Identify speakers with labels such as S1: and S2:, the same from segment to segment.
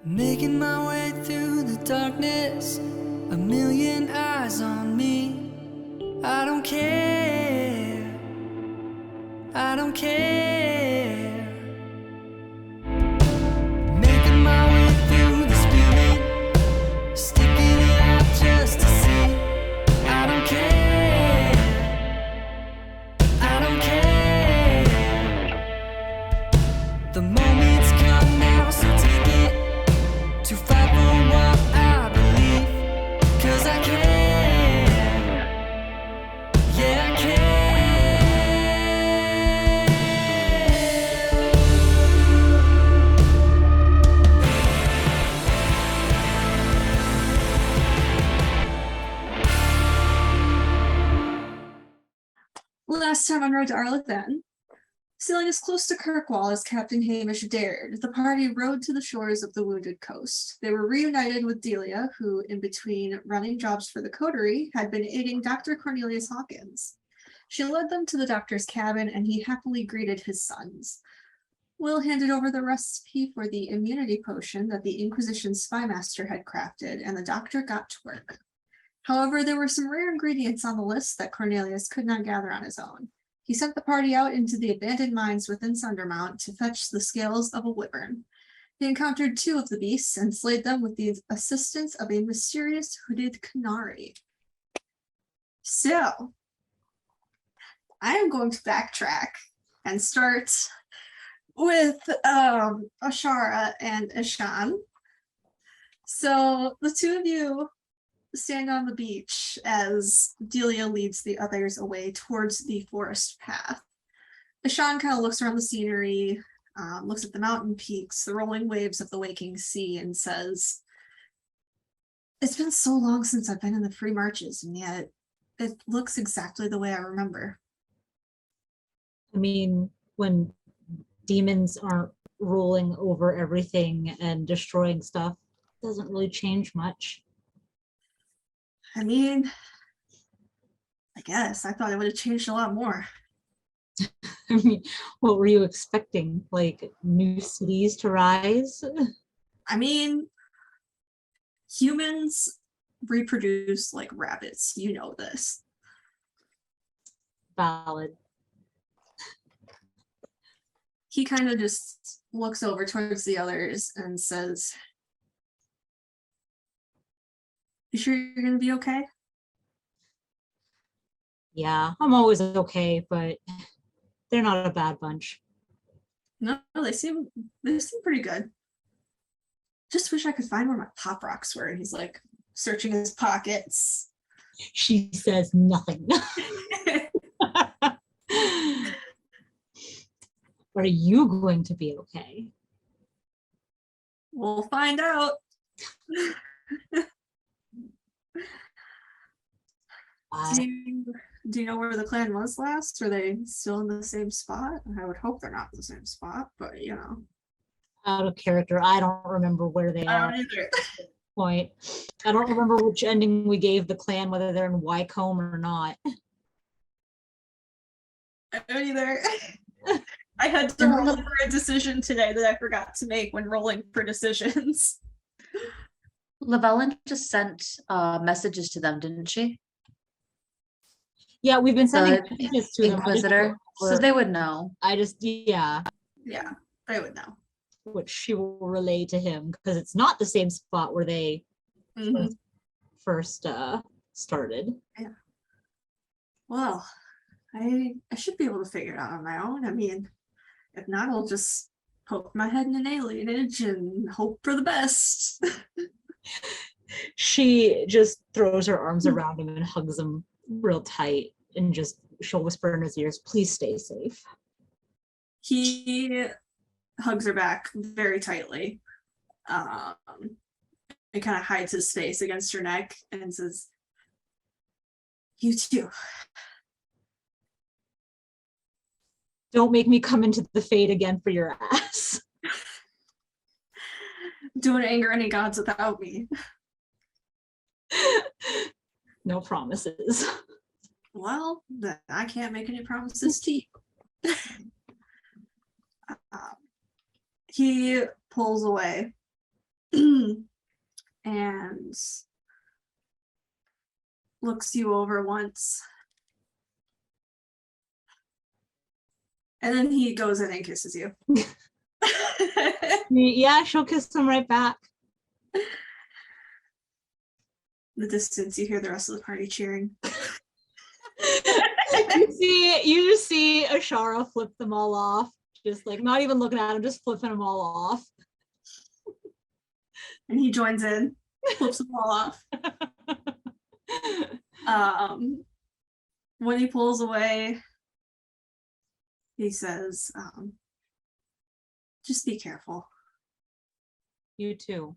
S1: Making my way through the darkness, a million eyes on me. I don't care, I don't care. Making my way through the spewing, sticking it out just to see. I don't care, I don't care. The moment's come now, so take it. To fight for what I believe, 'cause I can, yeah I can.
S2: Last time on Road to Arlathan, sailing as close to Kirkwall as Captain Hamish dared, the party rowed to the shores of the Wounded Coast. They were reunited with Delia, who, in between running jobs for the coterie, had been aiding Dr. Cornelius Hawkins. She led them to the doctor's cabin, and he happily greeted his sons. Will handed over the recipe for the immunity potion that the Inquisition spymaster had crafted, and the doctor got to work. However, there were some rare ingredients on the list that Cornelius could not gather on his own. He sent the party out into the abandoned mines within Sundermount to fetch the scales of a wyvern. They encountered two of the beasts and slayed them with the assistance of a mysterious hooded canary. So, I am going to backtrack and start with Ashara and Ishan. So, the two of you stand on the beach as Delia leads the others away towards the forest path. Ishan kind of looks around the scenery, looks at the mountain peaks, the rolling waves of the waking sea, and says, "It's been so long since I've been in the free marches, and yet it looks exactly the way I remember."
S3: I mean, when demons aren't rolling over everything and destroying stuff, it doesn't really change much.
S2: I mean, I guess I thought it would have changed a lot more.
S3: I mean, what were you expecting? Like new cities to rise?
S2: I mean, humans reproduce like rabbits, you know this.
S3: Valid.
S2: He kind of just looks over towards the others and says, "You sure you're going to be okay?"
S3: Yeah, I'm always okay, but they're not a bad bunch.
S2: No, they seem pretty good. Just wish I could find where my pop rocks were. And he's like searching his pockets.
S3: She says nothing. Are you going to be okay?
S2: We'll find out. Do you know where the clan was last? Are they still in the same spot? I would hope they're not in the same spot, but you know.
S3: Out of character, I don't remember where they are.
S2: I don't either.
S3: Point. I don't remember which ending we gave the clan, whether they're in Wycombe or not.
S2: I don't either. I had to roll for a decision today that I forgot to make when rolling for decisions.
S4: Llewellyn just sent messages to them, didn't she?
S3: Yeah, we've been sending
S4: The
S3: messages to
S4: Inquisitor, so they would know.
S2: Yeah, they would know.
S3: Which she will relay to him because it's not the same spot where they first started.
S2: Yeah. Well, I should be able to figure it out on my own. I mean, if not, I'll just poke my head in an alienage and hope for the best.
S3: She just throws her arms around him and hugs him real tight, and she'll whisper in his ears, "Please stay safe."
S2: He hugs her back very tightly, and kind of hides his face against her neck and says, "You too."
S3: Don't make me come into the fade again for your ass.
S2: Don't anger any gods without me.
S3: No promises.
S2: Well, then I can't make any promises to you. He pulls away and looks you over once. And then he goes in and kisses you.
S3: Yeah, she'll kiss him right back.
S2: In the distance, you hear the rest of the party cheering.
S3: You just see Ashara flip them all off, just like not even looking at him, just flipping them all off.
S2: And he joins in, flips them all off. When he pulls away, he says, just be careful.
S3: You too.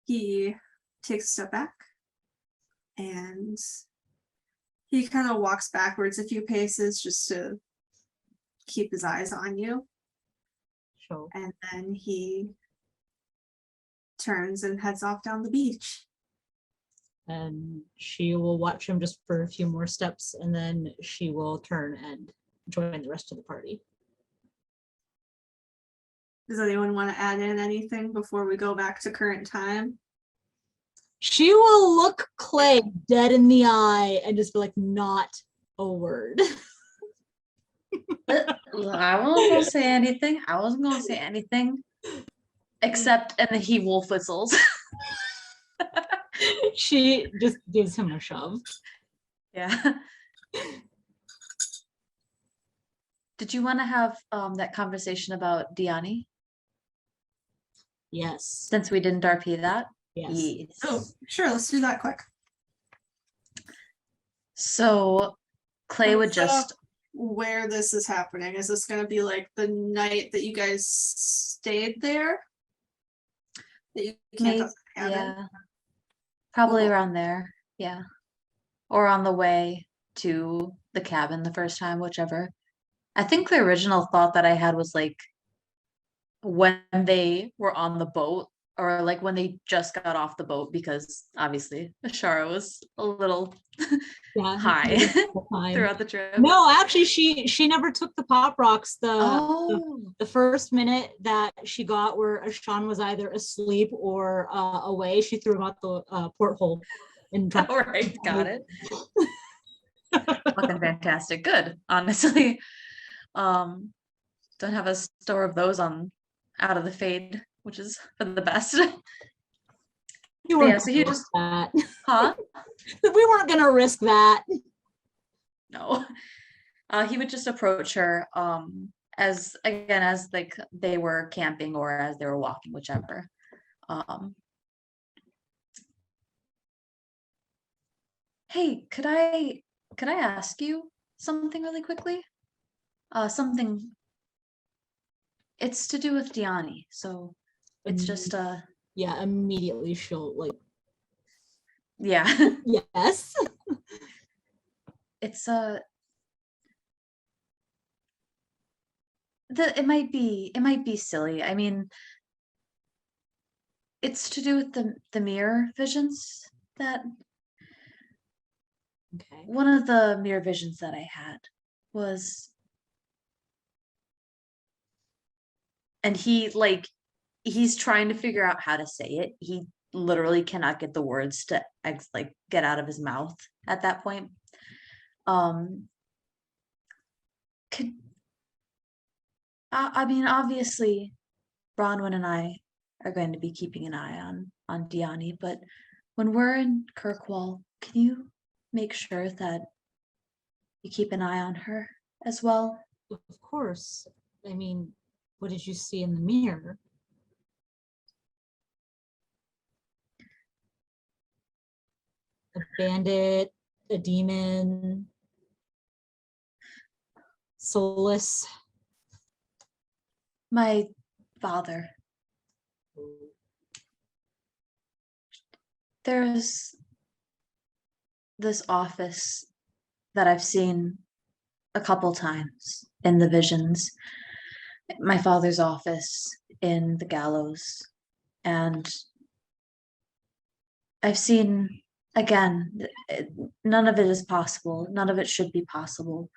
S2: He takes a step back and he kind of walks backwards a few paces just to keep his eyes on you.
S3: Sure.
S2: And then he turns and heads off down the beach.
S3: And she will watch him just for a few more steps, and then she will turn and join the rest of the party.
S2: Does anyone want to add in anything before we go back to current time?
S3: She will look Clay dead in the eye and just be like, not a word.
S4: I wasn't gonna say anything. Except, and then he wolf whistles.
S3: She just gives him a shove.
S4: Yeah. Did you want to have that conversation about Diani?
S3: Yes.
S4: Since we didn't RP that?
S3: Yes.
S2: Oh, sure, let's do that quick.
S4: So Clay would
S2: Set up
S4: just
S2: where this is happening. Is this going to be like the night that you guys stayed there? That you camped out the cabin?
S4: yeah, probably
S2: Cool.
S4: around there. Yeah. Or on the way to the cabin the first time, whichever. I think the original thought that I had was like when they were on the boat, or like when they just got off the boat, because obviously Ashara was a little high throughout the trip.
S3: No, actually, she never took the pop rocks.
S4: Oh,
S3: The first minute that she got where Ashan was either asleep or away, she threw him out the porthole. And
S4: all right, got it. Fucking fantastic. Good, honestly. Don't have a store of those on out of the fade, which is for the best.
S3: Yeah,
S4: So he just
S3: that.
S4: huh?
S3: We weren't gonna risk that.
S4: No. He would just approach her as like they were camping or as they were walking, whichever. Hey, could I ask you something really quickly? Something, it's to do with Diani, so it's just
S3: Yeah, immediately she'll like,
S4: yeah.
S3: yes.
S4: It's it might be silly. I mean, it's to do with the mirror visions that
S3: Okay.
S4: one of the mirror visions that I had was, and he's trying to figure out how to say it. He literally cannot get the words to like get out of his mouth at that point. I mean, obviously Bronwyn and I are going to be keeping an eye on Diani, but when we're in Kirkwall, can you make sure that you keep an eye on her as well?
S3: Of course. I mean, what did you see in the mirror? A bandit, a demon, Solas.
S4: My father. There's this office that I've seen a couple times in the visions. My father's office in the gallows. And I've seen, again, none of it is possible. None of it should be possible.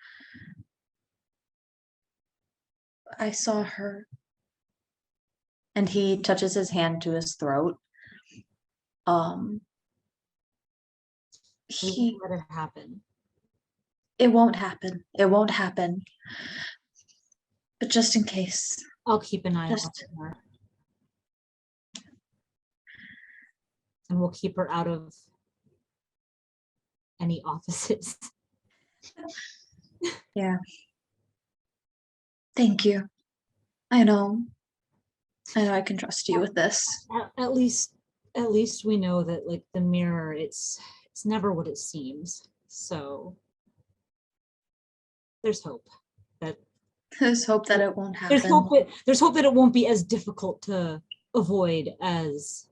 S4: I saw her and he touches his hand to his throat.
S3: We
S4: He
S3: won't let it happen.
S4: It won't happen. It won't happen. But just in case.
S3: I'll keep an eye on
S4: Just
S3: her. And we'll keep her out of any offices.
S4: yeah. Thank you. I know I can trust you with this.
S3: At least we know that like the mirror, it's never what it seems. So there's hope that
S4: There's hope that it won't happen.
S3: there's hope that it won't be as difficult to avoid as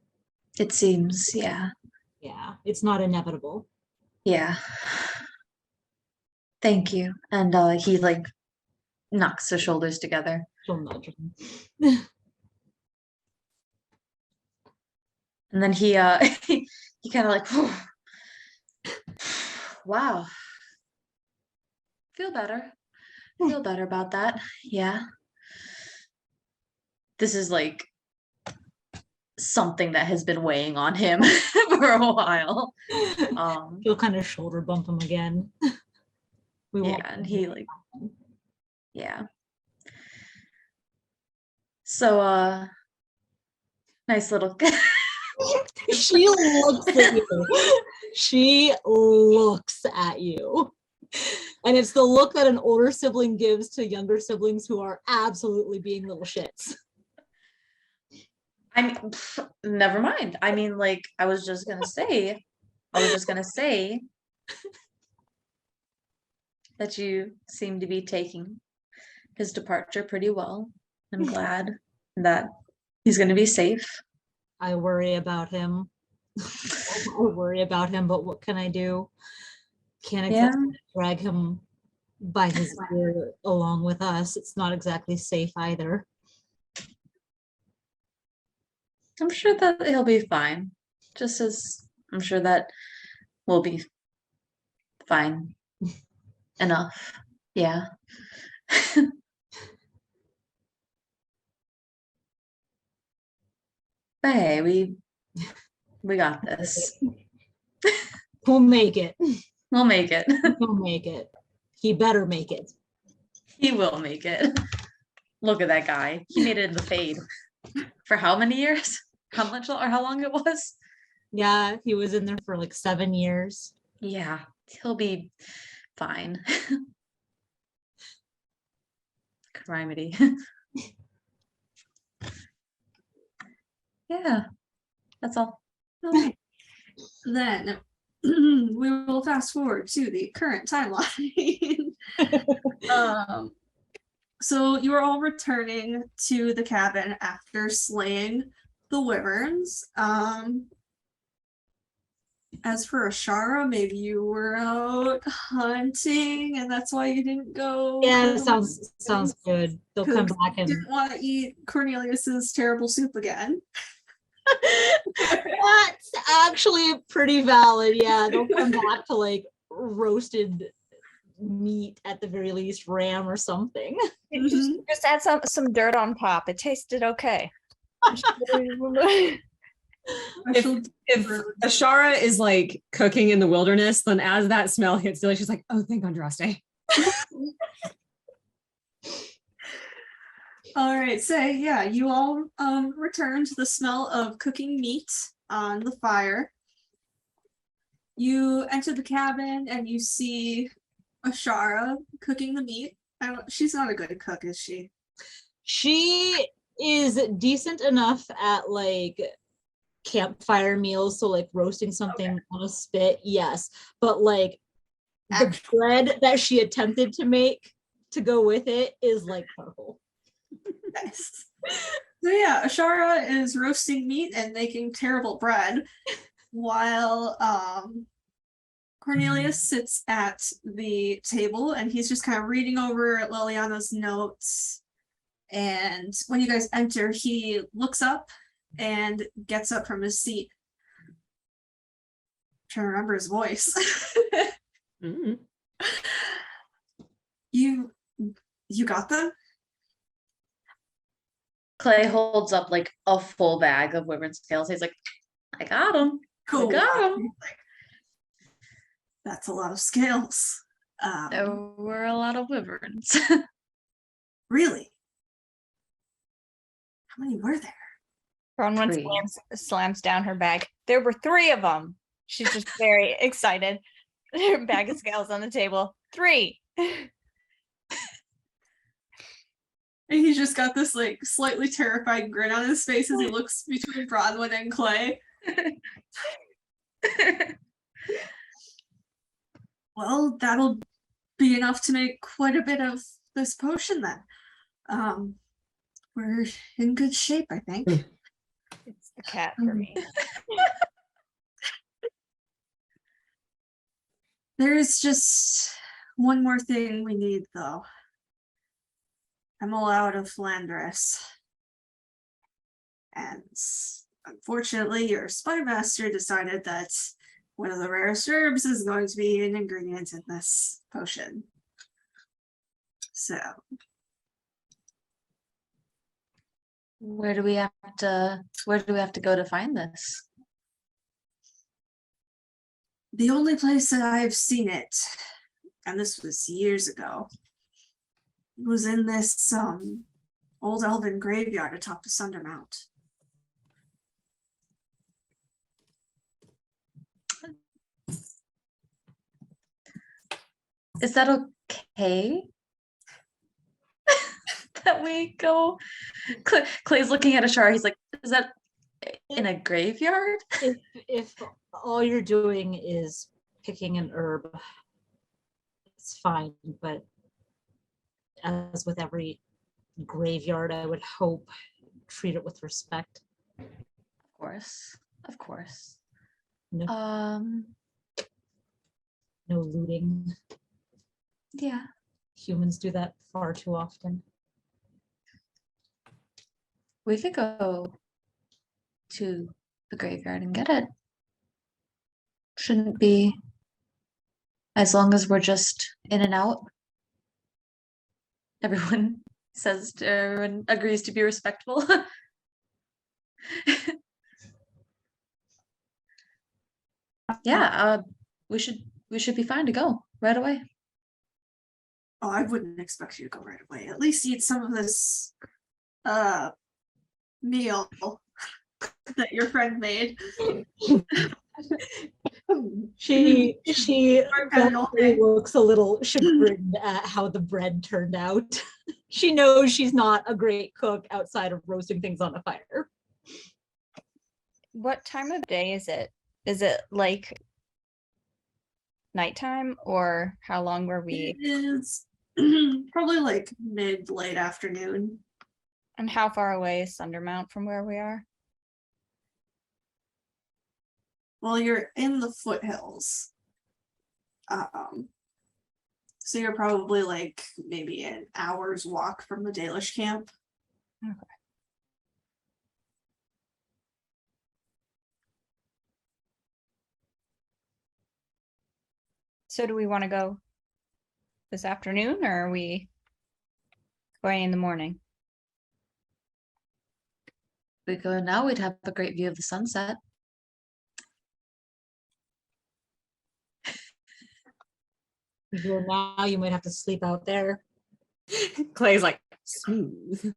S4: It seems, yeah.
S3: yeah, it's not inevitable.
S4: Yeah. Thank you. And he like knocks the shoulders together.
S3: She'll nudge him.
S4: And then he he kind of like wow. Feel better. Feel better about that. Yeah. This is like something that has been weighing on him for a while.
S3: He'll kind of shoulder bump him again. We won't.
S4: Yeah, and he like yeah. So nice little
S3: She looks at you. She looks at you. And it's the look that an older sibling gives to younger siblings who are absolutely being little shits.
S4: I mean, never mind. I mean, like, I was just gonna say that you seem to be taking his departure pretty well. I'm glad that he's gonna be safe.
S3: I worry about him. But what can I do? Can't exactly drag him by his ear along with us. It's not exactly safe either.
S4: I'm sure that he'll be fine. Just as I'm sure that we'll be fine enough. Yeah. But hey, we got this.
S3: We'll make it.
S4: We'll make it.
S3: We'll make it. He better make it.
S4: He will make it. Look at that guy. He made it in the fade. For how many years? How much or how long it was?
S3: Yeah, he was in there for like 7 years.
S4: Yeah, he'll be fine. Criminy. Yeah, that's all.
S2: Okay. Then we will fast forward to the current timeline. So you are all returning to the cabin after slaying the wyverns. As for Ashara, maybe you were out hunting and that's why you didn't go.
S3: Yeah, sounds good. They'll come back and
S2: didn't want to eat Cornelius's terrible soup again.
S3: that's actually pretty valid. Yeah, they'll come back to like roasted meat at the very least, ram or something.
S5: Just add some dirt on top. It tasted okay.
S6: If Ashara is like cooking in the wilderness, then as that smell hits Dilly, she's like, oh, thank Andraste.
S2: All right, so yeah, you all return to the smell of cooking meat on the fire. You enter the cabin and you see Ashara cooking the meat. She's not a good cook, is she?
S3: She is decent enough at like campfire meals, so like roasting something on a spit, yes, but like the bread that she attempted to make to go with it is like purple.
S2: Nice. So yeah, Ashara is roasting meat and making terrible bread while Cornelius sits at the table and he's just kind of reading over Liliana's notes. And when you guys enter, he looks up and gets up from his seat. I'm trying to remember his voice.
S6: Mm-hmm.
S2: You got them?
S4: Clay holds up like a full bag of wyvern scales. He's like, I got him.
S2: Cool.
S4: I got him.
S2: That's a lot of scales.
S4: There were a lot of wyverns.
S2: Really? How many were there?
S5: Bronwyn
S4: 3.
S5: slams down her bag. There were 3 of them. She's just very excited. Her bag of scales on the table. 3.
S2: And he's just got this like slightly terrified grin on his face as he looks between Bronwyn and Clay. Well, that'll be enough to make quite a bit of this potion then. We're in good shape, I think.
S5: It's the cat for me.
S2: There is just one more thing we need, though. I'm all out of Flandres. And unfortunately, your spy master decided that one of the rarest herbs is going to be an ingredient in this potion. So,
S4: Where do we have to go to find this?
S2: the only place that I've seen it, and this was years ago, was in this old elven graveyard atop the Sundermount.
S4: Is that okay? That we go. Clay's looking at Ashara. He's like, is that in a graveyard?
S3: If all you're doing is picking an herb, it's fine. But as with every graveyard, I would hope treat it with respect.
S4: Of course.
S3: No,
S4: Um,
S3: no looting.
S4: yeah.
S3: Humans do that far too often.
S4: We could go to the graveyard and get it. Shouldn't be, as long as we're just in and out. Everyone agrees to be respectful. Yeah, we should be fine to go right away.
S2: Oh, I wouldn't expect you to go right away. At least eat some of this meal that your friend made.
S3: She
S2: Fen'Harel.
S3: definitely looks a little chagrined at how the bread turned out. She knows she's not a great cook outside of roasting things on a fire.
S5: What time of day is it? Is it like nighttime, or how long were we?
S2: It is probably like late afternoon.
S5: And how far away is Sundermount from where we are?
S2: Well, you're in the foothills. So you're probably like maybe an hour's walk from the Dalish camp.
S5: Okay. So do we want to go this afternoon, or are we going in the morning?
S4: We go now, we'd have a great view of the sunset.
S3: If you're now, you might have to sleep out there.
S6: Clay's like, smooth.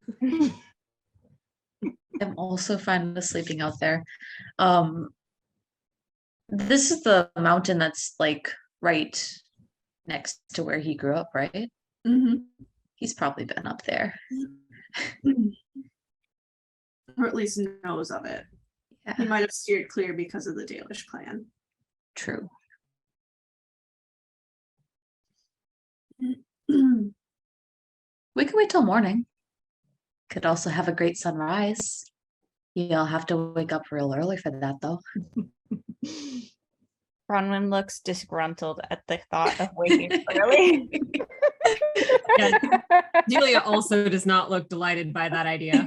S4: I'm also fine with sleeping out there. This is the mountain that's like right next to where he grew up, right?
S2: Mm-hmm.
S4: He's probably been up there.
S2: Or at least knows of it. He
S4: Yeah,
S2: might have steered clear because of the Dalish clan.
S4: true. We could wait till morning. Could also have a great sunrise. You'll have to wake up real early for that, though.
S5: Bronwyn looks disgruntled at the thought of waking early.
S6: Yeah. Delia also does not look delighted by that idea.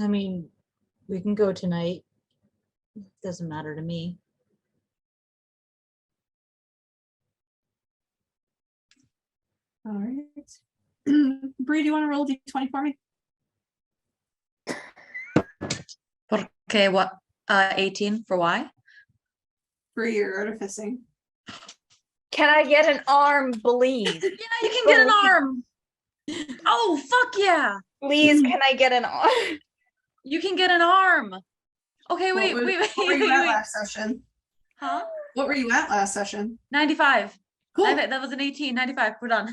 S3: I mean, we can go tonight. Doesn't matter to me.
S2: All right. Bree, do you want to roll d20 for me?
S4: Okay, what? 18 for why?
S2: For your artificing.
S5: Can I get an arm, please?
S4: Yeah, you can get an arm. Oh, fuck yeah.
S5: Please, can I get an arm?
S4: You can get an arm. Okay, wait.
S2: What were you at
S4: wait.
S2: last session?
S4: Huh?
S2: What were you at last session?
S4: 95.
S2: Cool.
S4: That was an 18, 95. We're done.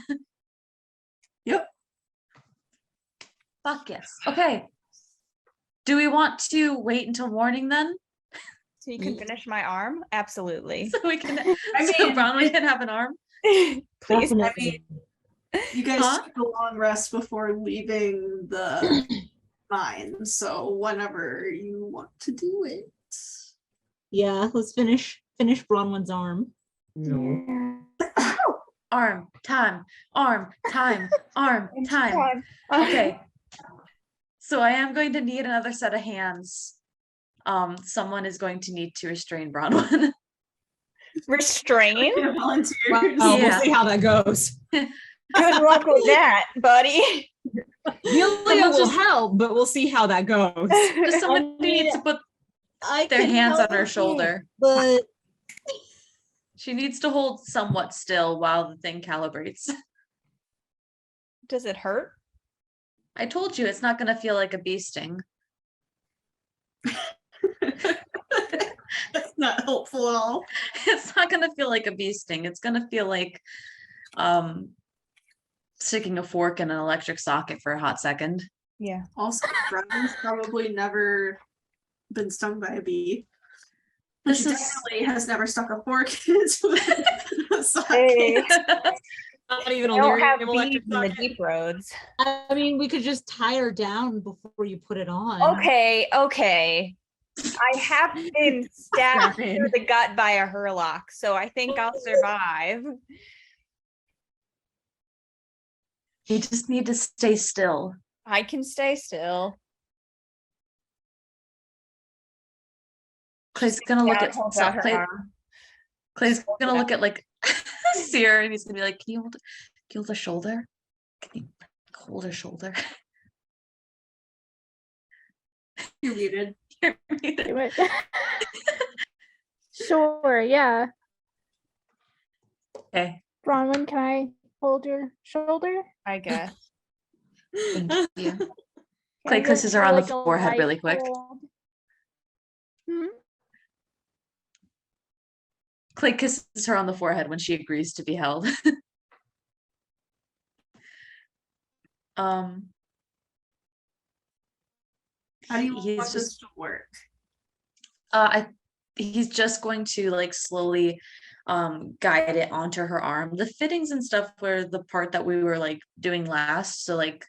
S2: Yep.
S4: Fuck yes. Okay. Do we want to wait until morning then?
S5: So you can finish my arm? Absolutely.
S4: So we can
S2: I
S4: so
S2: mean-
S4: Bronwyn can have an arm?
S5: Please.
S3: Definitely.
S2: You guys
S4: Huh?
S2: took a long rest before leaving the mine, so whenever you want to do it.
S3: Yeah, let's finish Bronwyn's arm.
S5: Yeah.
S4: Arm, time, arm, time, arm, time. Okay. So I am going to need another set of hands. Someone is going to need to restrain Bronwyn.
S5: Restrain?
S2: Volunteers.
S3: Wow,
S4: Yeah.
S3: we'll see how that goes.
S5: Good luck with that, buddy.
S3: Delia will help, but we'll see how that goes.
S4: Just someone
S3: mean,
S4: needs to put
S3: I
S4: their
S3: can
S4: hands on
S3: help
S4: her
S3: you,
S4: shoulder.
S3: but
S4: She needs to hold somewhat still while the thing calibrates.
S5: Does it hurt?
S4: I told you it's not going to feel like a bee sting.
S2: That's not helpful at all.
S4: It's not going to feel like a bee sting. It's going to feel like sticking a fork in an electric socket for a hot second.
S5: Yeah.
S2: Also, Brendan's probably never been stung by a bee. But
S4: This
S2: she
S4: is
S2: definitely has never stuck a fork into a socket.
S5: Hey,
S3: not even
S5: I
S3: a
S5: don't have
S3: lyrium
S5: bees
S3: electric
S5: in the
S3: socket.
S5: deep roads.
S3: I mean, we could just tie her down before you put it on.
S5: Okay. I have been stabbed
S3: Strap in.
S5: through the gut by a Hurlock, so I think I'll survive.
S4: You just need to stay still.
S5: I can stay still.
S4: Clay's gonna look
S5: Dad
S4: at
S5: holds out her
S4: Clay,
S5: arm.
S4: Clay's
S5: Hold
S4: gonna
S5: it
S4: look at like Seer and he's gonna be like, can you hold her shoulder? Can you hold her shoulder?
S2: You're muted.
S4: You're muted.
S7: Do it. Sure, yeah.
S4: Okay.
S7: Bronwyn, can I hold your shoulder?
S5: I guess.
S4: Thank you.
S7: Can
S4: Clay
S7: I give
S4: kisses her on the
S7: like, a
S4: forehead
S7: light
S4: really quick.
S7: hold? Hmm?
S4: Clay kisses her on the forehead when she agrees to be held.
S2: How do you
S4: He's
S2: want this
S4: just
S2: to work?
S4: he's just going to like slowly guide it onto her arm. The fittings and stuff were the part that we were like doing last. So like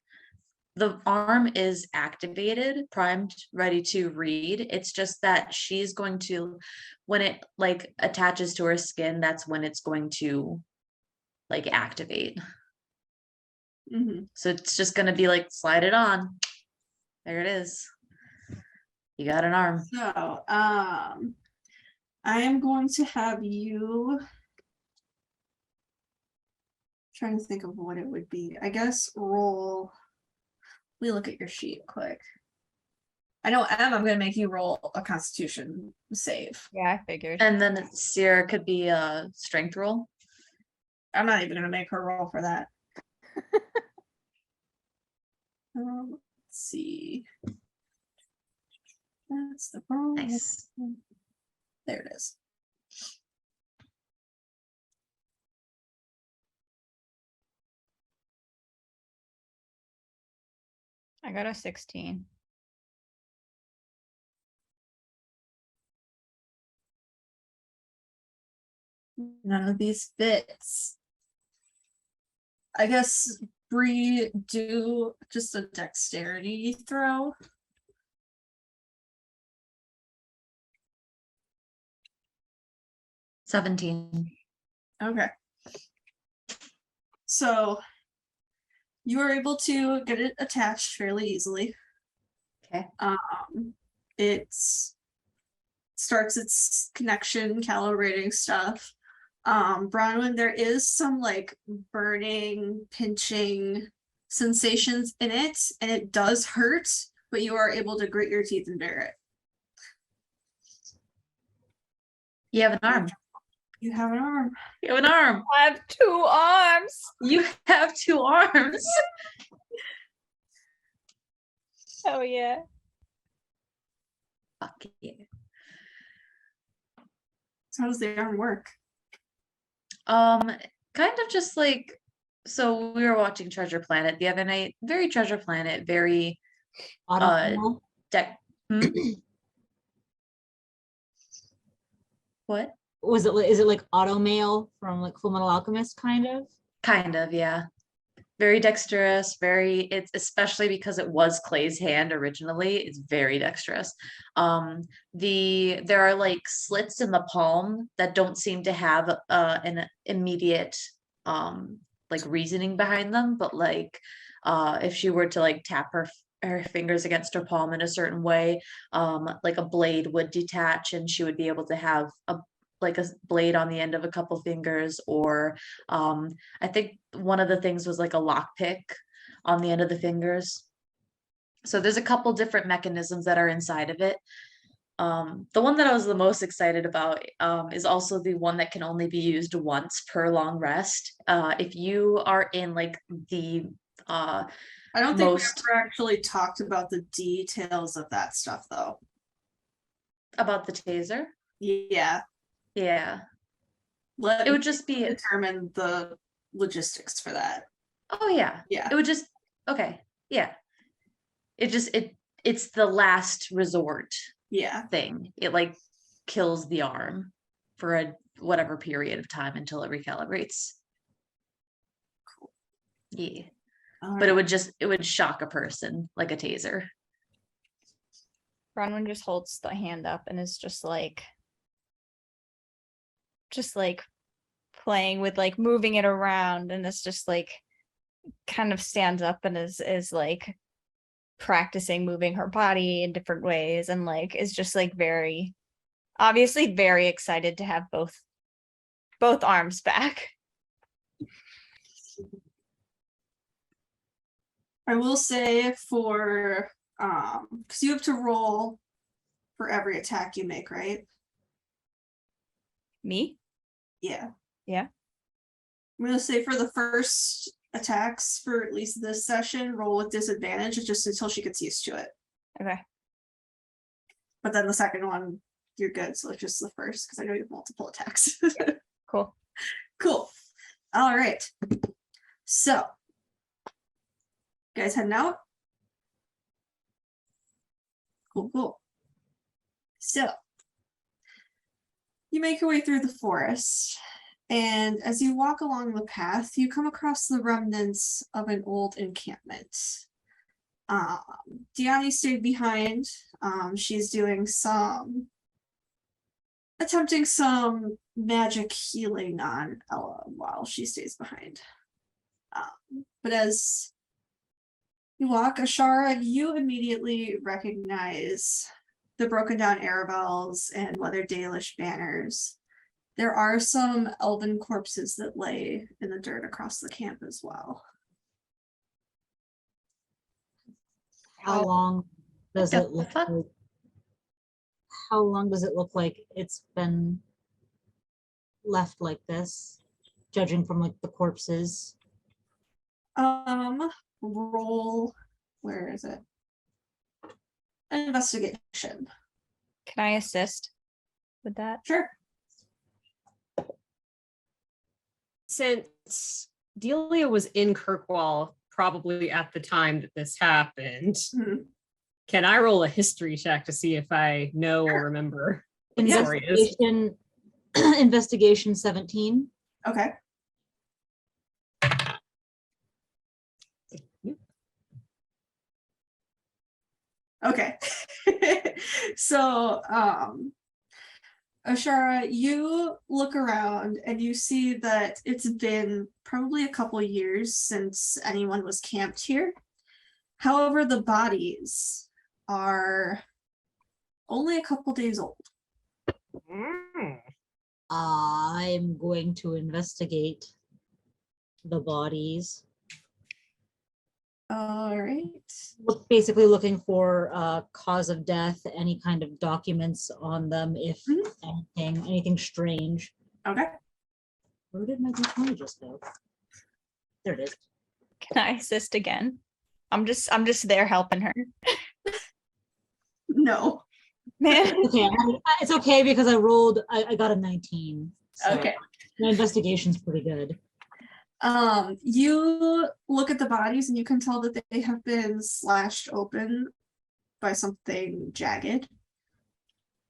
S4: the arm is activated, primed, ready to read. It's just that she's going to, when it like attaches to her skin, that's when it's going to like activate.
S2: Mhm.
S4: So it's just going to be like, slide it on. There it is. You got an arm.
S2: So, I am going to have you trying to think of what it would be. I guess roll. We look at your sheet quick. I know, Em, I'm going to make you roll a Constitution save.
S5: Yeah, I figured.
S4: And then Sierra could be a strength roll.
S2: I'm not even going to make her roll for that. Let's see. That's the wrong.
S4: Nice.
S2: There it is.
S5: I got a 16.
S2: None of these fits. I guess Bree, do just a dexterity throw.
S4: $17.
S2: Okay. So you are able to get it attached fairly easily.
S4: Okay.
S2: It starts its connection, calibrating stuff. Bronwyn, there is some like burning, pinching sensations in it, and it does hurt, but you are able to grit your teeth and bear it.
S4: You have an arm.
S2: You have an arm.
S4: You have an arm.
S5: I have 2 arms.
S4: You have 2 arms.
S5: Oh yeah.
S4: Fuck yeah.
S2: So how does the arm work?
S4: Kind of just like, so we were watching Treasure Planet the other night. Very Treasure Planet, very
S3: Auto
S4: deck. Hmm? What?
S3: was it? Is it like auto mail from like Full Metal Alchemist, kind of?
S4: Kind of, yeah. Very dexterous, it's especially because it was Clay's hand originally, it's very dexterous. There are like slits in the palm that don't seem to have an immediate like reasoning behind them, but like if she were to like tap her fingers against her palm in a certain way, like a blade would detach and she would be able to have a blade on the end of a couple fingers, or I think one of the things was like a lockpick on the end of the fingers. So there's a couple different mechanisms that are inside of it. The one that I was the most excited about is also the one that can only be used once per long rest. If you are in like the
S2: I don't think
S4: most
S2: we ever actually talked about the details of that stuff, though.
S4: about the taser.
S2: Yeah.
S4: Yeah.
S2: Let
S4: It would just be
S2: determine the logistics for that.
S4: Oh yeah.
S2: Yeah.
S4: It would just okay. Yeah. It's the last resort
S2: Yeah.
S4: thing. It like kills the arm for a whatever period of time until it recalibrates.
S2: Cool.
S4: Yeah.
S2: All
S4: But
S2: right.
S4: it would shock a person like a taser.
S5: Bronwyn just holds the hand up and is just like playing with like moving it around, and it's just like kind of stands up and is like practicing moving her body in different ways, and like is just like very obviously very excited to have both arms back.
S2: I will say for because you have to roll for every attack you make, right?
S5: Me?
S2: Yeah.
S5: Yeah.
S2: I'm gonna say for the first attacks for at least this session, roll with disadvantage just until she gets used to it.
S5: Okay.
S2: But then the second one, you're good. So it's just the first, because I know you have multiple attacks.
S5: Cool.
S2: Cool. All right. So, guys heading out? Cool, cool. So, you make your way through the forest, and as you walk along the path, you come across the remnants of an old encampment. Diani stayed behind. She's doing attempting some magic healing on Ella while she stays behind. But as you walk, Ashara, you immediately recognize the broken down Arabelles and weathered Dalish banners. There are some elven corpses that lay in the dirt across the camp as well.
S3: How long does it look like? How long does it look like it's been left like this, judging from like the corpses?
S2: Roll, where is it? Investigation.
S5: Can I assist with that?
S2: Sure.
S6: Since Delia was in Kirkwall probably at the time that this happened, can I roll a history check to see if I know or remember what the story is?
S3: Investigation 17.
S2: Okay. Okay. So, Ashara, you look around and you see that it's been probably a couple years since anyone was camped here. However, the bodies are only a couple days old.
S3: I'm going to investigate the bodies.
S2: All right.
S3: Basically looking for cause of death, any kind of documents on them, if anything strange.
S2: Okay.
S3: Where did my D20 just go? There it is.
S5: Can I assist again? I'm just there helping her.
S2: No.
S5: Man.
S3: Okay, it's okay because I got a 19. So
S2: Okay.
S3: my investigation's pretty good.
S2: You look at the bodies and you can tell that they have been slashed open by something jagged.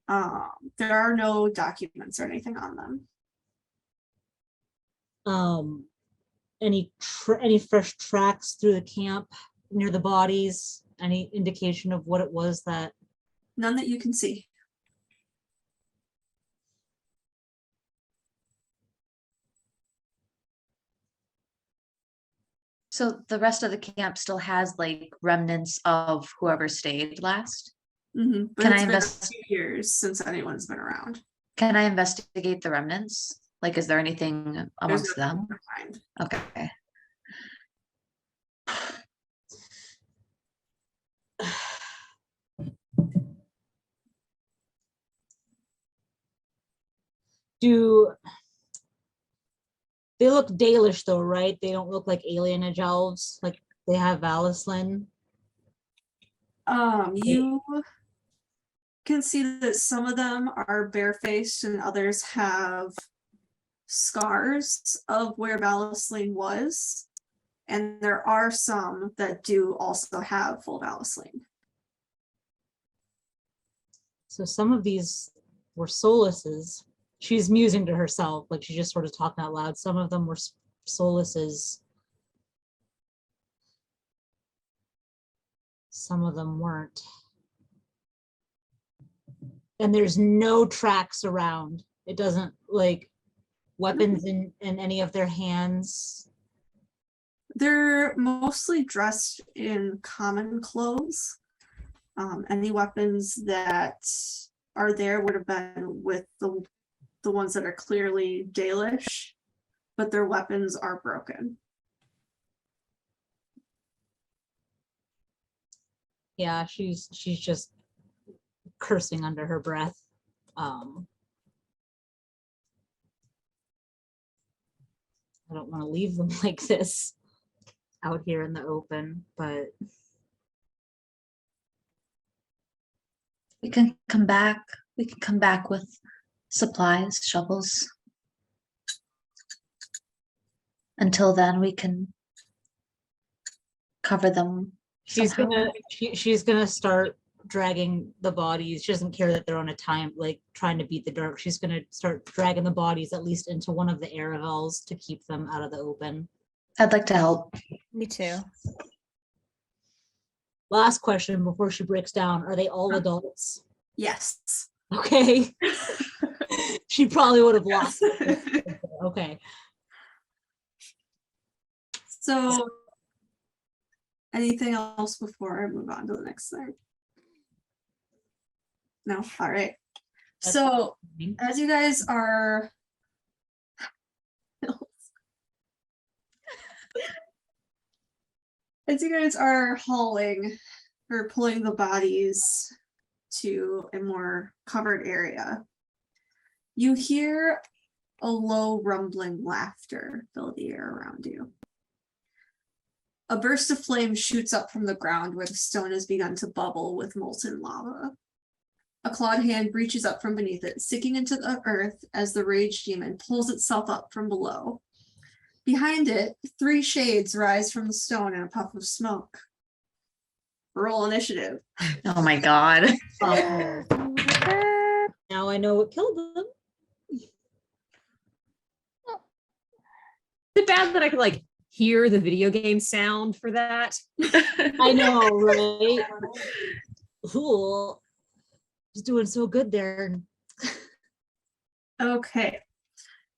S2: There are no documents or anything on them.
S3: Any fresh tracks through the camp near the bodies? Any indication of what it was that?
S2: None that you can see.
S4: So the rest of the camp still has like remnants of whoever stayed last.
S2: But
S4: Can I
S2: it's been a
S4: invest-
S2: few years since anyone's been around.
S4: Can I investigate the remnants? Like, is there anything
S2: There's
S4: amongst
S2: nothing
S4: them?
S2: to find.
S4: Okay.
S3: Do they look Dalish though, right? They don't look like alienage elves, like they have Valislan.
S2: You can see that some of them are barefaced and others have scars of where Valislan was. And there are some that do also have full Valislan.
S3: So some of these were Solas's. She's musing to herself, like she's just sort of talking out loud. Some of them were Solas's. Some of them weren't. And there's no tracks around. It doesn't like weapons in any of their hands.
S2: They're mostly dressed in common clothes. Any weapons that are there would have been with the ones that are clearly Dalish, but their weapons are broken.
S3: Yeah, she's just cursing under her breath. I don't want to leave them like this out here in the open, but
S4: We can come back. We can come back with supplies, shovels. Until then, we can cover them.
S3: she's
S4: somehow.
S3: she's gonna start dragging the bodies. She doesn't care that they're on a time, like trying to beat the dark. She's gonna start dragging the bodies at least into one of the Aravels to keep them out of the open.
S4: I'd like to help.
S5: Me too.
S3: Last question before she breaks down. Are they all adults?
S2: Yes.
S3: Okay. She probably would have lost it. Okay.
S2: So, anything else before I move on to the next thing? No? All right. So, as you guys are hauling or pulling the bodies to a more covered area, you hear a low rumbling laughter fill the air around you. A burst of flame shoots up from the ground where the stone has begun to bubble with molten lava. A clawed hand reaches up from beneath it, sinking into the earth as the rage demon pulls itself up from below. Behind it, 3 shades rise from the stone in a puff of smoke. Roll initiative.
S4: Oh my god.
S3: Oh, now I know what killed them.
S6: Is it bad that I could like hear the video game sound for that?
S3: I know, right? Cool. Just doing so good there.
S2: Okay.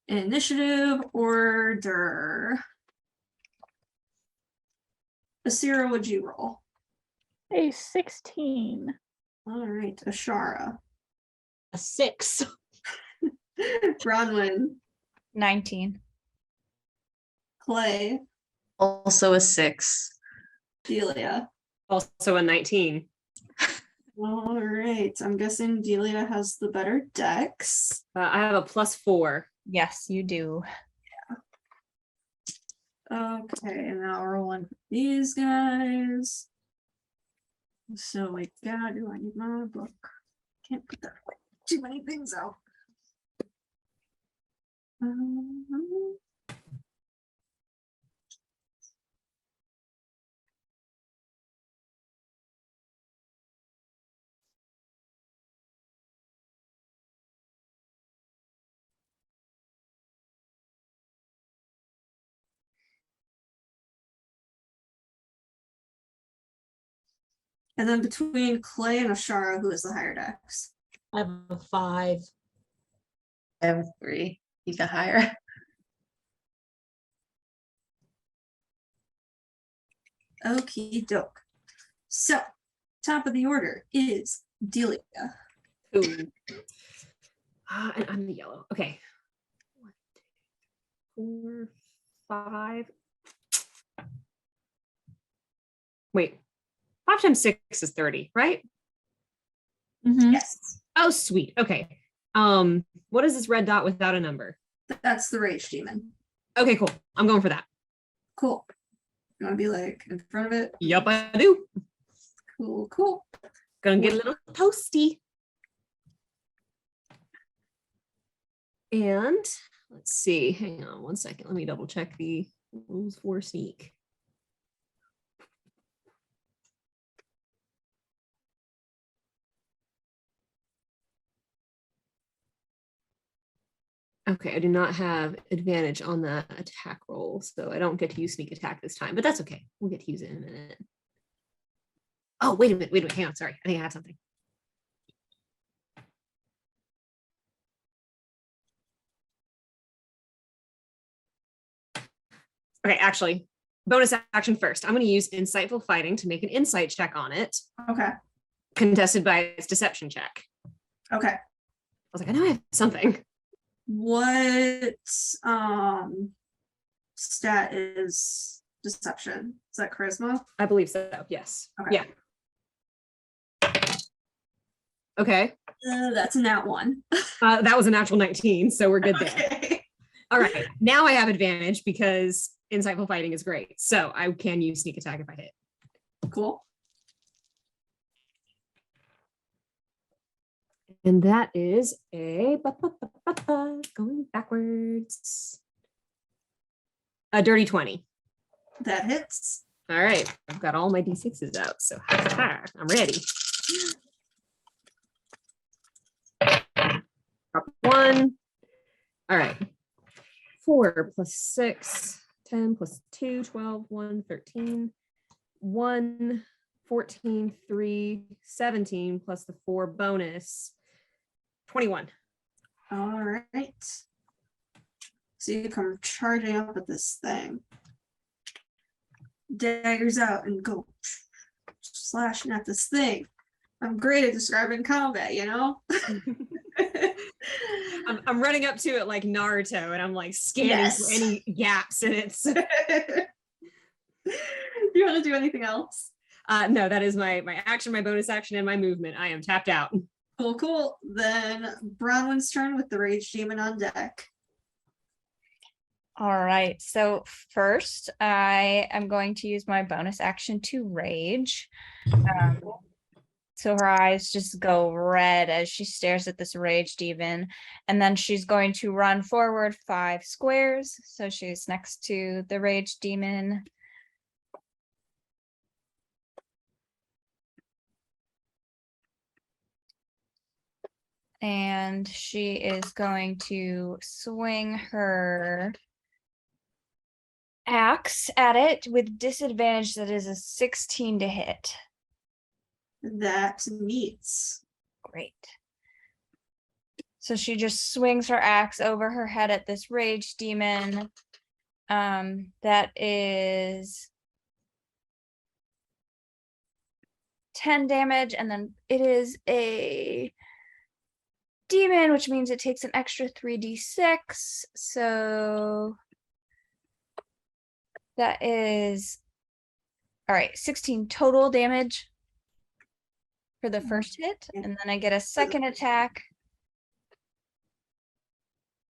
S2: Initiative order. Asira, would you roll?
S7: A 16.
S2: All right, Ashara.
S3: A 6.
S2: Bronwyn,
S5: 19.
S2: Clay,
S4: Also a 6.
S2: Delia.
S6: Also a 19.
S2: All right. I'm guessing Delia has the better dex.
S6: I have a +4.
S5: Yes, you do.
S2: Okay, now we're rolling for these guys. So we got, do I need my book? Can't put that too many things out. Um, and then between Clay and Ashara, who is the higher dex?
S3: I have a 5.
S4: I have a 3. You got higher.
S2: Okie doke. So, top of the order is Delia.
S6: Ooh. And I'm the yellow. Okay. 1, 2, 4, 5. Wait. 5 times 6 is 30, right?
S5: Mhm.
S2: Yes,
S6: Oh, sweet. Okay. What is this red dot without a number?
S2: that's the rage demon.
S6: Okay, cool. I'm going for that.
S2: Cool. You want to be like in front of it?
S6: Yup, I do.
S2: Cool, cool.
S6: Gonna get a little toasty. And let's see. Hang on one second. Let me double check the rules for sneak. Okay, I do not have advantage on that attack roll, so I don't get to use sneak attack this time, but that's okay. We'll get to use it in a minute. Oh, wait a minute, hang on, sorry. I think I had something. Okay, actually, bonus action first. I'm going to use insightful fighting to make an insight check on it,
S2: Okay,
S6: contested by its deception check.
S2: okay.
S6: I was like, I know I have something.
S2: What stat is deception? Is that charisma?
S6: I believe so. Yes.
S2: Okay.
S6: Yeah. Okay.
S2: That's a nat one.
S6: That was a natural 19, so we're good there.
S2: Okay.
S6: All right. Now I have advantage because insightful fighting is great. So I can use sneak attack if I hit.
S2: Cool.
S6: And that is a going backwards. A dirty 20.
S2: That hits.
S6: All right. I've got all my D6s out. So I'm ready. Drop 1. All right. 4 plus 6, 10 plus 2, 12, 1, 13, 1, 14, 3, 17 plus the 4 bonus, 21.
S2: All right. So you come charging up at this thing. Daggers out and go slashing at this thing. I'm great at describing combat, you know?
S6: I'm running up to it like Naruto and I'm like scanning for any gaps in it.
S2: Do you want to do anything else?
S6: No, that is my action, my bonus action, and my movement. I am tapped out.
S2: Cool, cool. Then Bronwyn's turn with the Rage Demon on deck.
S5: All right. So first, I am going to use my bonus action to rage. So her eyes just go red as she stares at this rage demon. And then she's going to run forward 5 squares. So she's next to the rage demon. And she is going to swing her axe at it with disadvantage. That is a 16 to hit.
S2: That meets.
S5: Great. So she just swings her axe over her head at this rage demon. That is 10 damage, and then it is a demon, which means it takes an extra 3d6. So that is, all right, 16 total damage for the first hit. And then I get a second attack,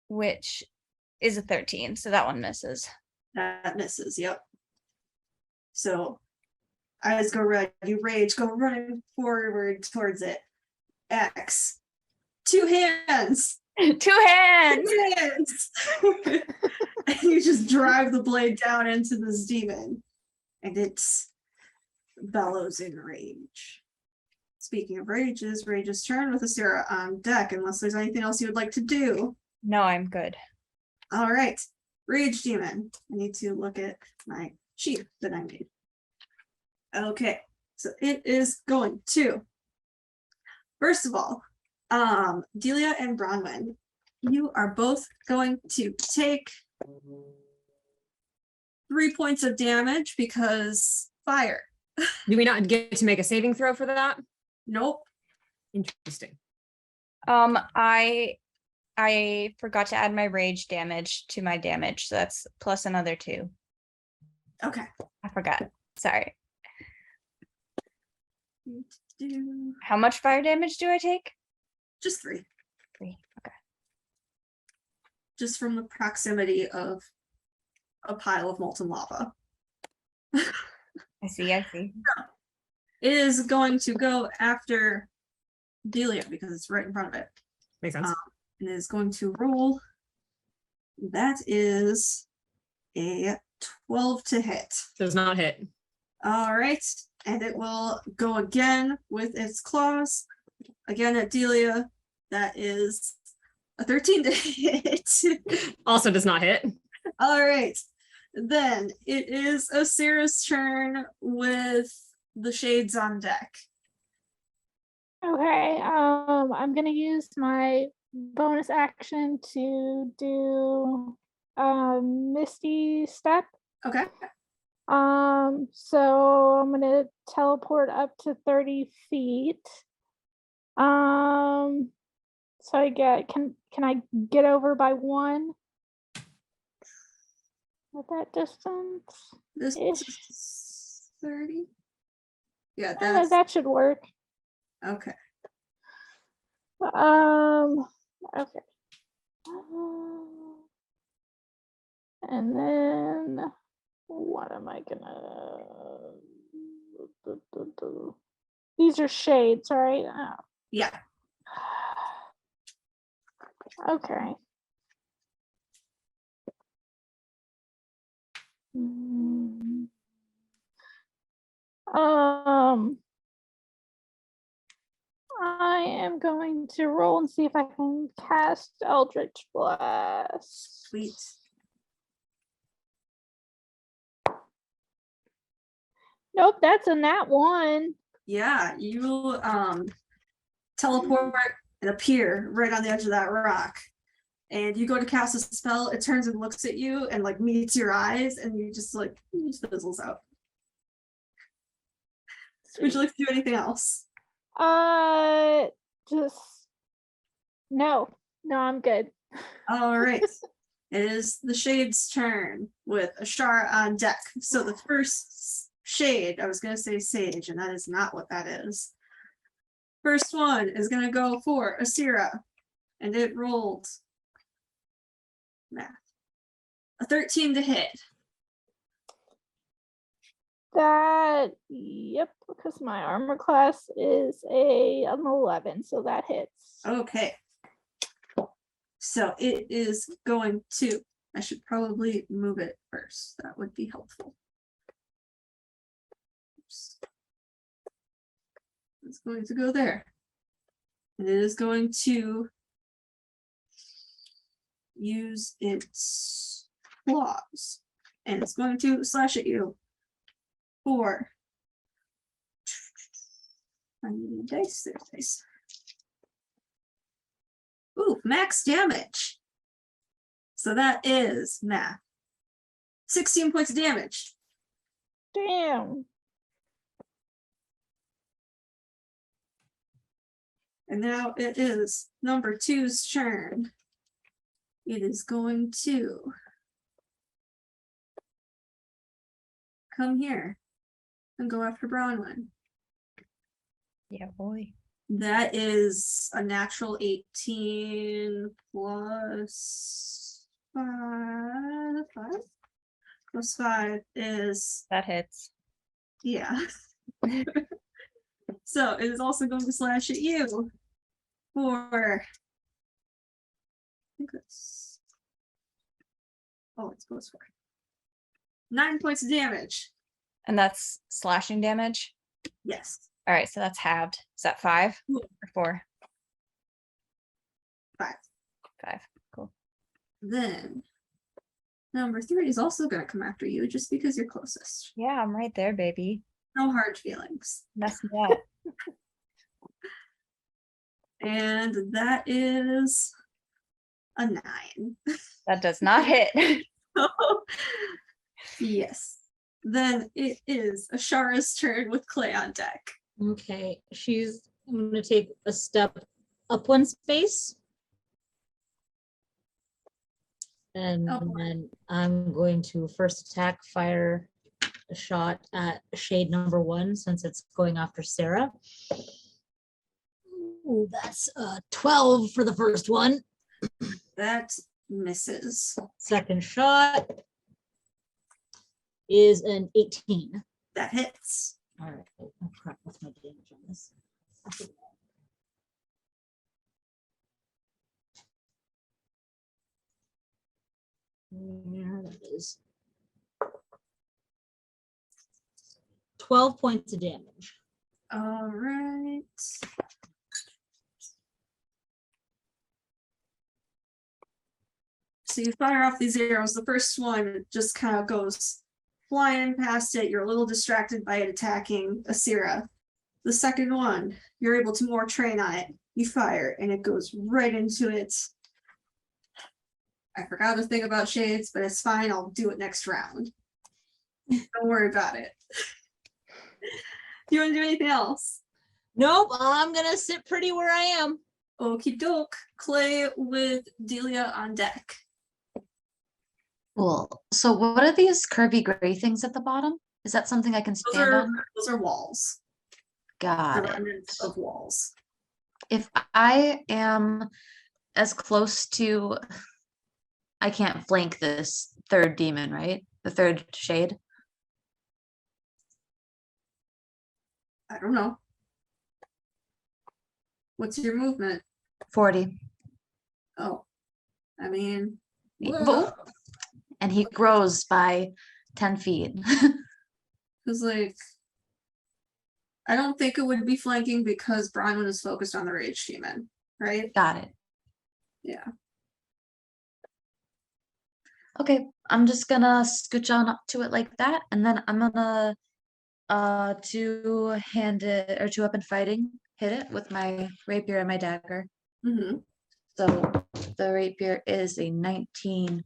S5: which is a 13. So that one misses.
S2: That misses, yep. So eyes go red, you rage, go running forward towards it. X. 2 hands.
S5: 2 hands.
S2: 2 hands. And you just drive the blade down into this demon. And it bellows in rage. Speaking of rages, Rage's turn with Asira on deck, unless there's anything else you would like to do.
S5: No, I'm good.
S2: All right. Rage demon. I need to look at my sheet that I made. Okay, so it is going to, first of all, Delia and Bronwyn, you are both going to take 3 points of damage because fire.
S6: Do we not get to make a saving throw for that?
S2: Nope.
S6: Interesting.
S5: I forgot to add my rage damage to my damage, so that's plus another 2.
S2: Okay.
S5: I forgot. Sorry.
S2: Do
S5: How much fire damage do I take?
S2: just 3.
S5: 3. Okay.
S2: Just from the proximity of a pile of molten lava.
S5: I see.
S2: It is going to go after Delia because it's right in front of it.
S6: Makes sense.
S2: And is going to roll. That is a 12 to hit.
S6: Does not hit.
S2: All right. And it will go again with its claws. Again at Delia. That is a 13 to hit.
S6: Also does not hit.
S2: All right. Then it is Asira's turn with the shades on deck.
S7: Okay, I'm gonna use my bonus action to do Misty Step.
S2: Okay.
S7: So I'm gonna teleport up to 30 feet. So I get can I get over by 1 at that distance?
S2: This
S7: Ish.
S2: is 30. Yeah,
S7: Yeah,
S2: that's
S7: that should work.
S2: okay.
S7: Okay. And then what am I gonna do? These are shades, right? Oh.
S2: Yeah.
S7: Okay. Mm. I am going to roll and see if I can cast Eldritch Blast.
S2: Sweet.
S7: Nope, that's a nat 1.
S2: Yeah, you teleport and appear right on the edge of that rock. And you go to cast a spell, it turns and looks at you and like meets your eyes, and you just like fizzles out. Would you like to do anything else?
S7: Just no, I'm good.
S2: All right. It is the Shade's turn with Ashara on deck. So the first Shade, I was going to say Sage, and that is not what that is. First one is going to go for Asira, and it rolled math. A 13 to hit.
S7: That, yep, because my armor class is an 11, so that hits.
S2: Okay. So it is going to, I should probably move it first. That would be helpful. Oops. It's going to go there. And it is going to use its claws. And it's going to slash at you for, I need dice, there's dice. Ooh, max damage. So that is math. 16 points of damage.
S7: Damn.
S2: And now it is number 2's turn. It is going to come here and go after Bronwyn.
S5: Yeah, boy.
S2: That is a natural 18 plus 5. Plus 5 is,
S5: That hits.
S2: yeah. So it is also going to slash at you for, I think it's, oh, it's plus 4. 9 points of damage.
S5: And that's slashing damage.
S2: Yes.
S5: All right, so that's halved. Is that 5
S2: Yeah.
S5: or 4?
S2: 5.
S5: 5. Cool.
S2: Then number 3 is also going to come after you just because you're closest.
S5: Yeah, I'm right there, baby.
S2: No hard feelings.
S5: Mess me up.
S2: And that is a 9.
S5: That does not hit.
S2: Yes. Then it is Ashara's turn with Clay on deck.
S3: Okay, I'm gonna take a step up 1 space. And
S2: Up one.
S3: then I'm going to first attack, fire a shot at shade number 1 since it's going after Sarah. Ooh, that's 12 for the first one.
S2: That misses.
S3: Second shot is an 18.
S2: That hits.
S3: All right. Oh crap, what's my damage on this? There that is. 12 points of damage.
S2: All right. So you fire off these arrows. The first one just kind of goes flying past it. You're a little distracted by it attacking Asira. The second one, you're able to more train on it. You fire and it goes right into it. I forgot the thing about shades, but it's fine. I'll do it next round. Don't worry about it. Do you want to do anything else?
S3: Nope, I'm gonna sit pretty where I am.
S2: Okie doke. Clay with Delia on deck.
S4: Cool. So what are these curvy gray things at the bottom? Is that something I can stand on?
S2: Those are walls.
S4: Got
S2: The
S4: it.
S2: remnants of walls.
S4: If I am as close to, I can't flank this third demon, right? The third shade.
S2: I don't know. What's your movement?
S4: 40.
S2: Oh, I mean,
S4: Whoa. And he grows by 10 feet.
S2: because like, I don't think it would be flanking because Bronwyn is focused on the rage demon, right?
S4: Got it.
S2: Yeah.
S4: Okay, I'm just gonna scooch on up to it like that, and then I'm gonna two-handed or two-weapon fighting, hit it with my rapier and my dagger.
S2: Mm-hmm.
S4: So the rapier is a 19.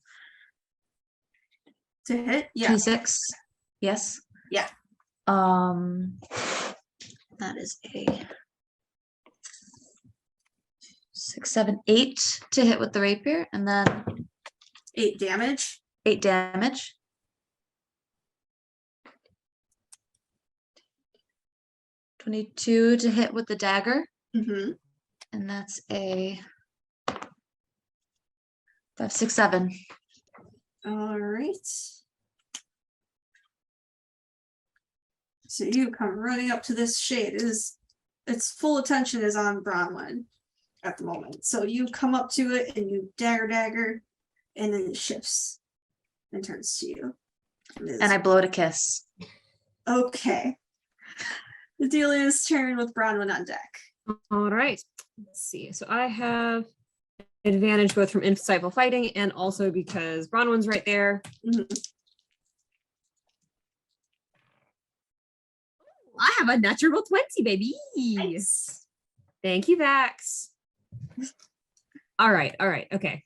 S2: To hit, yeah.
S4: 26. Yes.
S2: Yeah.
S4: That is a 6, 7, 8 to hit with the rapier, and then
S2: 8 damage.
S4: 8 damage. 22 to hit with the dagger,
S2: Mm-hmm.
S4: and that's a 5, 6, 7.
S2: All right. So you come running up to this shade. Its full attention is on Bronwyn at the moment. So you come up to it and you dagger, and then it shifts and turns to you.
S4: And I blow it a kiss.
S2: Okay. Delia's turn with Bronwyn on deck.
S6: All right. Let's see. So I have advantage both from insightful fighting and also because Bronwyn's right there.
S2: Mhm.
S6: I have a natural 20, baby.
S2: Nice.
S6: Thank you, Vax. All right. Okay.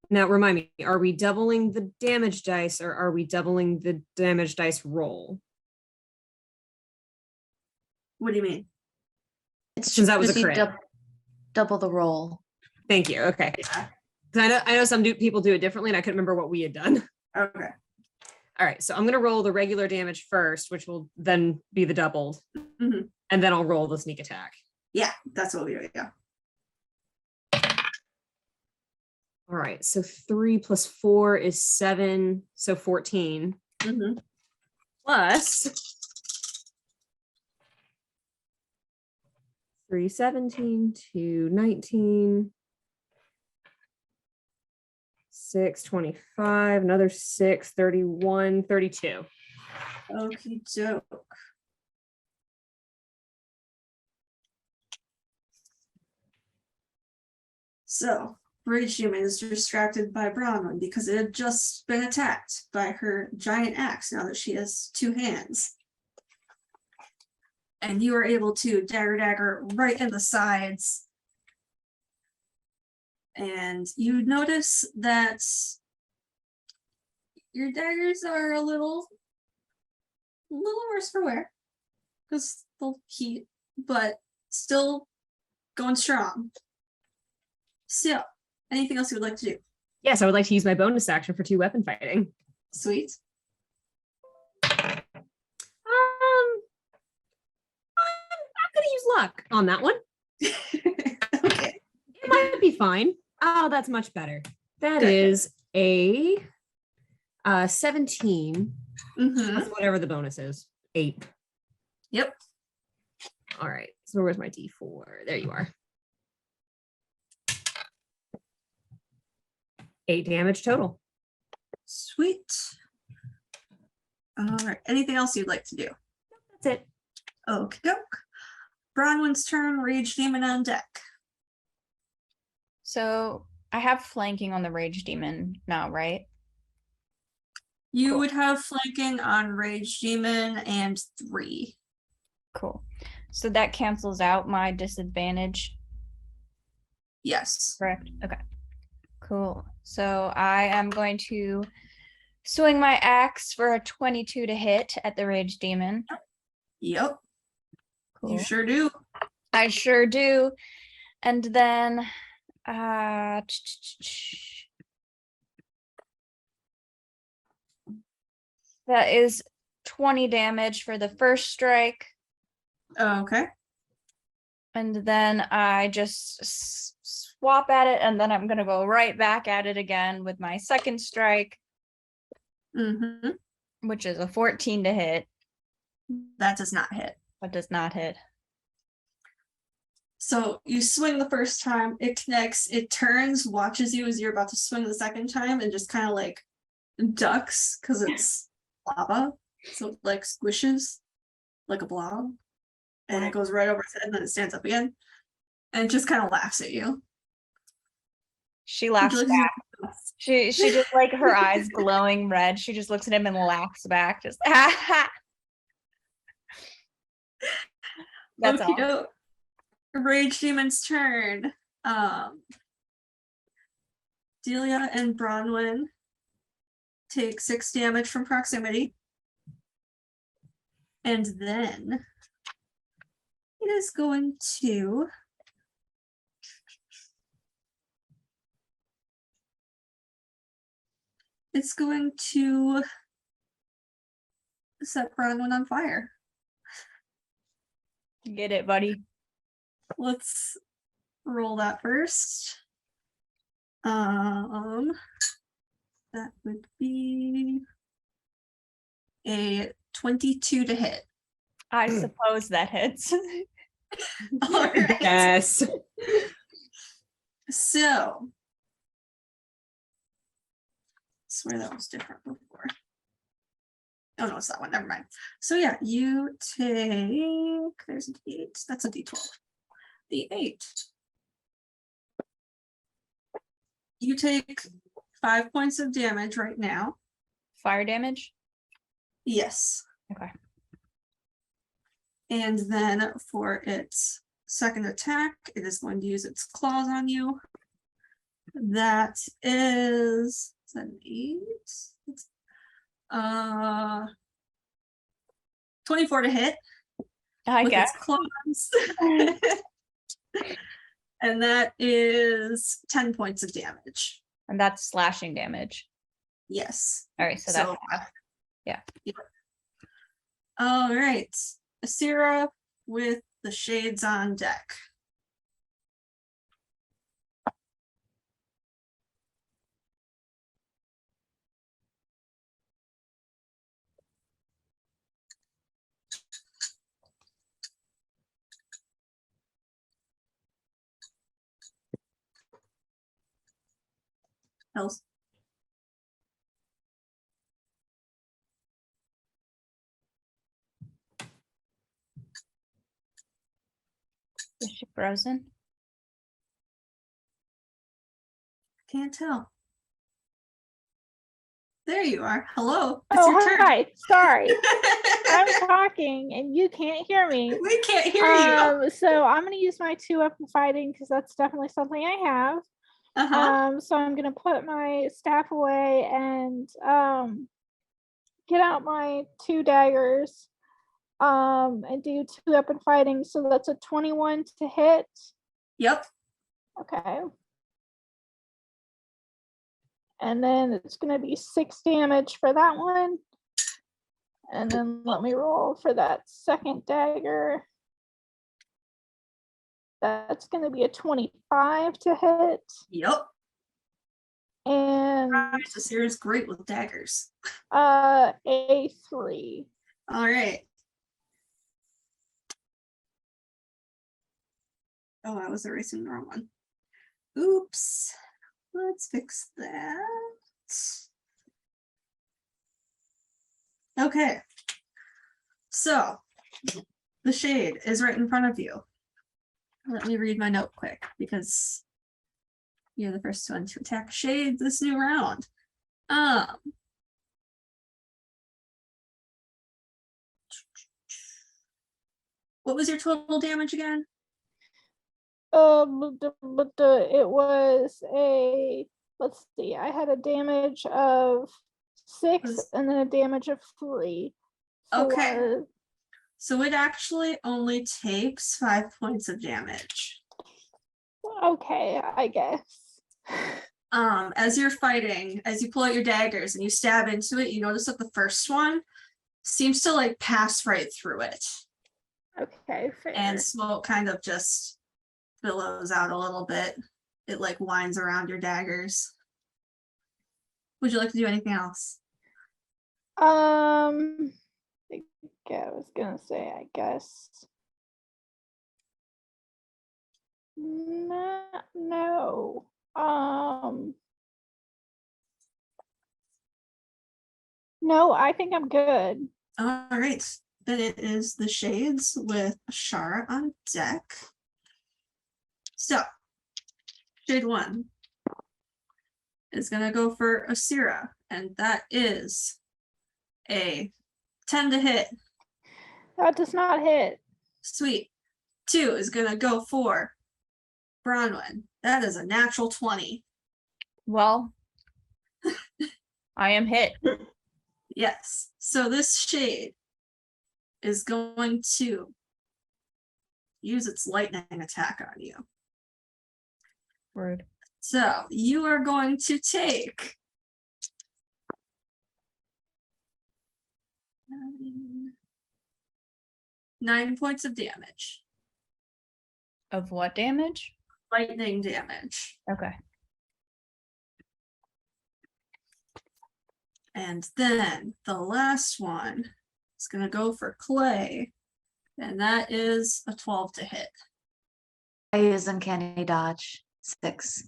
S6: Now remind me, are we doubling the damage dice or are we doubling the damage dice roll?
S2: What do you mean?
S4: It's
S6: Since that was a
S4: just you
S6: crit.
S4: double the roll.
S6: Thank you. Okay.
S2: Yeah.
S6: 'Cause I know some people do it differently, and I couldn't remember what we had done.
S2: Okay.
S6: All right, so I'm gonna roll the regular damage first, which will then be the doubled,
S2: Mhm.
S6: and then I'll roll the sneak attack.
S2: Yeah, that's what we do. Yeah.
S6: All right, so 3 + 4 is 7, so 14.
S2: Mm-hmm.
S6: Plus 3, 17, 2, 19, 6, 25, another 6, 31, 32.
S2: Okie doke. So, Rage Demon is distracted by Bronwyn because it had just been attacked by her giant axe now that she has 2 hands. And you are able to dagger right in the sides. And you notice that your daggers are a little worse for wear because they'll heat, but still going strong. So, anything else you would like to do?
S6: Yes, I would like to use my bonus action for 2 weapon fighting.
S2: Sweet.
S6: I'm not gonna use luck on that one.
S2: Okay.
S6: It might be fine. Oh, that's much better. That
S2: Good.
S6: is a 17
S2: Mm-hmm.
S6: plus whatever the bonus is. 8.
S2: Yep.
S6: All right. So where's my D4? There you are. 8 damage total.
S2: Sweet. All right. Anything else you'd like to do?
S6: That's it.
S2: Okie doke. Bronwyn's turn. Rage Demon on deck.
S5: So I have flanking on the Rage Demon now, right?
S2: You
S5: Cool.
S2: would have flanking on Rage Demon and 3.
S5: Cool. So that cancels out my disadvantage,
S2: Yes.
S5: correct? Okay. Cool. So I am going to swing my axe for a 22 to hit at the Rage Demon.
S2: Yep.
S5: Cool.
S2: You sure do.
S5: I sure do. And then that is 20 damage for the first strike.
S2: Okay.
S5: And then I just swap at it, and then I'm gonna go right back at it again with my second strike,
S2: Mm-hmm.
S5: which is a 14 to hit,
S2: That does not hit.
S5: but does not hit.
S2: So you swing the first time, it connects, it turns, watches you as you're about to swing the second time, and just kind of like ducks because it's lava. So it like squishes like a blob. And it goes right over its head, and then it stands up again. And it just kind of laughs at you.
S5: She laughs
S2: Would you
S5: back.
S2: like
S5: She just like her eyes glowing red. She just looks at him and laughs back. Just ha ha. That's all.
S2: Okey-doke. Rage Demon's turn. Delia and Bronwyn take 6 damage from proximity. And then it is going to set Bronwyn on fire.
S5: Get it, buddy.
S2: Let's roll that first. That would be a 22 to hit.
S5: I suppose that hits.
S2: All right.
S6: Yes.
S2: So, I swear that was different before. Oh no, it's that one. Never mind. So yeah, you take. There's a D8. That's a D12. D8. You take 5 points of damage right now.
S5: Fire damage?
S2: Yes.
S5: Okay.
S2: And then for its second attack, it is going to use its claws on you. That is an 8. 24 to hit.
S5: I
S2: with
S5: guess.
S2: its claws. And that is 10 points of damage.
S5: And that's slashing damage.
S2: Yes.
S5: All right, so that's
S2: So,
S5: half.
S2: all right. Asira with the shades on deck. Else.
S5: Is she frozen?
S2: Can't tell. There you are. Hello. It's
S7: Oh,
S2: your turn.
S7: hi. Sorry. I'm talking and you can't hear me.
S2: We can't hear you.
S7: So I'm going to use my 2-weapon fighting because that's definitely something I have.
S2: Uh-huh.
S7: So I'm going to put my staff away and get out my 2 daggers and do 2-weapon fighting. So that's a 21 to hit.
S2: Yep.
S7: Okay. And then it's going to be 6 damage for that one. And then let me roll for that second dagger. That's going to be a 25 to hit.
S2: Yep.
S7: And
S2: Asira's great with daggers.
S7: a 3.
S2: All right. Oh, I was erasing the wrong one. Oops. Let's fix that. Okay. So, the shade is right in front of you. Let me read my note quick because you're the first one to attack shade this new round. What was your total damage again?
S7: It was a, let's see, I had a damage of 6 and then a damage of 3.
S2: Okay. So it actually only takes 5 points of damage.
S7: Okay, I guess.
S2: As you're fighting, as you pull out your daggers and you stab into it, you notice that the first one seems to like pass right through it.
S7: Okay, fair.
S2: And smoke kind of just billows out a little bit. It like winds around your daggers. Would you like to do anything else?
S7: I was gonna say, I guess. No. No, I think I'm good.
S2: All right. Then it is the shades with Ashara on deck. So, shade 1 is gonna go for Asira, and that is a 10 to hit.
S7: That does not hit.
S2: Sweet. 2 is gonna go for Bronwyn. That is a natural 20.
S5: Well, I am hit.
S2: Yes. So this shade is going to use its lightning attack on you.
S5: Rude.
S2: So you are going to take 9 points of damage.
S5: Of what damage?
S2: Lightning damage.
S5: Okay.
S2: And then the last one is going to go for Clay. And that is a 12 to hit.
S4: I use uncanny dodge. 6.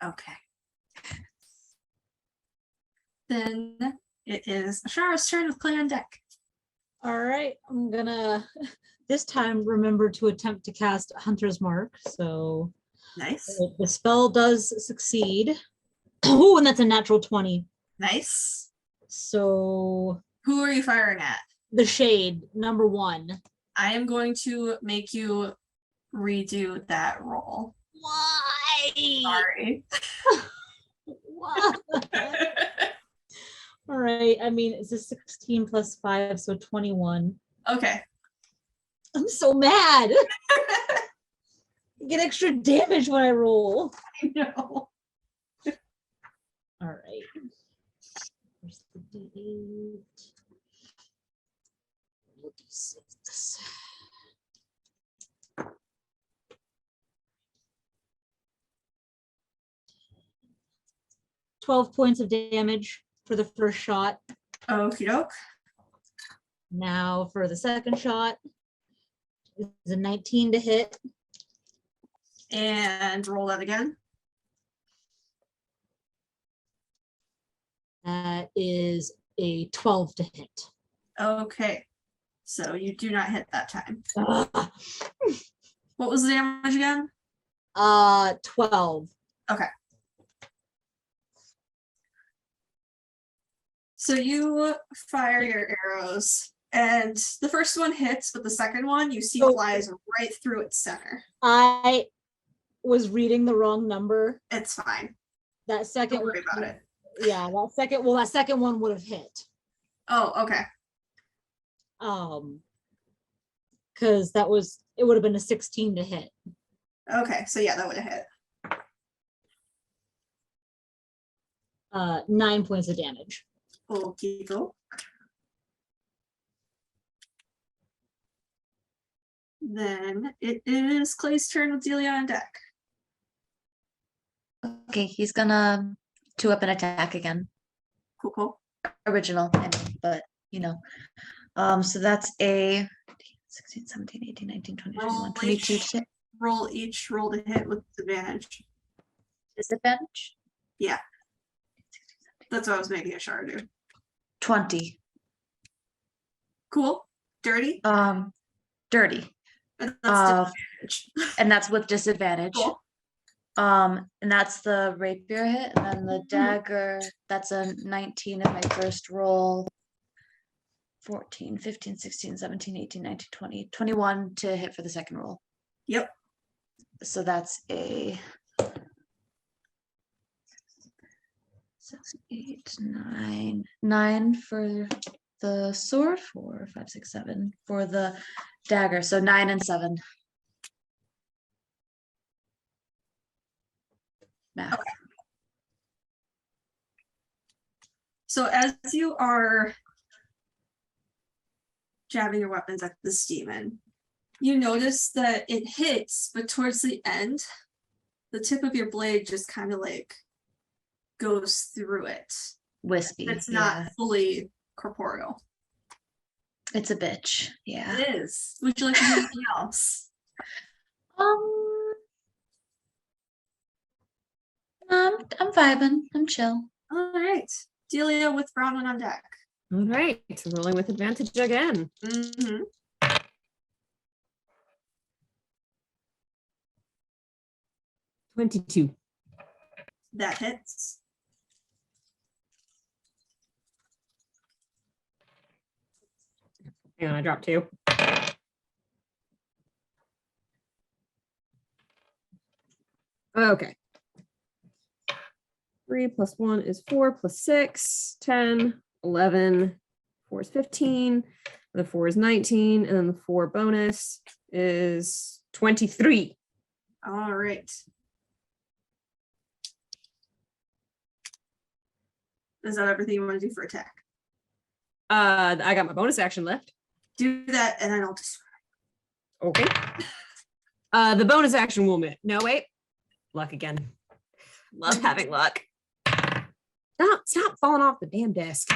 S2: Okay. Then it is Ashara's turn with Clay on deck.
S3: All right, I'm gonna this time remember to attempt to cast Hunter's Mark. So
S2: Nice.
S3: the spell does succeed. Oh, and that's a natural 20.
S2: Nice.
S3: So
S2: Who are you firing at?
S3: the shade, number 1.
S2: I am going to make you redo that roll.
S3: Why?
S2: Sorry.
S3: Why? All right. I mean, it's a 16 plus 5, so 21.
S2: Okay.
S3: I'm so mad. I get extra damage when I roll.
S2: I know.
S3: All right. Where's the D8? D6. 12 points of damage for the first shot.
S2: Okie doke.
S3: Now for the second shot. Is a 19 to hit.
S2: And roll that again.
S3: That is a 12 to hit.
S2: Okay. So you do not hit that time.
S3: Ugh.
S2: What was the damage again?
S3: 12.
S2: Okay. So you fire your arrows, and the first one hits, but the second one you see flies right through its center.
S3: I was reading the wrong number.
S2: It's fine.
S3: That second
S2: Don't worry
S3: one,
S2: about it.
S3: yeah, that second one would have hit.
S2: Oh, okay.
S3: Because it would have been a 16 to hit.
S2: Okay, so yeah, that would have hit.
S3: 9 points of damage.
S2: Okay, go. Then it is Clay's turn with Delia on deck.
S4: Okay, he's gonna 2-up attack again.
S2: Cool, cool.
S4: Original, I mean, but you know. So that's a 16, 17, 18, 19, 20, 21, 22 to hit.
S2: Roll to hit with advantage.
S4: Disadvantage?
S2: Yeah. That's what I was making a shard do.
S4: 20.
S2: Cool. Dirty.
S4: Dirty.
S2: And that's disadvantage.
S4: And that's with disadvantage.
S2: Cool.
S4: And that's the rapier hit, and then the dagger, that's a 19 in my first roll. 14, 15, 16, 17, 18, 19, 20, 21 to hit for the second roll.
S2: Yep.
S4: So that's a 6, 8, 9, 9 for the sword, 4, 5, 6, 7 for the dagger. So 9 and 7. Math.
S2: Okay. So as you are jabbing your weapons at this demon, you notice that it hits, but towards the end, the tip of your blade just kind of like goes through it.
S4: Wispy.
S2: It's
S4: yeah.
S2: not fully corporeal.
S4: It's a bitch. Yeah.
S2: It is. Would you like to do anything else?
S4: I'm vibing. I'm chill.
S2: All right. Delia with Bronwyn on deck.
S6: All right, rolling with advantage again.
S2: Mm-hmm.
S6: 22.
S2: That hits.
S6: Hang on, I dropped 2. Okay. 3 plus 1 is 4 plus 6, 10, 11, 4 is 15, the 4 is 19, and then the 4 bonus is 23.
S2: All right. Is that everything you want to do for attack?
S6: I got my bonus action left.
S2: Do that, and then I'll just.
S6: Okay. The bonus action will miss. No, wait. Luck again. Love having luck. Stop falling off the damn desk.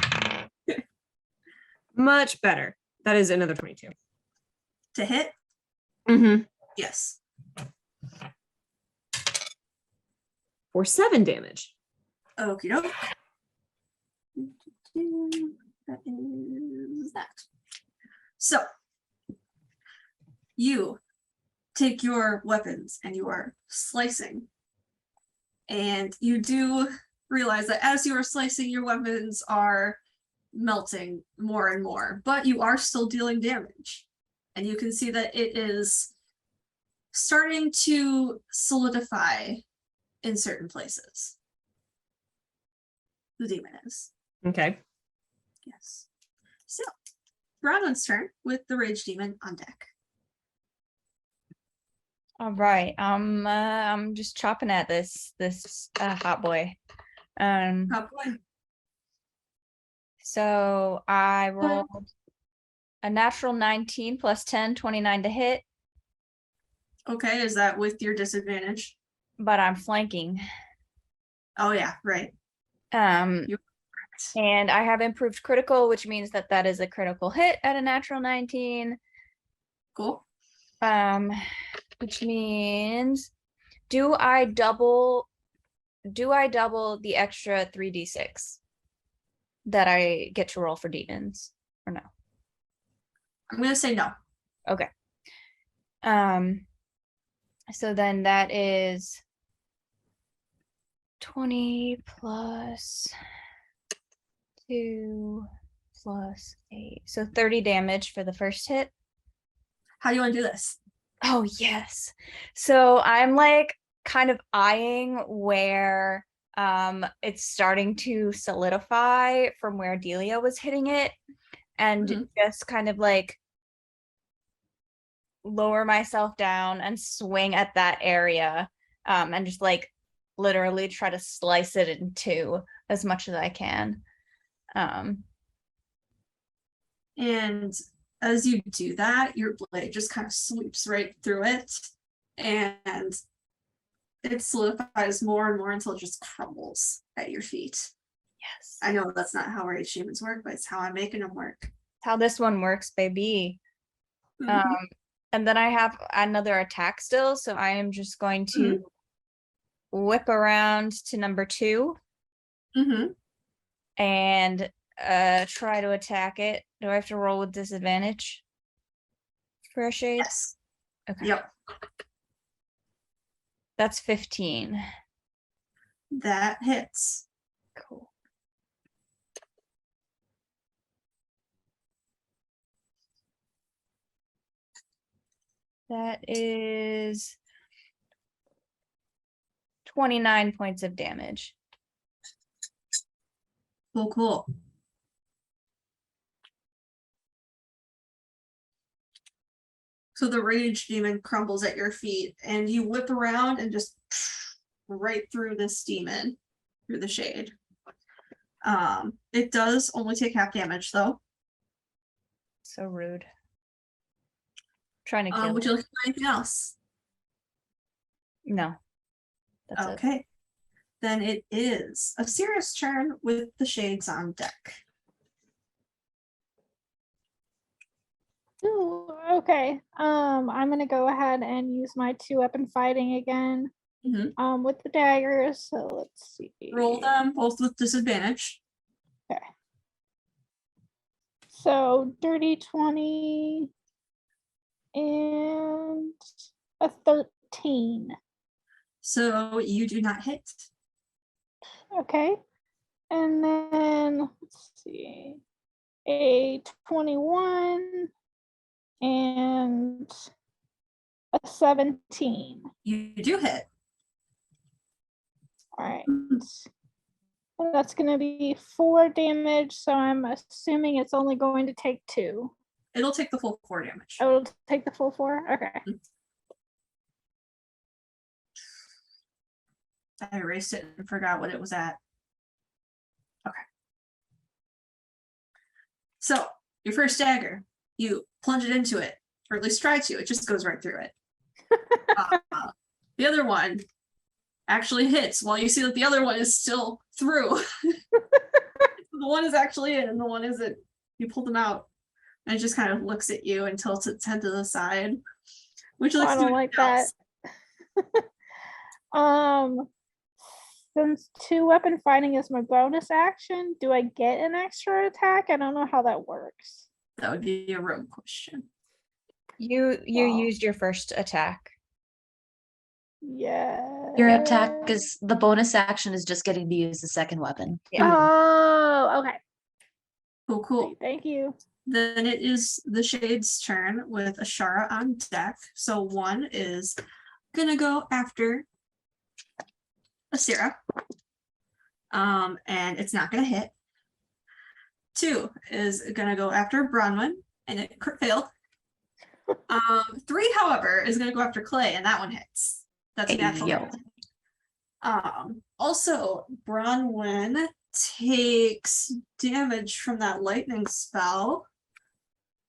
S6: Much better. That is another 22.
S2: To hit?
S6: Mm-hmm.
S2: Yes.
S6: For 7 damage.
S2: Okie doke. That is that. So, you take your weapons and you are slicing. And you do realize that as you are slicing, your weapons are melting more and more, but you are still dealing damage. And you can see that it is starting to solidify in certain places. The demon is.
S6: Okay.
S2: Yes. So, Bronwyn's turn with the Rage Demon on deck.
S5: All right. I'm just chopping at this hot boy.
S2: Oh, boy.
S5: So I rolled a natural 19 plus 10, 29 to hit,
S2: Okay, is that with your disadvantage?
S5: but I'm flanking.
S2: Oh yeah, right.
S5: Um,
S2: You-
S5: and I have improved critical, which means that that is a critical hit at a natural 19.
S2: Cool.
S5: Which means do I double the extra 3d6 that I get to roll for demons or no?
S2: I'm gonna say no.
S5: Okay. So then that is 20 plus 2 plus 8. So 30 damage for the first hit.
S2: How do you want to do this?
S5: Oh, yes. So I'm like kind of eyeing where it's starting to solidify from where Delia was hitting it, and
S2: Mhm.
S5: just kind of like lower myself down and swing at that area, and just like literally try to slice it in two as much as I can.
S2: And as you do that, your blade just kind of sweeps right through it, and it solidifies more and more until it just crumbles at your feet.
S5: Yes.
S2: I know that's not how our achievements work, but it's how I'm making them work.
S5: How this one works, baby.
S2: Mhm.
S5: And then I have another attack still, so I am just going to whip around to number 2
S2: Mhm.
S5: and try to attack it. Do I have to roll with disadvantage for a shade?
S2: Yes.
S5: Okay.
S2: Yep.
S5: That's 15.
S2: That hits.
S5: Cool. That is 29 points of damage.
S2: Cool, cool. So the rage demon crumbles at your feet, and you whip around and just right through this demon, through the shade. It does only take half damage though.
S5: So rude. Trying to kill
S2: Would
S5: it.
S2: you like to do anything else?
S5: No. That's it.
S2: Okay. Then it is a serious turn with the shades on deck.
S7: Ooh, okay. I'm gonna go ahead and use my 2-weapon fighting again.
S2: Mhm.
S7: With the daggers. So let's see.
S2: Roll them both with disadvantage.
S7: Okay. So dirty 20 and a 13.
S2: So you do not hit.
S7: Okay. And then let's see. A 21 and a 17.
S2: You do hit.
S7: All right. And that's going to be 4 damage. So I'm assuming it's only going to take 2.
S2: It'll take the full 4 damage.
S7: Oh, it'll take the full 4? Okay.
S2: I erased it and forgot what it was at. Okay. So your first dagger, you plunge it into it, or at least try to. It just goes right through it. The other one actually hits while you see that the other one is still through. The one is actually in and the one isn't. You pull them out and it just kind of looks at you and tilts its head to the side. Would you like
S7: I
S2: to do
S7: don't like
S2: anything
S7: that.
S2: else?
S7: Since 2-weapon fighting is my bonus action, do I get an extra attack? I don't know how that works.
S2: That would be a rogue question.
S5: You
S7: Wow.
S5: used your first attack.
S7: Yeah.
S4: Your attack is the bonus action is just getting to use the second weapon.
S5: Yeah.
S7: Oh, okay.
S2: Cool.
S7: Thank you.
S2: Then it is the Shade's turn with Ashara on deck. So one is gonna go after Asira. And it's not gonna hit. 2 is gonna go after Bronwyn, and it failed. 3, however, is going to go after Clay, and that one hits. That's a natural.
S4: Yo.
S2: hit. Also, Bronwyn takes damage from that lightning spell.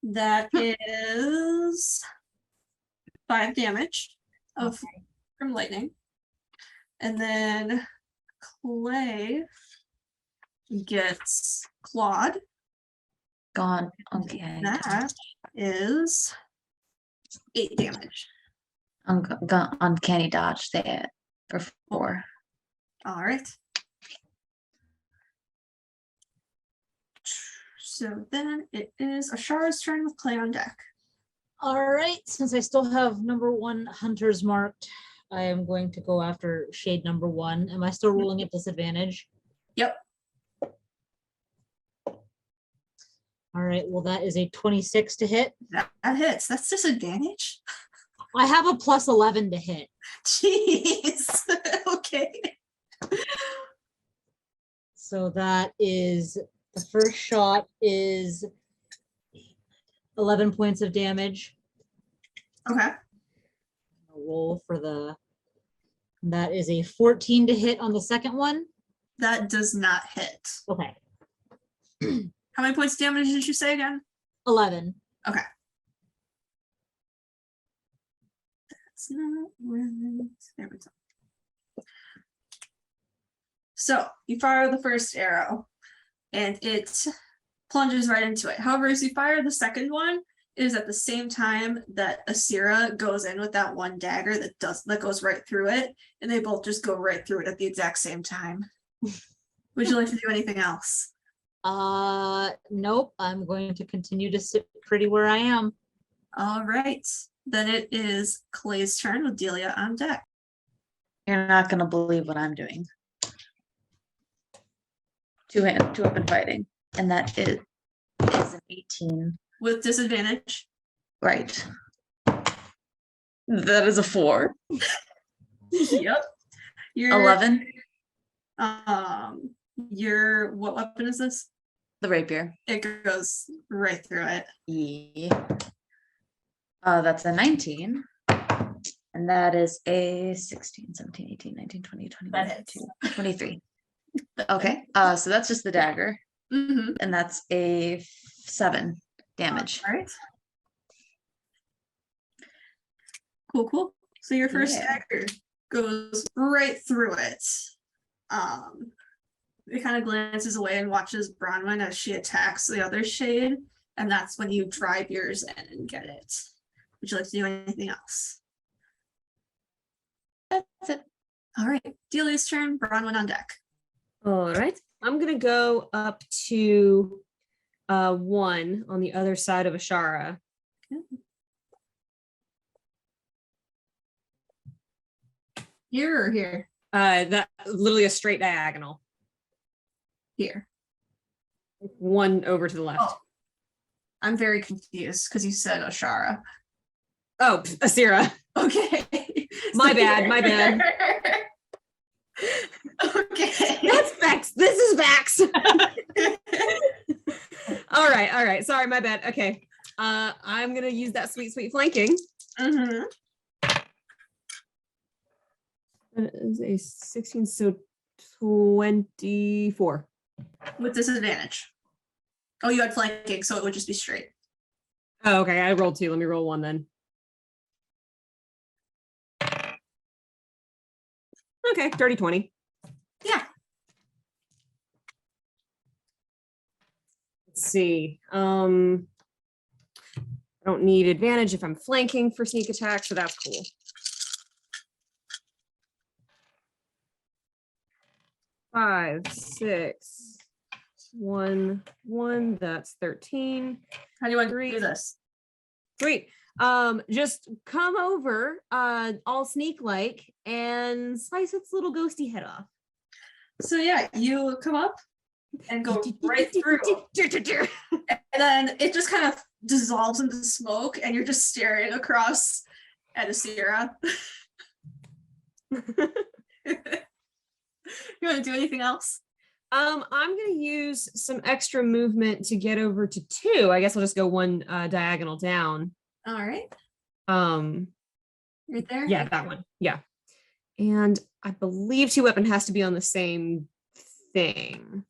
S2: That is 5 damage from lightning. And then Clay gets clawed.
S4: Gone. Okay.
S2: That is 8 damage.
S4: Uncanny dodge there for 4.
S2: All right. So then it is Ashara's turn with Clay on deck.
S3: All right, since I still have number 1 hunters marked, I am going to go after shade number 1. Am I still rolling at disadvantage?
S2: Yep.
S3: All right, well, that is a 26 to hit.
S2: That hits. That's disadvantage.
S3: I have a plus 11 to hit.
S2: Jeez. Okay.
S3: So that is, the first shot is 11 points of damage.
S2: Okay.
S3: I'll roll for that is a 14 to hit on the second one.
S2: That does not hit.
S3: Okay,
S2: How many points of damage did you say again?
S3: 11.
S2: Okay. That's not right. There we go. So you fire the first arrow and it plunges right into it. However, as you fire the second one, it is at the same time that Asira goes in with that one dagger that goes right through it, and they both just go right through it at the exact same time. Would you like to do anything else?
S3: Nope. I'm going to continue to sit pretty where I am.
S2: All right. Then it is Clay's turn with Delia on deck.
S4: You're not gonna believe what I'm doing. 2-weapon fighting, and that is an 18.
S2: With disadvantage.
S4: Right. That is a 4.
S2: Yep. You're
S4: 11.
S2: What weapon is this?
S4: The rapier.
S2: It goes right through it.
S4: Yeah. That's a 19. And that is a 16, 17, 18, 19, 20, 21,
S2: That hits.
S4: 22, 23. Okay. So that's just the dagger.
S2: Mm-hmm.
S4: And that's a 7 damage.
S2: All right. Cool. So your first
S4: Yeah.
S2: dagger goes right through it. It kind of glances away and watches Bronwyn as she attacks the other shade, and that's when you drive yours in and get it. Would you like to do anything else?
S4: That's it.
S2: All right. Delia's turn. Bronwyn on deck.
S6: All right. I'm gonna go up to 1 on the other side of Ashara.
S2: Here or here?
S6: That literally a straight diagonal.
S2: Here.
S6: 1 over to the left.
S2: Oh. I'm very confused because you said Ashara.
S6: Oh, Asira.
S2: Okay.
S6: My bad.
S2: Okay.
S6: That's Vex. This is Vex. All right. Sorry, my bad. Okay. I'm gonna use that sweet flanking.
S2: Mm-hmm.
S6: That is a 16, so 24.
S2: With disadvantage. Oh, you had flanking, so it would just be straight.
S6: Oh, okay. I rolled 2. Let me roll 1 then. Okay, dirty 20.
S2: Yeah.
S6: Let's see. I don't need advantage if I'm flanking for sneak attack, so that's cool. Five, 6, 1, 1. That's 13.
S2: How do you want to do this?
S6: Sweet. Just come over, all sneak-like, and slice its little ghosty head off.
S2: So yeah, you come up and go right through. And then it just kind of dissolves into smoke, and you're just staring across at Asira. You want to do anything else?
S6: I'm gonna use some extra movement to get over to 2. I guess I'll just go 1 diagonal down.
S2: All right.
S6: Um,
S2: Right there.
S6: yeah, that one. Yeah. And I believe 2-weapon has to be on the same thing.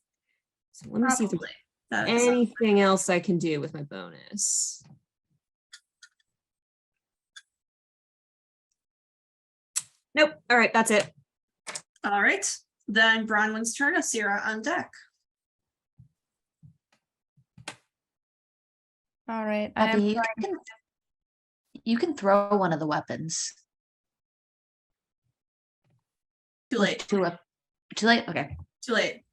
S6: So let me see if
S2: Probably.
S6: there's
S2: That is
S6: anything else I can do with my bonus. Nope. All right, that's it.
S2: all right. Then Bronwyn's turn. Asira on deck.
S5: All right.
S4: Abby, you can throw one of the weapons.
S2: Too late.
S4: Too late? Okay.
S2: Too late.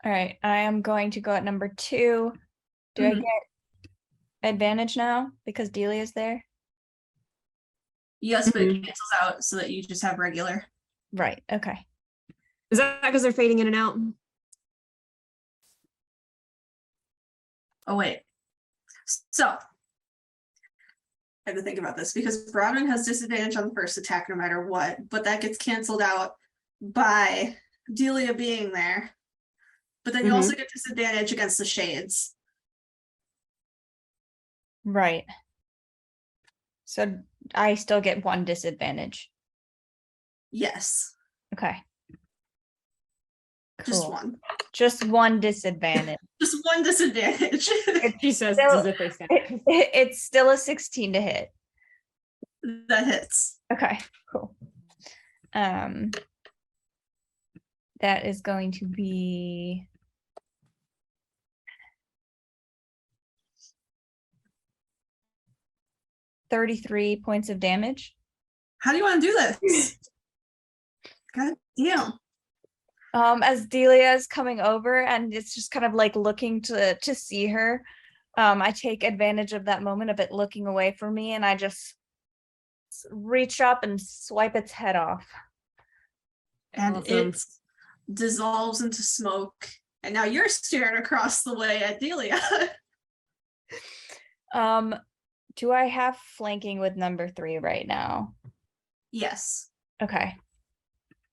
S5: All right. I am going to go at number 2. Do I
S2: Mhm.
S5: get advantage now because Delia's there?
S2: Yes, but it
S6: Mhm.
S2: cancels out so that you just have regular.
S5: Right. Okay.
S6: Is that because they're fading in and out?
S2: Oh, wait. So I have to think about this because Bronwyn has disadvantage on the first attack no matter what, but that gets canceled out by Delia being there. But then you also get disadvantage against the shades.
S5: Right. So I still get 1 disadvantage.
S2: Yes,
S5: Okay.
S2: just
S5: Cool.
S2: one.
S5: Just 1 disadvantage.
S2: Just one disadvantage.
S6: She says
S5: Still-
S6: as if they stand.
S5: It's still a 16 to hit.
S2: That hits.
S5: Okay, cool. That is going to be 33 points of damage.
S2: How do you want to do this? God damn.
S5: As Delia is coming over and it's just kind of like looking to see her, I take advantage of that moment of it looking away from me and I just reach up and swipe its head off.
S2: And
S6: Awesome.
S2: it dissolves into smoke. And now you're staring across the way at Delia.
S5: Do I have flanking with number 3 right now?
S2: Yes.
S5: Okay.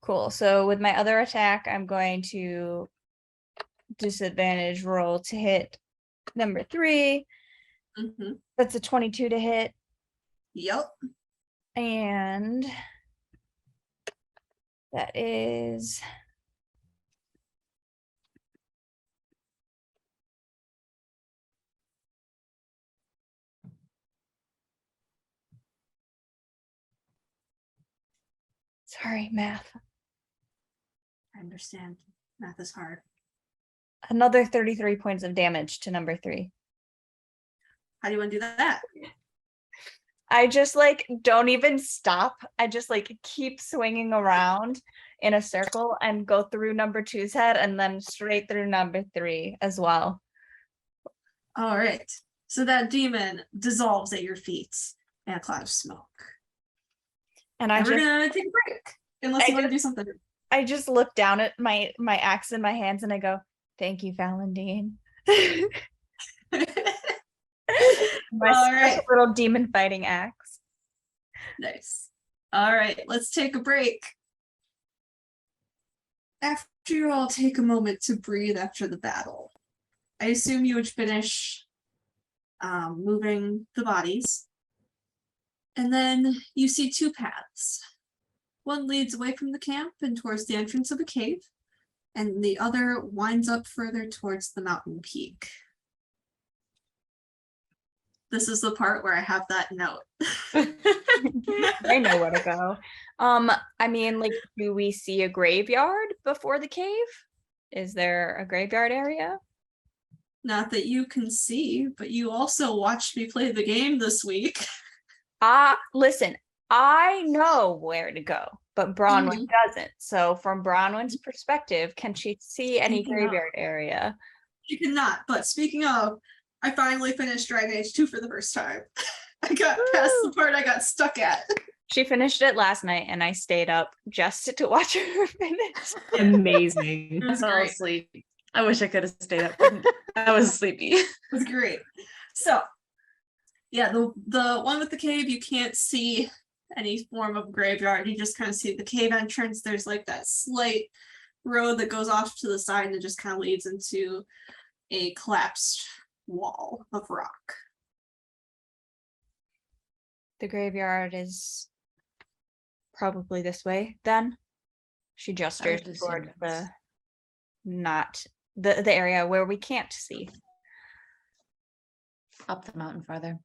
S5: Cool. So with my other attack, I'm going to disadvantage roll to hit number 3.
S2: Mm-hmm.
S5: That's a 22 to hit.
S2: Yep.
S5: And that is sorry, math.
S2: I understand. Math is hard.
S5: Another 33 points of damage to number 3.
S2: How do you want to do that?
S5: I just like don't even stop. I just like keep swinging around in a circle and go through number 2's head and then straight through number 3 as well.
S2: All right. So that demon dissolves at your feet in a cloud of smoke.
S5: And
S2: we're gonna take a break. Unless you want to do something.
S5: I just look down at my axe in my hands and I go, "Thank you, Valentin." My
S2: All right.
S5: special little demon fighting axe.
S2: Nice. All right, let's take a break. After you all take a moment to breathe after the battle, I assume you would finish moving the bodies. And then you see 2 paths. One leads away from the camp and towards the entrance of a cave, and the other winds up further towards the mountain peak. This is the part where I have that note.
S5: I know where to go. I mean, like, do we see a graveyard before the cave? Is there a graveyard area?
S2: Not that you can see, but you also watched me play the game this week.
S5: Listen, I know where to go, but Bronwyn doesn't. So from Bronwyn's perspective, can she see any graveyard area?
S2: She cannot, but speaking of, I finally finished Dragon Age 2 for the first time. I got past the part I got stuck at.
S5: She finished it last night and I stayed up just to watch her finish.
S6: Amazing.
S2: It was
S4: I fell
S2: great.
S4: asleep. I wish I could have stayed up. I was sleepy.
S2: It was great. So, yeah, the one with the cave, you can't see any form of graveyard. You just kind of see the cave entrance. There's like that slight road that goes off to the side and it just kind of leads into a collapsed wall of rock.
S5: The graveyard is probably this way then. She gestures
S4: assume
S5: toward
S4: it's-
S5: the area where we can't see.
S4: Up the mountain farther.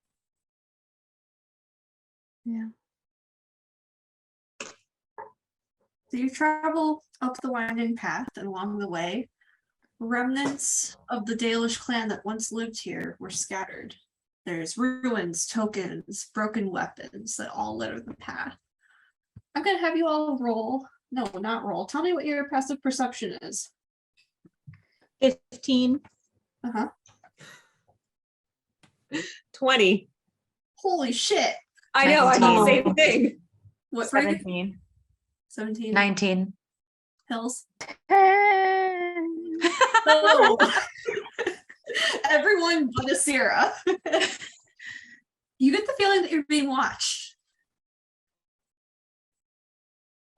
S7: Yeah.
S2: So you travel up the winding path, and along the way, remnants of the Dalish clan that once lived here were scattered. There's ruins, tokens, broken weapons that all litter the path. I'm gonna have you all roll. No, not roll. Tell me what your passive perception is.
S3: 15.
S6: 20.
S2: Holy shit.
S6: I know, I thought the
S4: 19.
S6: same thing.
S2: What, Frank?
S5: 17.
S2: 17.
S4: 19.
S2: Hills.
S7: 10.
S2: Oh. Everyone but Asira. You get the feeling that you're being watched.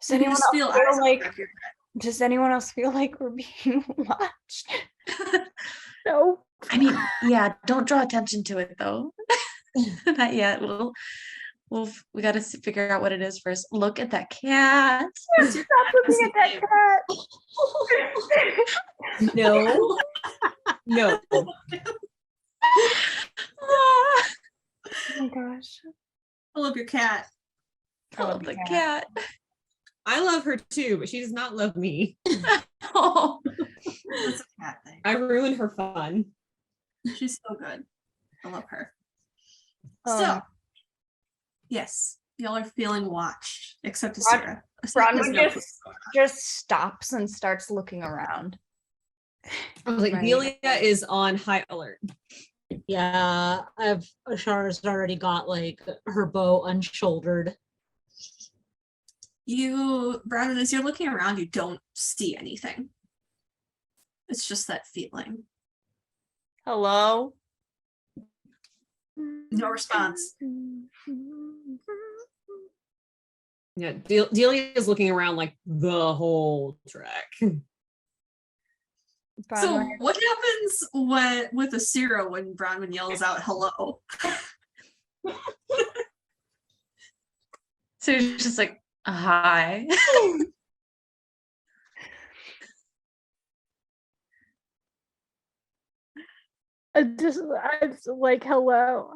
S5: Does
S2: You
S5: anyone
S2: just
S5: else
S2: feel
S5: feel
S2: eyes
S5: like
S2: over your
S5: does anyone else feel like we're being watched?
S7: No.
S4: I mean, yeah, don't draw attention to it though. Not yet. We got to figure out what it is first. Look at that cat.
S2: What's your
S7: Stop looking at that
S2: name?
S7: cat.
S6: No. No.
S5: Oh my gosh.
S2: I love your cat.
S5: I love
S4: Oh,
S5: the
S4: the
S5: cat.
S4: cat.
S6: I love her too, but she does not love me.
S4: Oh.
S2: That's a cat thing.
S6: I ruined her fun.
S2: She's so good. I love her.
S5: Um,
S2: So, yes, y'all are feeling watched, except
S5: Bron-
S2: Asira. Asira
S5: Bronwyn
S2: has no clue.
S5: just stops and starts looking around.
S6: I was like,
S5: Right.
S6: Delia is on high alert.
S3: Yeah, Ashara's already got like her bow unshouldered.
S2: Brandon, as you're looking around, you don't see anything. It's just that feeling.
S5: Hello?
S2: No response.
S6: Yeah, Delia is looking around like the whole track.
S2: So,
S5: Bronwyn,
S2: what happens with Asira when Bronwyn yells out hello?
S4: So you're just like, hi.
S7: I just like, hello.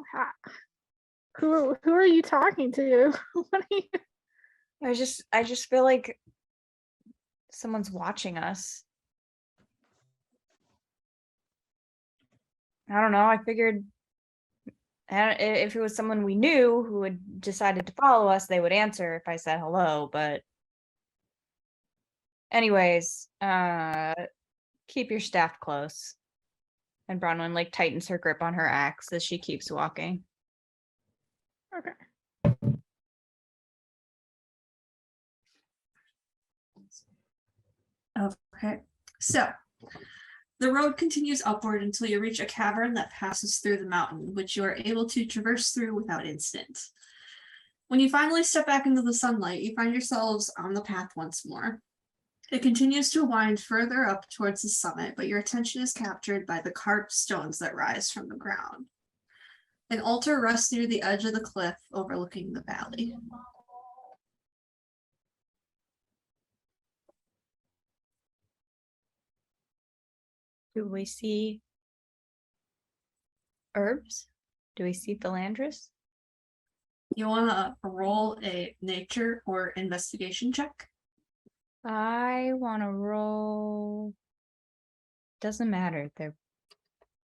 S7: Who are you talking to? What are you?
S5: I just feel like someone's watching us. I don't know. I figured if it was someone we knew who had decided to follow us, they would answer if I said hello, but anyways, keep your staff close. And Bronwyn like tightens her grip on her axe as she keeps walking.
S7: Okay.
S2: Okay, so the road continues upward until you reach a cavern that passes through the mountain, which you are able to traverse through without incident. When you finally step back into the sunlight, you find yourselves on the path once more. It continues to wind further up towards the summit, but your attention is captured by the carved stones that rise from the ground. An altar rests near the edge of the cliff overlooking the valley.
S5: Do we see herbs? Do we see Philandris?
S2: You want to roll a nature or investigation check?
S5: I want to roll. Doesn't matter.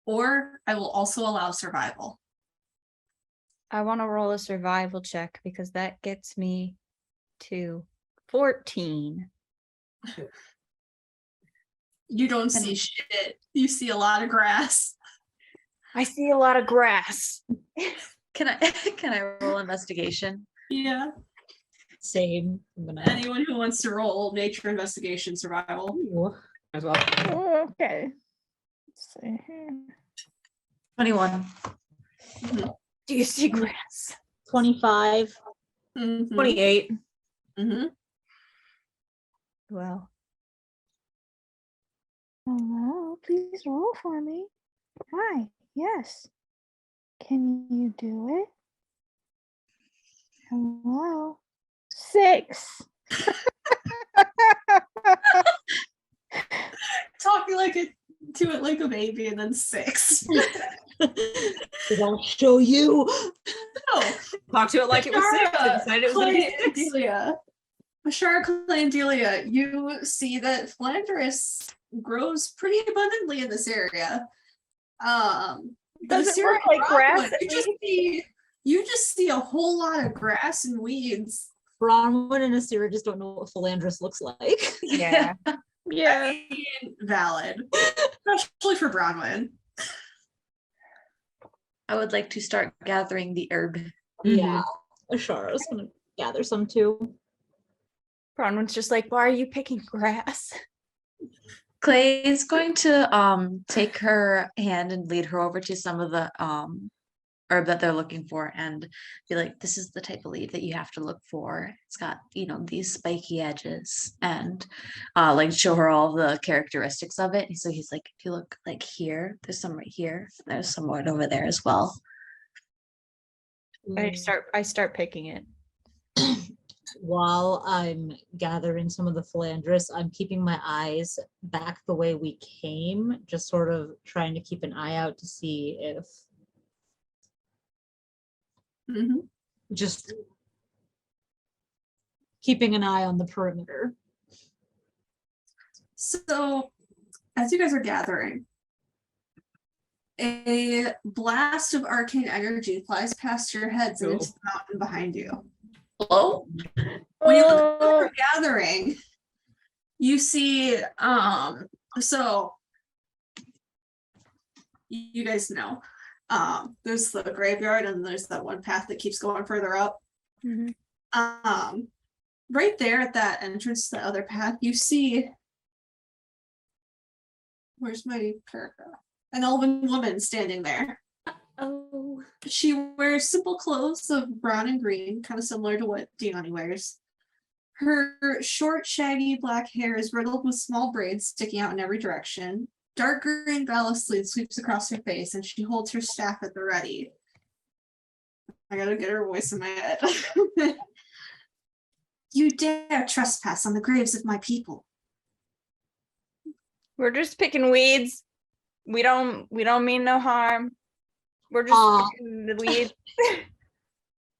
S2: Or I will also allow survival.
S5: I want to roll a survival check because that gets me to 14.
S2: You don't see shit. You see a lot of grass.
S5: I see a lot of grass.
S4: Can I roll investigation?
S2: Yeah.
S3: Same. I'm gonna.
S2: Anyone who wants to roll nature, investigation, survival.
S3: Ooh.
S6: As well.
S7: Oh, okay. Let's see here.
S4: 21.
S5: Do you see grass?
S3: 25.
S6: 28.
S2: Mm-hmm.
S5: Well,
S7: Hello, please roll for me. Hi, yes. Can you do it? Wow. 6.
S2: Talking to it like a baby, and then 6.
S3: I'll show you.
S2: No.
S6: Talk to it like it was 6 and decided it was going to be 6.
S2: Delia. Ashara, Clay, and Delia, you see that Philandris grows pretty abundantly in this area.
S7: Does it
S2: Syrian
S7: look like grass?
S2: Rockwood, you just see a whole lot of grass and weeds.
S3: Bronwyn and Asira just don't know what Philandris looks like.
S5: Yeah.
S7: Yeah.
S2: I mean, valid, especially for Bronwyn.
S4: I would like to start gathering the herb.
S3: Yeah. Ashara's gonna gather some too.
S5: Bronwyn's just like, why are you picking grass?
S4: Clay is going to take her hand and lead her over to some of the herb that they're looking for and be like, this is the type of leaf that you have to look for. It's got, these spiky edges, and like show her all the characteristics of it. And so he's like, if you look like here, there's some right here, there's some right over there as well.
S5: I start picking it.
S3: While I'm gathering some of the Philandris, I'm keeping my eyes back the way we came, just sort of trying to keep an eye out to see if just keeping an eye on the perimeter.
S2: So, as you guys are gathering, a blast of arcane energy flies past your heads and into the mountain behind you.
S4: Hello?
S2: When you look over gathering, you see, so you guys know, there's the graveyard and there's that one path that keeps going further up. Right there at that entrance to the other path, you see, where's my paragraph? An elven woman standing there.
S5: Oh.
S2: She wears simple clothes of brown and green, kind of similar to what Deani wears. Her short, shaggy black hair is riddled with small braids sticking out in every direction. Dark green ballast sleeve sweeps across her face, and she holds her staff at the ready. I gotta get her voice in my head. You dare trespass on the graves of my people.
S5: We're just picking weeds. We don't mean no harm. We're just picking the weeds.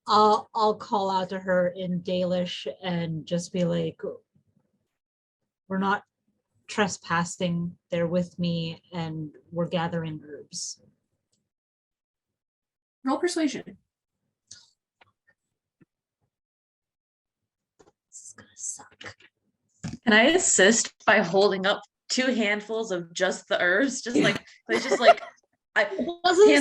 S3: I'll call out to her in Dalish and just be like, we're not trespassing. They're with me and we're gathering herbs.
S2: Roll persuasion.
S3: This is gonna suck.
S4: Can I assist by holding up 2 handfuls of just the herbs? Just like hands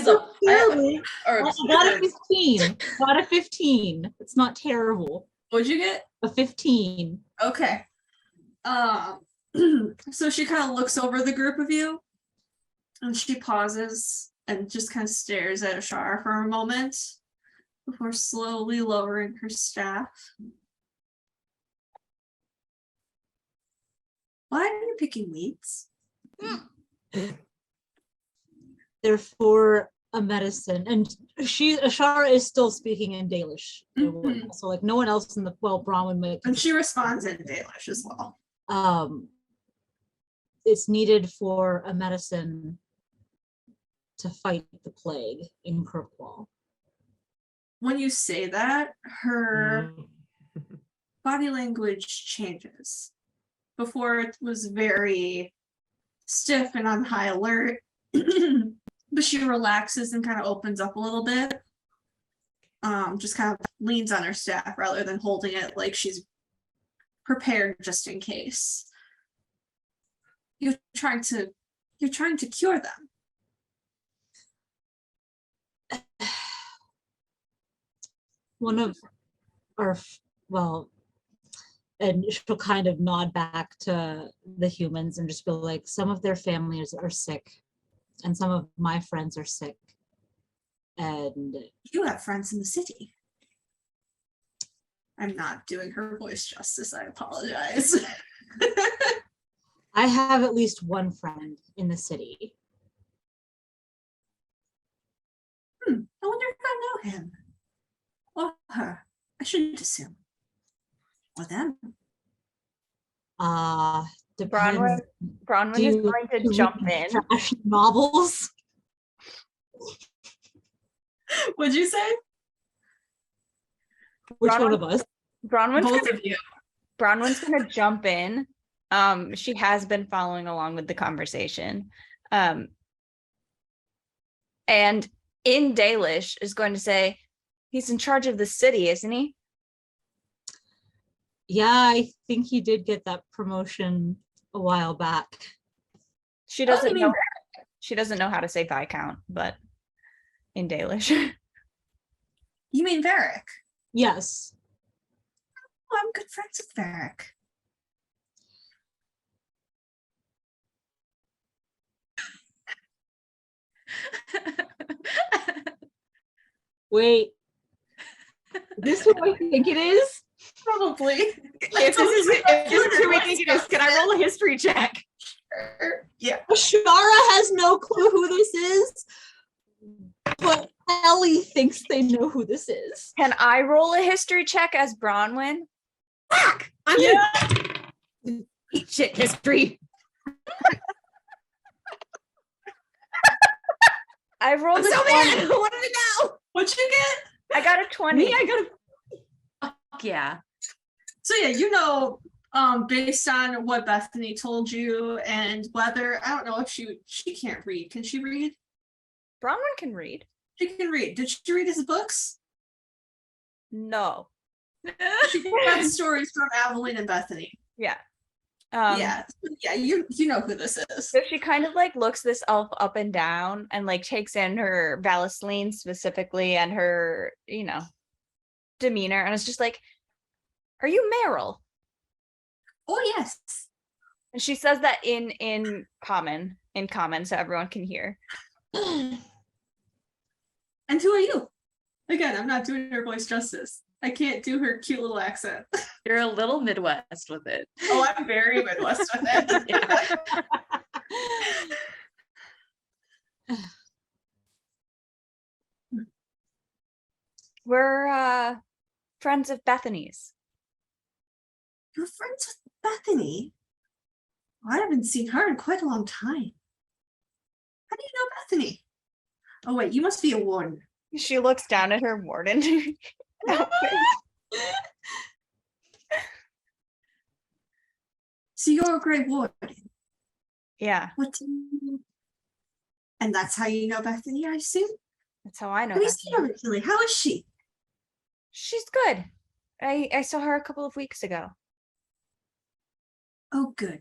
S4: up.
S3: I
S4: Herbs.
S3: got a 15. Got a 15. It's not terrible.
S2: What'd you get?
S3: A 15.
S2: Okay. So she kind of looks over the group of you and she pauses and just kind of stares at Ashara for a moment before slowly lowering her staff. Why are you picking weeds?
S3: They're for a medicine. And Ashara is still speaking in Dalish. So like no one else in the, Bronwyn might.
S2: And she responds in Dalish as well.
S3: It's needed for a medicine to fight the plague in Kirkwall.
S2: When you say that, her body language changes. Before it was very stiff and on high alert, but she relaxes and kind of opens up a little bit. Just kind of leans on her staff rather than holding it like she's prepared just in case. You're trying to cure them.
S3: One of our, and she'll kind of nod back to the humans and just be like, some of their families are sick and some of my friends are sick. And
S2: You have friends in the city. I'm not doing her voice justice, I apologize.
S3: I have at least one friend in the city.
S2: I wonder if I know him. Or her. shouldn't assume. Or them.
S3: Depends.
S5: Bronwyn
S3: Do
S5: is
S3: you
S5: going to
S3: read
S5: jump in.
S3: trash novels?
S2: What'd you say?
S3: Which
S5: Bronwyn-
S3: one of us?
S5: Bronwyn's
S2: Both
S5: gonna,
S2: of you.
S5: Bronwyn's gonna jump in. She has been following along with the conversation. And in Dalish is going to say, he's in charge of the city, isn't he?
S3: Yeah, I think he did get that promotion a while back.
S5: She
S2: Oh,
S5: doesn't
S2: you mean
S5: know. She doesn't know how to say Viscount, but in Dalish.
S2: You mean Varric?
S3: Yes.
S2: Oh, I'm good friends with Varric.
S3: Wait. Is this who I think it is?
S2: Probably.
S6: If this is who we think it is, can I roll a history check?
S2: Yeah.
S3: Shara has no clue who this is, but Ellie thinks they know who this is.
S5: Can I roll a history check as Bronwyn?
S6: Fuck! I'm gonna eat shit history.
S5: I rolled
S6: I'm
S5: a
S6: so
S5: 20.
S6: mad. I wanted to know.
S2: What'd you get?
S5: I got a 20.
S6: Me, I got a
S4: Fuck yeah.
S2: So yeah, based on what Bethany told you and whether I don't know if she can't read. Can she read?
S5: Bronwyn can read.
S2: She can read. Did she read his books?
S5: No.
S2: She got stories from Evelyn and Bethany.
S5: Yeah.
S2: Yeah, you know who this is.
S5: So she kind of like looks this elf up and down and like takes in her Valisline specifically and her, demeanor. And it's just like, are you Meryl?
S2: Oh yes.
S5: And she says that in common, so everyone can hear.
S2: And who are you? Again, I'm not doing her voice justice. I can't do her cute little accent.
S4: You're a little Midwest with it.
S2: Oh, I'm very Midwest with it.
S5: We're friends of Bethany's.
S2: You're friends with Bethany? I haven't seen her in quite a long time. How do you know Bethany? Oh wait, you must be a warden.
S5: She looks down at her warden outfit.
S2: So you're a great warden.
S5: Yeah,
S2: What do you... And that's how you know Bethany, I assume?
S5: that's how I know.
S2: Have you
S5: Bethany.
S2: seen her recently? How is she?
S5: She's good. I saw her a couple of weeks ago.
S2: Oh, good.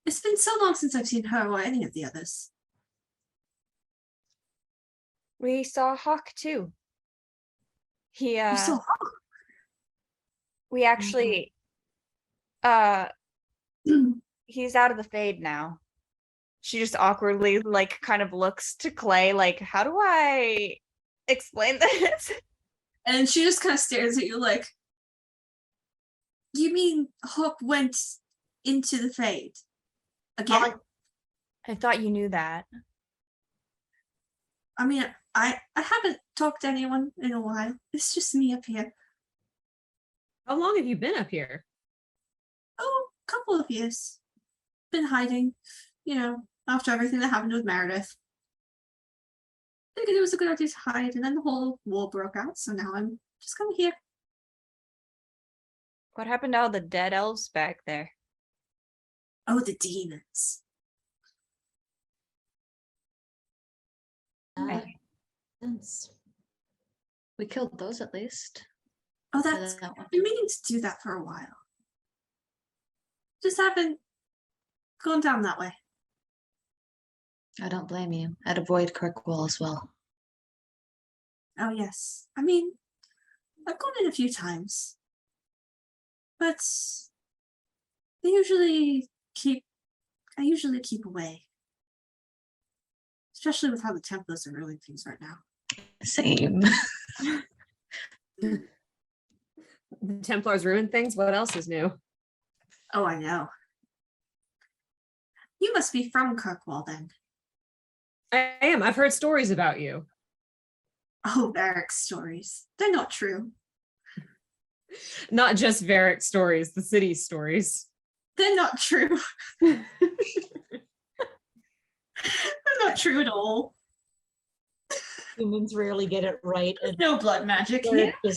S2: It's been so long since I've seen her or any of the others.
S5: We saw Hawk too. He
S2: You saw her?
S5: we actually he's out of the Fade now. She just awkwardly like kind of looks to Clay like, how do I explain this?
S2: And she just kind of stares at you like, you mean Hawk went into the Fade again?
S5: I thought you knew that.
S2: I mean, I haven't talked to anyone in a while. It's just me up here.
S6: How long have you been up here?
S2: Oh, a couple of years. Been hiding, after everything that happened with Meredith. Figured it was a good idea to hide, and then the whole war broke out, so now I'm just kind of here.
S5: What happened to all the dead elves back there?
S2: Oh, the demons.
S4: We killed those at least.
S2: Oh, that's...
S4: That one.
S2: I've been meaning to do that for a while. Just haven't gone down that way.
S4: I don't blame you. I'd avoid Kirkwall as well.
S2: Oh, yes. I mean, I've gone in a few times. But I usually keep away. Especially with how the Templars are ruling things right now.
S4: Same.
S6: The Templars ruined things. What else is new?
S2: Oh, I know. You must be from Kirkwall then.
S6: I am. I've heard stories about you.
S2: Oh, Varric's stories. They're not true.
S6: Not just Varric stories, the city stories.
S2: They're not true. They're not true at all.
S3: Humans rarely get it right.
S2: There's
S3: And
S2: no blood magic
S3: Varric
S2: here.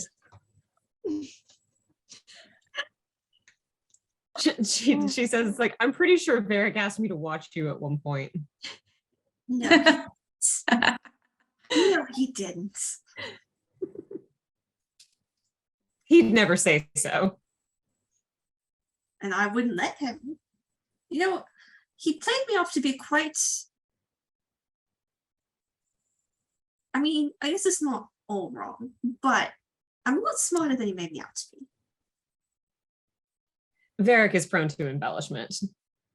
S3: just
S6: She says, it's like, I'm pretty sure Varric asked me to watch you at one point.
S2: No. No, he didn't.
S6: He'd never say so.
S2: And I wouldn't let him. You know, he played me off to be quite. I mean, I guess it's not all wrong, but I'm a lot smarter than he made me out to be.
S6: Varric is prone to embellishment.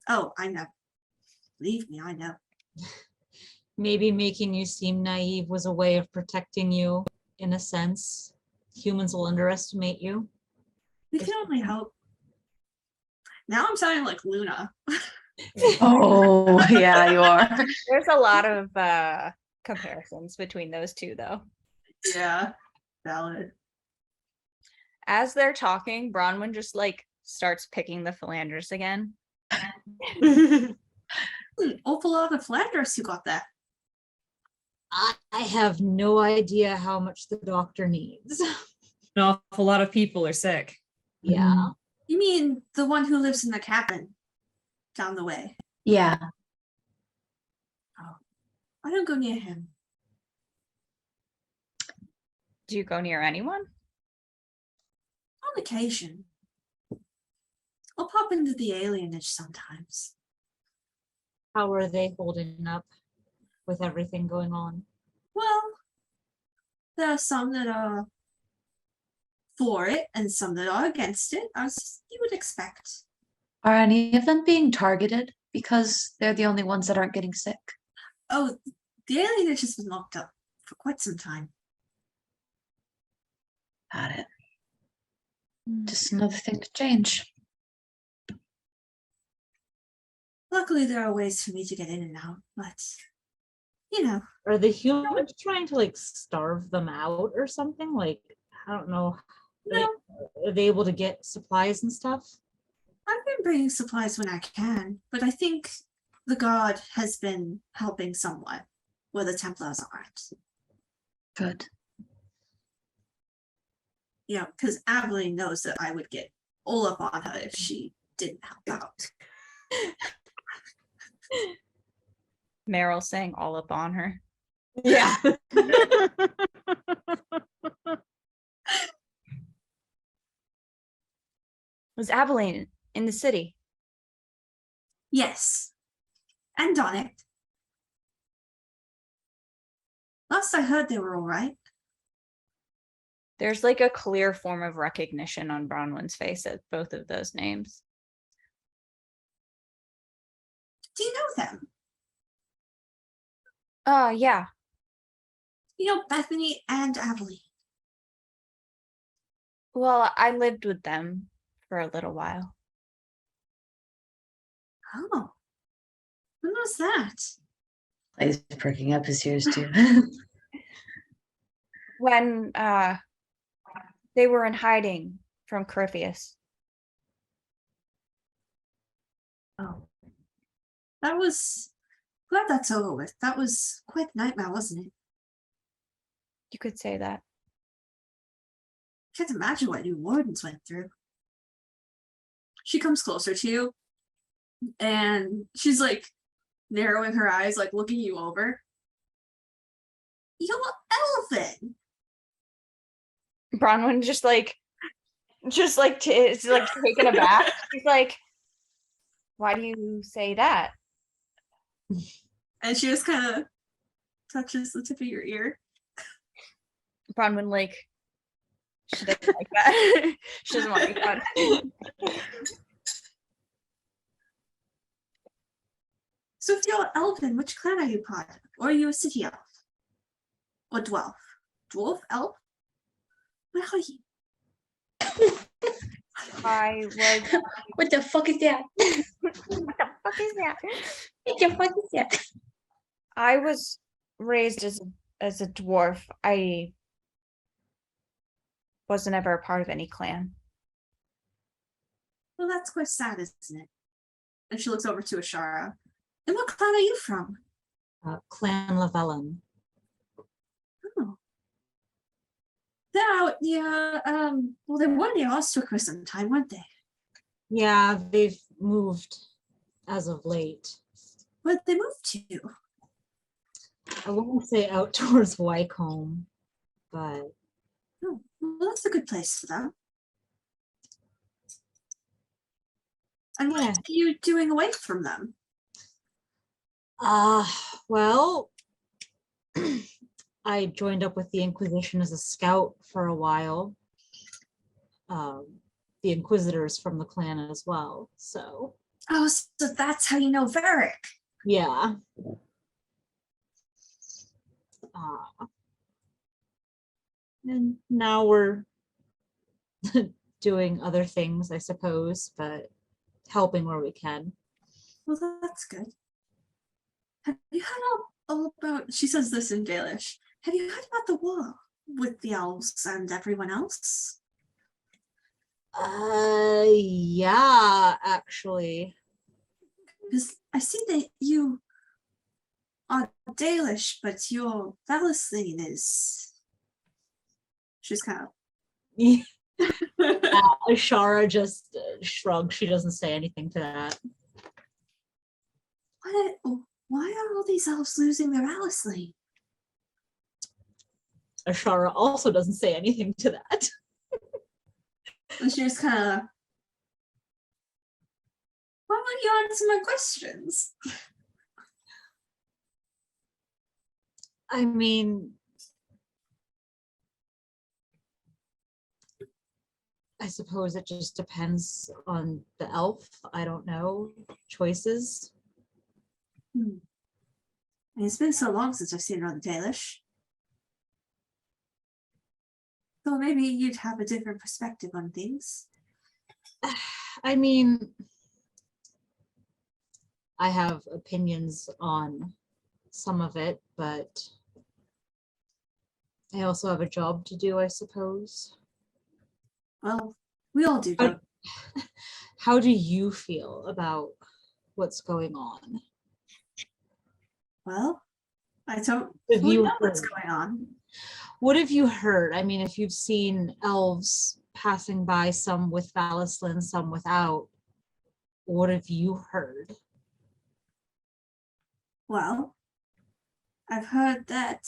S2: Oh, I know. Believe me, I know.
S3: maybe making you seem naive was a way of protecting you in a sense. Humans will underestimate you.
S2: We can only hope. Now I'm sounding like Luna.
S4: Oh, yeah, you are.
S5: There's a lot of comparisons between those two, though.
S2: Yeah, valid.
S5: As they're talking, Bronwyn just like starts picking the philanders again.
S2: Awful lot of Flanders who got that.
S3: I have no idea how much the doctor needs.
S6: An awful lot of people are sick.
S3: Yeah.
S2: You mean the one who lives in the cabin down the way?
S4: Yeah.
S2: I don't go near him.
S5: Do you go near anyone?
S2: On occasion. I'll pop into the alienage sometimes.
S3: How are they holding up with everything going on?
S2: Well, there are some that are for it and some that are against it, as you would expect.
S4: Are any of them being targeted because they're the only ones that aren't getting sick?
S2: Oh, the alienage has been locked up for quite some time.
S4: Got it. Just another thing to change.
S2: Luckily, there are ways for me to get in and out, but, you know.
S3: Are the humans trying to like starve them out or something? Like, I don't know.
S2: No.
S3: Are they able to get supplies and stuff?
S2: I've been bringing supplies when I can, but I think the guard has been helping somewhat where the Templars aren't.
S4: Good.
S2: You know, because Aveline knows that I would get all up on her if she didn't help out.
S5: Meryl saying all up on her.
S6: Yeah.
S5: Was Aveline in the city?
S2: Yes, and on it. Last I heard, they were all right.
S5: There's like a clear form of recognition on Bronwyn's face at both of those names.
S2: Do you know them?
S5: Yeah.
S2: You know Bethany and Aveline.
S5: Well, I lived with them for a little while.
S2: Oh, when was that?
S4: He's perking up his ears too.
S5: When they were in hiding from Corypheus.
S2: Oh, that was. Glad that's over with. That was quite a nightmare, wasn't it?
S5: You could say that.
S2: Can't imagine what you wardens went through. She comes closer to you, and she's like narrowing her eyes, like looking you over. You're Elvhen.
S5: Bronwyn just like is like taken aback. She's like, why do you say that?
S2: And she just kind of touches the tip of your ear.
S5: Bronwyn like, she doesn't like that. She doesn't want to be fun.
S2: So if you're Elvhen, which clan are you part of? Or are you a city elf? Or dwarf? Dwarf? Elf? Where are you?
S5: I was.
S4: What the fuck is that?
S5: What the fuck is that?
S4: What the fuck is that?
S5: I was raised as a dwarf. I wasn't ever a part of any clan.
S2: Well, that's quite sad, isn't it? And she looks over to Ashara. And what clan are you from?
S3: Clan Lavellan.
S2: Oh. They're out near, well, they were near Ostwick for some time, weren't they?
S3: Yeah, they've moved as of late.
S2: Where'd they move to?
S3: I won't say out towards Wycombe, but
S2: Oh, well, that's a good place for them. And what
S3: Yeah.
S2: are you doing away from them?
S3: well, I joined up with the Inquisition as a scout for a while. The Inquisitors from the clan as well, so.
S2: Oh, so that's how you know Varric.
S3: Yeah. And now we're doing other things, I suppose, but helping where we can.
S2: Well, that's good. Have you heard all about, she says this in Dalish, have you heard about the war with the elves and everyone else?
S3: Yeah, actually.
S2: Because I see that you are Dalish, but your Valesline is... She's kind of...
S3: Ashara just shrugs. She doesn't say anything to that.
S2: Why are all these elves losing their Valesline?
S3: Ashara also doesn't say anything to that.
S2: And she just kind of... Why won't you answer my questions?
S3: I mean, I suppose it just depends on the elf. I don't know. Choices.
S2: And it's been so long since I've seen her on the Dalish. So maybe you'd have a different perspective on things.
S3: I mean, I have opinions on some of it, but I also have a job to do, I suppose.
S2: Well, we all do. Don't we?
S3: How do you feel about what's going on?
S2: Well, I don't
S3: Have
S2: fully
S3: you
S2: know what's
S3: heard?
S2: going on.
S3: What have you heard? I mean, if you've seen elves passing by, some with Valesline, some without, what have you heard?
S2: Well, I've heard that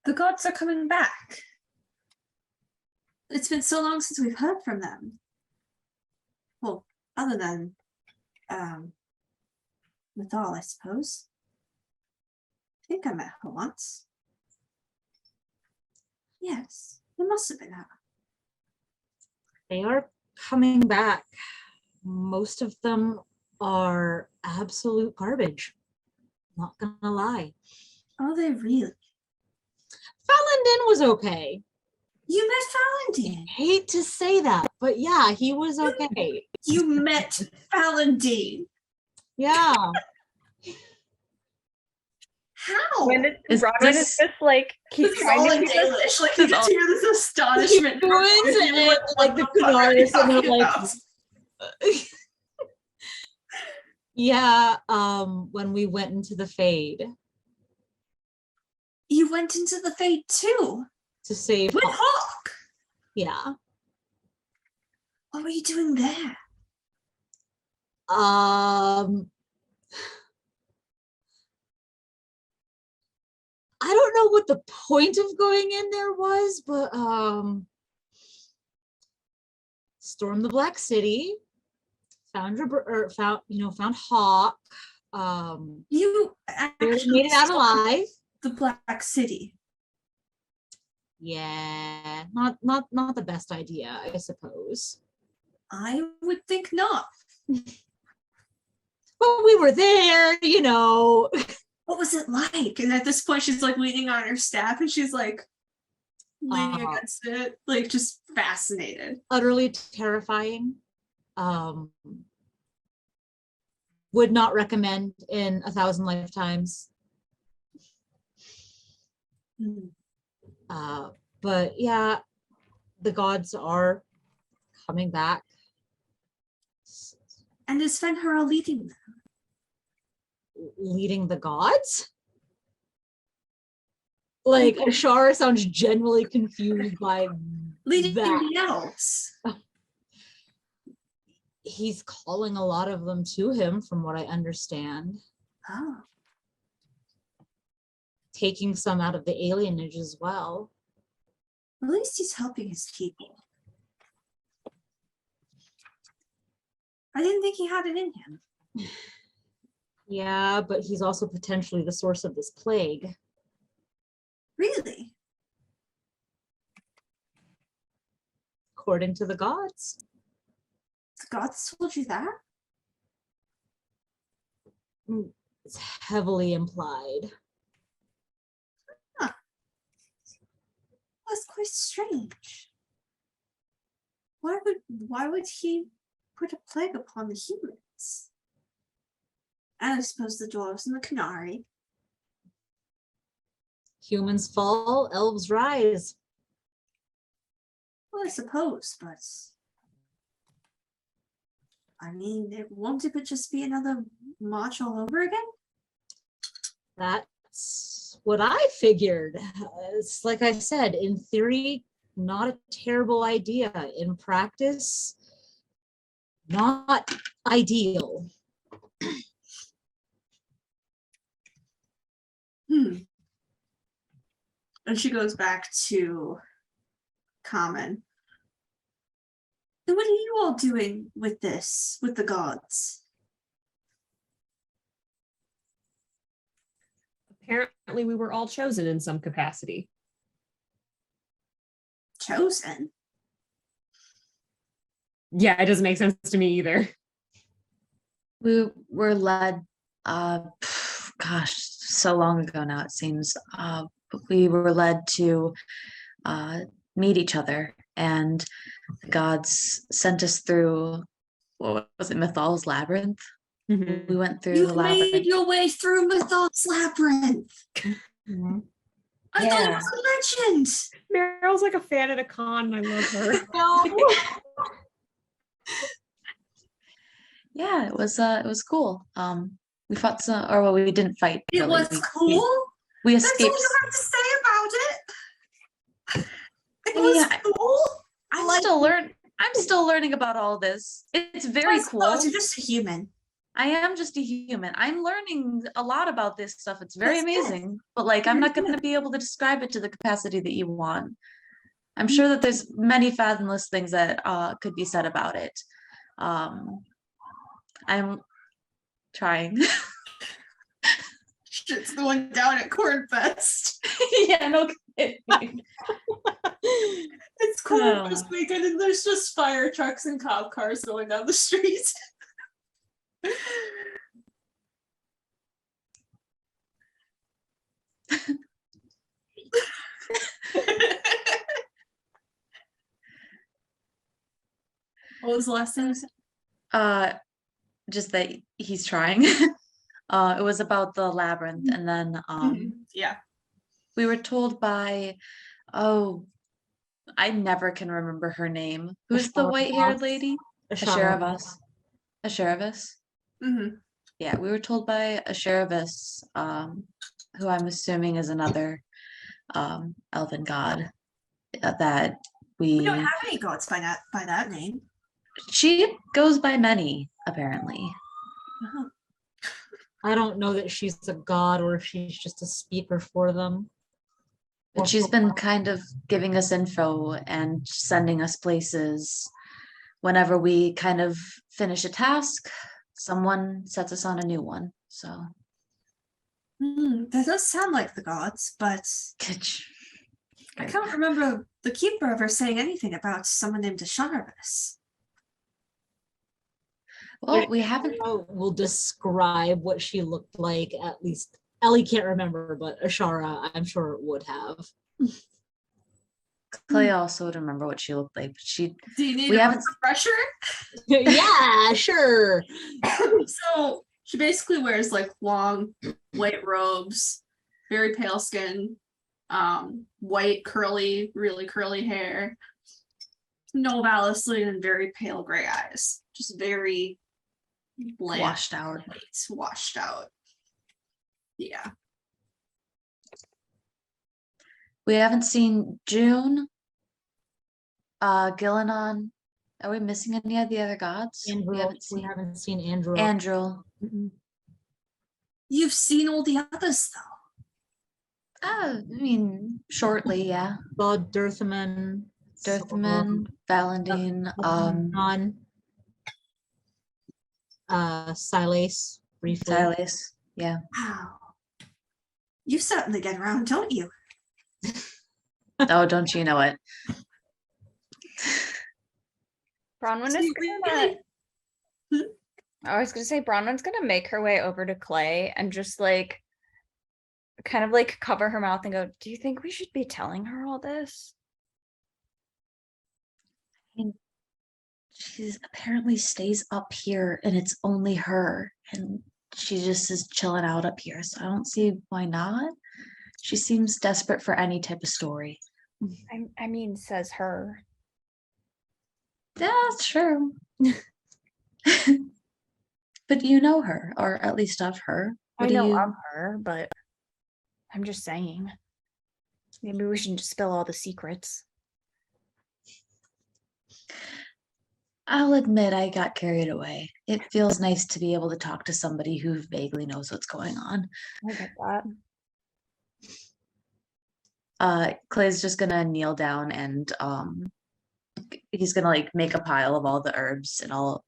S2: the gods are coming back. It's been so long since we've heard from them. Well, other than Nathal, I suppose. I think I met her once. Yes, it must have been her.
S3: They are coming back. Most of them are absolute garbage. Not gonna lie.
S2: Are they really?
S3: Falendin was okay.
S2: You met Falendin.
S3: Hate to say that, but yeah, he was okay.
S2: You met Falendin.
S3: Yeah.
S2: How?
S5: When it,
S4: Is
S5: Robin
S4: this-
S5: is just like keep
S2: This is
S5: trying
S2: all
S5: to
S2: in
S5: keep us-
S2: Dalish. Like you
S4: This is
S2: just
S4: all-
S2: hear this astonishment. from
S3: Ruins
S2: her.
S3: and
S2: You're
S3: like the
S2: "What fuck are you
S3: Kunaris and they're
S2: talking
S3: like,
S2: about?"
S3: yeah, when we went into the Fade
S2: You went into the Fade too
S3: to save
S2: with
S3: Hawk.
S2: Hawk.
S3: Yeah.
S2: What were you doing there?
S3: I don't know what the point of going in there was, but stormed the Black City, found found Hawk.
S2: You
S3: Barely
S2: actually
S3: made it out
S2: stormed
S3: alive.
S2: the Black City.
S3: Yeah, not the best idea, I suppose.
S2: I would think not.
S3: But we were there, you know.
S2: What was it like? And at this point, she's like leaning on her staff and she's like leaning against it, like just fascinated.
S3: Utterly terrifying. Would not recommend in 1,000 lifetimes.
S2: Hmm.
S3: But yeah, the gods are coming back.
S2: And is Fen'Harel leading them?
S3: Leading the gods? Like, Ashara sounds genuinely confused by
S2: Leading
S3: that.
S2: the elves.
S3: He's calling a lot of them to him, from what I understand.
S2: Oh.
S3: Taking some out of the alienage as well.
S2: At least he's helping his people. I didn't think he had it in him.
S3: Yeah, but he's also potentially the source of this plague.
S2: Really?
S3: According to the gods.
S2: The gods told you that?
S3: It's heavily implied.
S2: That's quite strange. Why would he put a plague upon the humans? And I suppose the dwarves and the Canary.
S3: Humans fall, elves rise.
S2: Well, I suppose, but I mean, won't it just be another march all over again?
S3: That's what I figured. It's like I said, in theory, not a terrible idea. In practice, not ideal.
S2: And she goes back to Common. Then what are you all doing with this, with the gods?
S6: Apparently, we were all chosen in some capacity.
S2: Chosen?
S6: Yeah, it doesn't make sense to me either.
S4: We were led, gosh, so long ago now it seems. We were led to meet each other, and the gods sent us through, what was it, Mythal's labyrinth?
S6: Mhm.
S4: We went through
S2: You
S4: the
S2: made
S4: labyrinth.
S2: your way through Mythal's labyrinth.
S3: Mhm.
S2: I thought it was a legend.
S6: Meryl's like a fan at a con, and I love her.
S3: No.
S4: Yeah, it was cool. We fought some, or well, we didn't fight.
S2: It
S4: but
S2: was cool.
S4: We
S2: That's all
S4: escaped.
S2: you have to say about it. It
S4: I
S2: was
S4: mean,
S2: cool.
S4: I'm still learning about all this. It's very cool.
S2: You're just a human.
S4: I am just a human. I'm learning a lot about this stuff. It's very
S2: That's good.
S4: amazing. But like, I'm not going to be able to describe it to the capacity that you want. I'm sure that there's many fathomless things that could be said about it. I'm trying.
S2: Shit's going down at Cornfest.
S4: Yeah, no kidding.
S2: It's Cornfest weekend and there's just fire trucks and cop cars going down the street. What was the last thing you said?
S4: Just that he's trying. It was about the labyrinth, and then
S2: Yeah.
S4: we were told by, oh, I never can remember her name. Who's the white-haired lady? Asheravas. Asheravas.
S2: Mm-hmm.
S4: Yeah, we were told by Asheravas, who I'm assuming is another elven god, that
S2: We don't have any gods by that name.
S4: she goes by many, apparently.
S2: Uh-huh.
S3: I don't know that she's a god or if she's just a speaker for them.
S4: But she's been kind of giving us info and sending us places. Whenever we kind of finish a task, someone sets us on a new one. So
S2: That does sound like the gods, but I can't remember the keeper ever saying anything about someone named Asheravas.
S4: well, we haven't.
S3: Will describe what she looked like. At least Ellie can't remember, but Ashara, I'm sure, would have.
S4: Clay also would remember what she looked like, but
S2: Do you need
S4: we
S2: a
S4: haven't-
S2: refresher?
S3: Yeah, sure.
S2: So she basically wears like long white robes, very pale skin, white, curly, really curly hair. No Valicine and very pale gray eyes. Just very bland,
S4: Washed out.
S2: washed out. Yeah.
S4: We haven't seen June. Gillenon. Are we missing any of the other gods?
S3: We haven't seen Andrew.
S4: Andrew.
S2: You've seen all the others though.
S4: I mean, shortly, yeah.
S3: God, Dirthaman.
S4: Dirthaman, Valentin,
S3: Silas, briefly.
S4: Silas, yeah.
S2: Wow. You certainly get around, don't you?
S4: Oh, don't you know it?
S5: Bronwyn is gonna. I was gonna say Bronwyn's gonna make her way over to Clay and just like kind of like cover her mouth and go, "Do you think we should be telling her all this?"
S4: She apparently stays up here and it's only her and she just is chilling out up here, so I don't see why not. She seems desperate for any type of story.
S5: I mean, says her.
S4: Yeah, that's true. But you know her, or at least of her.
S5: I know of her, but I'm just saying. Maybe we shouldn't just spill all the secrets.
S4: I'll admit I got carried away. It feels nice to be able to talk to somebody who vaguely knows what's going on.
S5: I get that.
S4: Clay's just gonna kneel down and he's gonna like make a pile of all the herbs and I'll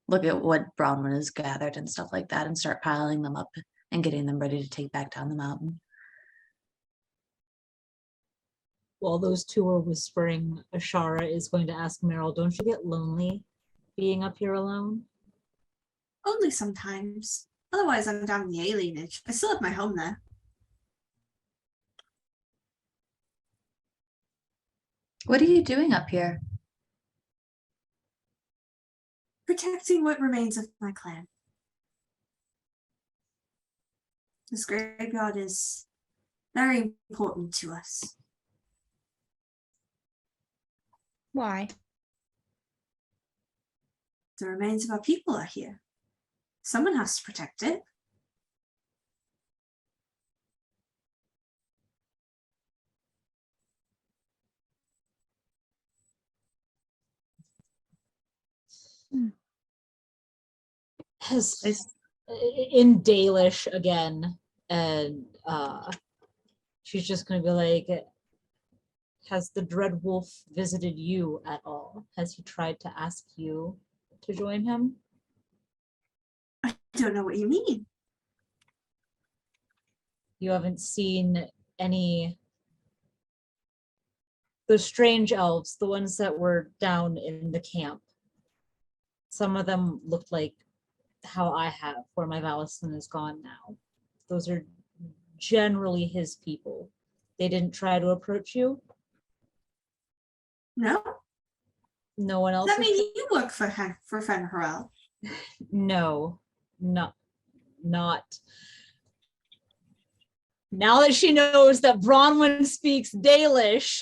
S4: look at what Bronwyn has gathered and stuff like that and start piling them up and getting them ready to take back down the mountain.
S3: While those two are whispering, Ashara is going to ask Meryl, don't you get lonely being up here alone?
S2: Only sometimes. Otherwise, I'm down in the alienage. I still have my home there.
S4: What are you doing up here?
S2: Protecting what remains of my clan. This graveyard is very important to us.
S5: Why?
S2: The remains of our people are here. Someone has to protect it.
S3: In Dalish again, and she's just gonna be like, has the Dread Wolf visited you at all? Has he tried to ask you to join him?
S2: I don't know what you mean.
S3: You haven't seen any, those strange elves, the ones that were down in the camp. Some of them looked like how I have, where my Valicine is gone now. Those are generally his people. They didn't try to approach you?
S2: No?
S3: No one else?
S2: Does that mean you work for Fen'Harel?
S3: No, not. Now that she knows that Bronwyn speaks Dalish.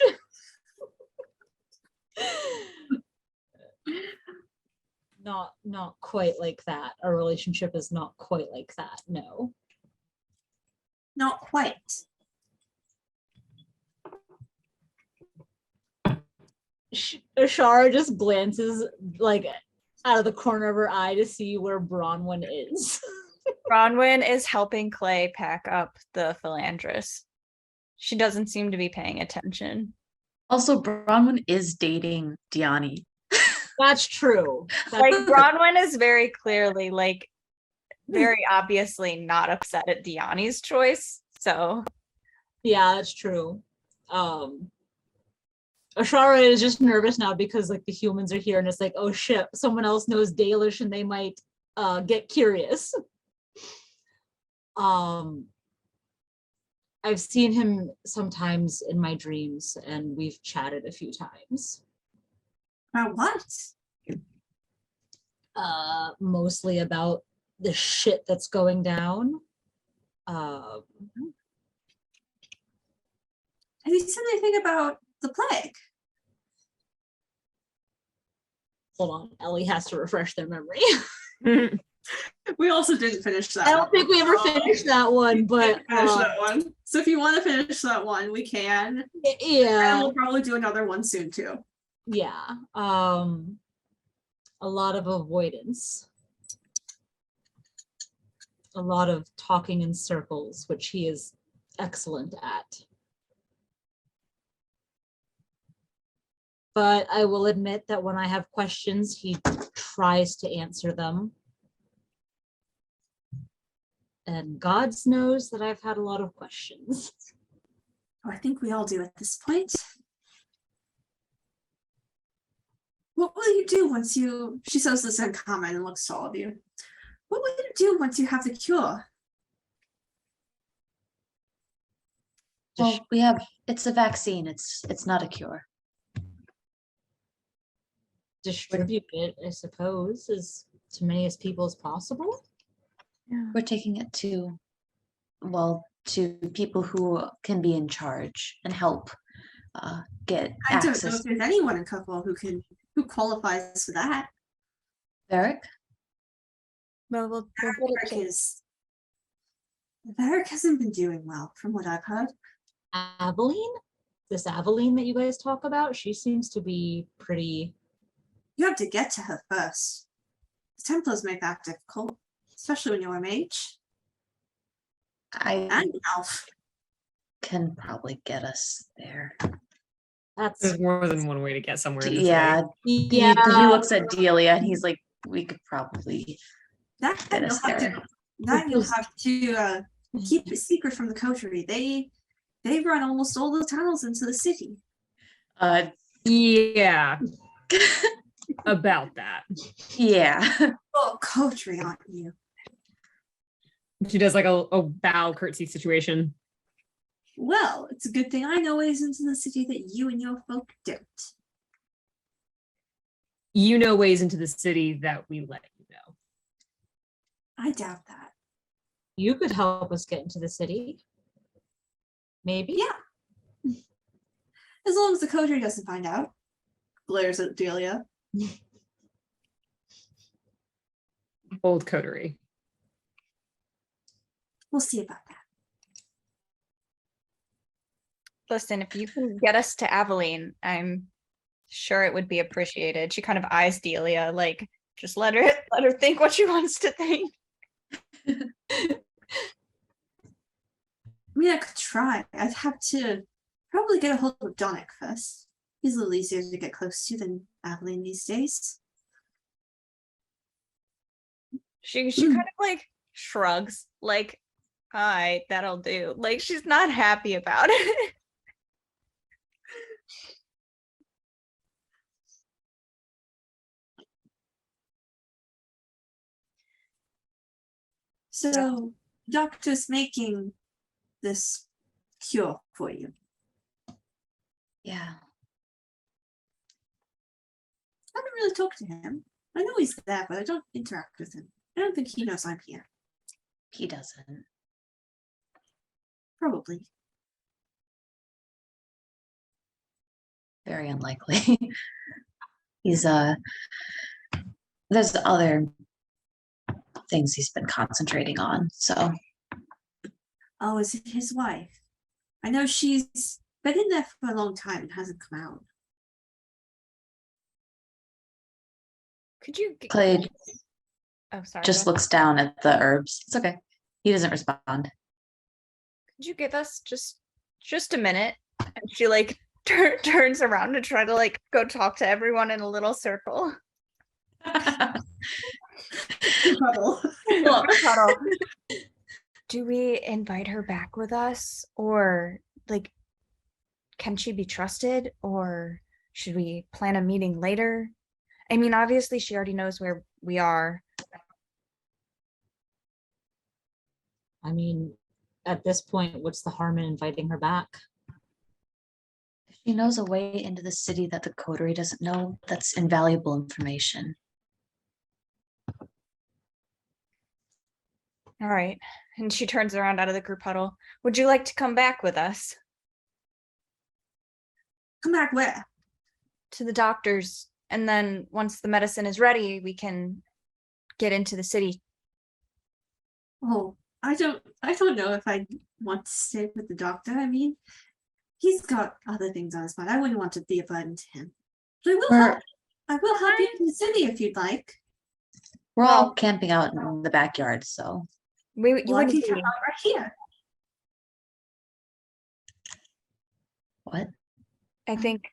S3: Not quite like that. Our relationship is not quite like that, no.
S2: Not quite.
S3: Ashara just glances like out of the corner of her eye to see where Bronwyn is.
S5: Bronwyn is helping Clay pack up the Philandris. She doesn't seem to be paying attention.
S4: Also, Bronwyn is dating Diani.
S3: That's true.
S5: Like Bronwyn is very clearly, like, very obviously not upset at Diani's choice. So
S3: yeah, that's true. Ashara is just nervous now because like the humans are here and it's like, oh shit, someone else knows Dalish and they might get curious. I've seen him sometimes in my dreams and we've chatted a few times.
S2: About what?
S3: Mostly about the shit that's going down.
S2: Have you said anything about the plague?
S3: Hold on, Ellie has to refresh their memory.
S2: We also didn't finish that.
S3: I don't think we ever finished that one, but
S2: finish that one. So if you want to finish that one, we can. And
S3: yeah,
S2: we'll probably do another one soon too.
S3: yeah. A lot of avoidance. A lot of talking in circles, which he is excellent at. But I will admit that when I have questions, he tries to answer them. And God knows that I've had a lot of questions.
S2: Oh, I think we all do at this point. What will you do once you, she says this in common and looks to all of you. What will you do once you have the cure?
S4: Well, it's a vaccine. It's not a cure.
S3: Distribute it, I suppose, as to many as people as possible.
S4: We're taking it to people who can be in charge and help get
S2: I don't know
S4: access.
S2: if there's anyone in Kirkwall who qualifies for that.
S4: Eric?
S5: Well, we'll get it
S2: Varric hasn't been doing well, from what I've heard.
S3: Aveline? This Aveline that you guys talk about, she seems to be pretty...
S2: You have to get to her first. The Templars make that difficult, especially when you're a mage
S4: I
S2: and an elf.
S4: can probably get us there.
S3: That's...
S6: There's more than one way to get somewhere in this
S4: Yeah.
S6: game.
S4: He looks at Delia and he's like, we could probably
S2: That
S4: get
S2: you'll
S4: us
S2: have
S4: there.
S2: to, that you'll have to keep a secret from the coterie. They run almost all the tunnels into the city.
S6: Yeah. About that.
S4: Yeah.
S2: Oh, coterie, aren't you?
S6: She does like a bow curtsy situation.
S2: Well, it's a good thing I know ways into the city that you and your folk don't.
S6: You know ways into the city that we let you know.
S2: I doubt that.
S3: You could help us get into the city. Maybe?
S2: Yeah. As long as the coterie doesn't find out. Glares at Delia.
S6: Old coterie.
S2: We'll see about that.
S5: Listen, if you can get us to Aveline, I'm sure it would be appreciated. She kind of eyes Delia, like, just let her think what she wants to think.
S2: I mean, I could try. I'd have to probably get a hold of Donick first. He's a little easier to get close to than Aveline these days.
S5: She kind of like shrugs, like, all right, that'll do. Like, she's not happy about it.
S2: So, doctor's making this cure for you.
S4: Yeah.
S2: I haven't really talked to him. I know he's there, but I don't interact with him. I don't think he knows I'm here.
S4: He doesn't.
S2: Probably.
S4: Very unlikely. He's there's other things he's been concentrating on, so
S2: Oh, is it his wife? I know she's been in there for a long time and hasn't come out.
S5: Could you
S4: Clay
S5: Oh, sorry.
S4: just
S5: go ahead.
S4: looks down at the herbs. It's okay. He doesn't respond.
S5: Could you give us just a minute? And she like turns around to try to like go talk to everyone in a little circle.
S2: Trouble.
S5: Huddle. Do we invite her back with us, or like, can she be trusted, or should we plan a meeting later? I mean, obviously she already knows where we are.
S3: I mean, at this point, what's the harm in inviting her back?
S4: If she knows a way into the city that the coterie doesn't know, that's invaluable information.
S5: All right. And she turns around out of the group huddle. Would you like to come back with us?
S2: Come back where?
S5: To the doctors, and then once the medicine is ready, we can get into the city.
S2: Oh, I don't know if I want to stay with the doctor. I mean, he's got other things on his mind. I wouldn't want to be a burden to him. But I will help you in the city if you'd like.
S4: We're all camping out in the backyard, so.
S5: You
S2: Well, I
S5: wouldn't
S2: can
S5: be-
S2: come out right here.
S4: What?
S5: I think